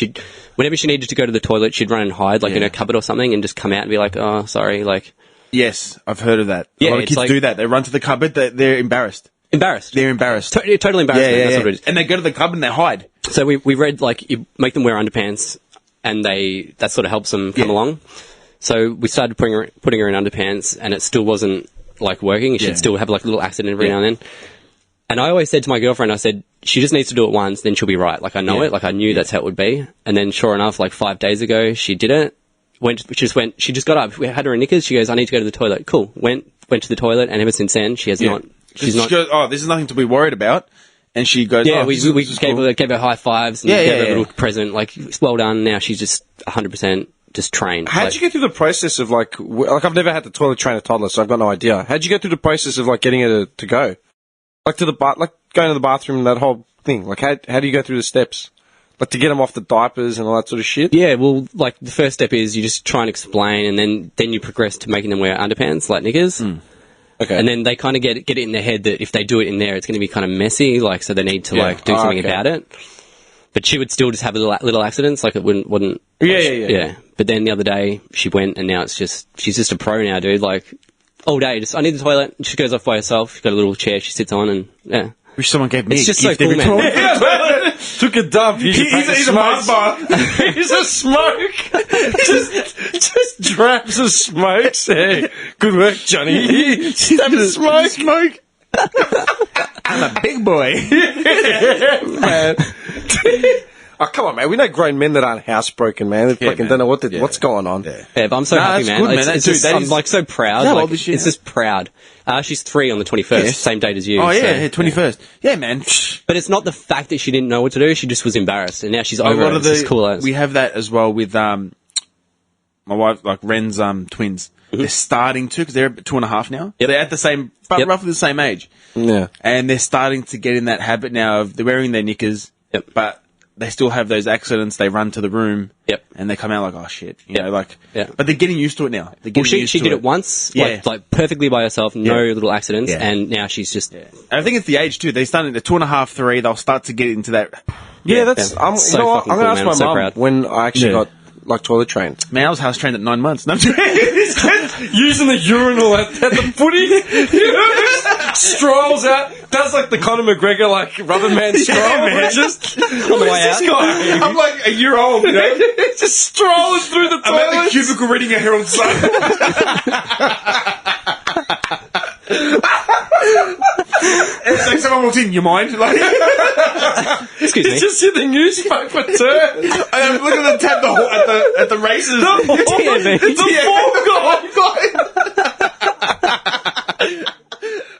[SPEAKER 7] whenever she needed to go to the toilet, she'd run and hide, like in her cupboard or something, and just come out and be like, "Oh, sorry," like.
[SPEAKER 5] Yes, I've heard of that.
[SPEAKER 7] Yeah,
[SPEAKER 5] a lot of
[SPEAKER 7] it's
[SPEAKER 5] kids
[SPEAKER 7] like-
[SPEAKER 5] do that. They run to the cupboard. They're embarrassed. They're embarrassed.
[SPEAKER 7] Totally embarrassing. That's what it is.
[SPEAKER 5] And they go to the cupboard and they hide.
[SPEAKER 7] So we read, like, you make them wear underpants, and that sort of helps them come along. So we started putting her in underpants, and it still wasn't, like, working. She'd still have, like, a little accident every now and then. And I always said to my girlfriend, I said, she just needs to do it once, then she'll be right. Like, I know it. Like, I knew that's how it would be. And then, sure enough, like, 5 days ago, she did it. She just got up. We had her in knickers. She goes, I need to go to the toilet. Cool. Went to the toilet, and ever since then, she has not...
[SPEAKER 5] She goes, oh, this is nothing to be worried about. And she goes,
[SPEAKER 7] yeah,
[SPEAKER 5] oh,
[SPEAKER 7] we
[SPEAKER 5] this is cool.
[SPEAKER 7] gave her high fives and gave her a little present. Like, well done. Now she's just 100% just trained.
[SPEAKER 3] How'd you go through the process of, like, I've never had to toilet train a toddler, so I've got no idea. How'd you go through the process of, like, getting her to go? Like, like, going to the bathroom and that whole thing. Like, how do you go through the steps? Like, to get them off the diapers and all that sort of shit?
[SPEAKER 7] Yeah, well, like, the first step is you just try and explain, and then you progress to making them wear underpants, like knickers.
[SPEAKER 3] Okay.
[SPEAKER 7] And then they kind of get it in their head that if they do it in there, it's going to be kind of messy, like, so they need to, like, do something about it. But she would still just have little accidents, like, it wouldn't... Yeah. But then the other day, she went, and now she's just a pro now, dude. Like, all day, I need the toilet. She goes off by herself. She's got a little chair she sits on, and, yeah.
[SPEAKER 5] Wish someone gave me
[SPEAKER 7] It's
[SPEAKER 5] a
[SPEAKER 7] just so
[SPEAKER 5] gift
[SPEAKER 7] cool,
[SPEAKER 5] every
[SPEAKER 7] man.
[SPEAKER 5] time.
[SPEAKER 3] Took a dump. He's
[SPEAKER 5] He's a Mars bar.
[SPEAKER 3] He's a smoke. just drabs of smoke. Say, good work, Johnny. Just have a smoke.
[SPEAKER 5] I'm a big boy.
[SPEAKER 3] Man. Oh, come on, man. We know grown men that aren't housebroken, man. They fucking don't know what's going on.
[SPEAKER 5] Yeah.
[SPEAKER 7] Yeah, but I'm so happy,
[SPEAKER 5] that's
[SPEAKER 7] man.
[SPEAKER 5] good, man.
[SPEAKER 7] It's just, I'm, like, so proud.
[SPEAKER 5] How
[SPEAKER 7] Like,
[SPEAKER 5] old is she
[SPEAKER 7] it's
[SPEAKER 5] now?
[SPEAKER 7] just proud. She's 3 on the 21st,
[SPEAKER 5] Yes.
[SPEAKER 7] same date as you.
[SPEAKER 5] Oh,
[SPEAKER 7] so,
[SPEAKER 5] yeah, 21st. Yeah, man.
[SPEAKER 7] But it's not the fact that she didn't know what to do. She just was embarrassed, and now she's
[SPEAKER 5] A
[SPEAKER 7] over
[SPEAKER 5] lot
[SPEAKER 7] it.
[SPEAKER 5] of
[SPEAKER 7] It's just cool.
[SPEAKER 5] we have that as well with my wife, like Ren's twins. They're starting to, because they're 2.5 now.
[SPEAKER 7] Yep.
[SPEAKER 5] They're at the same, roughly the same age.
[SPEAKER 3] Yeah.
[SPEAKER 5] And they're starting to get in that habit now of they're wearing their knickers,
[SPEAKER 7] Yep.
[SPEAKER 5] but they still have those accidents. They run to the room,
[SPEAKER 7] Yep.
[SPEAKER 5] and they come out like, oh shit, you
[SPEAKER 7] Yep.
[SPEAKER 5] know, like.
[SPEAKER 7] Yeah.
[SPEAKER 5] But they're getting used to it now. They're
[SPEAKER 7] Well,
[SPEAKER 5] getting used
[SPEAKER 7] she
[SPEAKER 5] to
[SPEAKER 7] did it once,
[SPEAKER 5] Yeah.
[SPEAKER 7] like perfectly by herself, no
[SPEAKER 5] Yeah.
[SPEAKER 7] little accidents,
[SPEAKER 5] Yeah.
[SPEAKER 7] and now she's just...
[SPEAKER 5] And I think it's the age too. They're starting. They're 2.5, 3. They'll start to get into that.
[SPEAKER 3] Yeah, that's.
[SPEAKER 7] Yeah.
[SPEAKER 3] I'm,
[SPEAKER 7] So
[SPEAKER 3] you know what?
[SPEAKER 7] fucking
[SPEAKER 3] I'm going to
[SPEAKER 7] cool, man.
[SPEAKER 3] ask
[SPEAKER 7] I'm
[SPEAKER 3] my
[SPEAKER 7] so
[SPEAKER 3] mum
[SPEAKER 7] proud.
[SPEAKER 3] when I actually
[SPEAKER 5] Yeah.
[SPEAKER 3] got, like, toilet trained.
[SPEAKER 5] Man, I was house trained at 9 months. No,
[SPEAKER 3] Using the urinal at the footy. Strolls out. Does, like, the Conor McGregor, like, rubber man stroll.
[SPEAKER 5] man.
[SPEAKER 3] Just,
[SPEAKER 7] On the way out.
[SPEAKER 3] this guy?
[SPEAKER 5] I'm like a year old. You know?
[SPEAKER 3] Just strolling through the
[SPEAKER 5] I'm at the
[SPEAKER 3] toilet.
[SPEAKER 5] cubicle reading a Herald Sun. It's like someone walked in. You mind? Like,
[SPEAKER 7] Excuse me.
[SPEAKER 3] Just in the newspaper turn.
[SPEAKER 5] and I'm looking at the tab at the races.
[SPEAKER 7] TNV.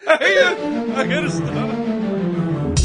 [SPEAKER 3] I gotta stop.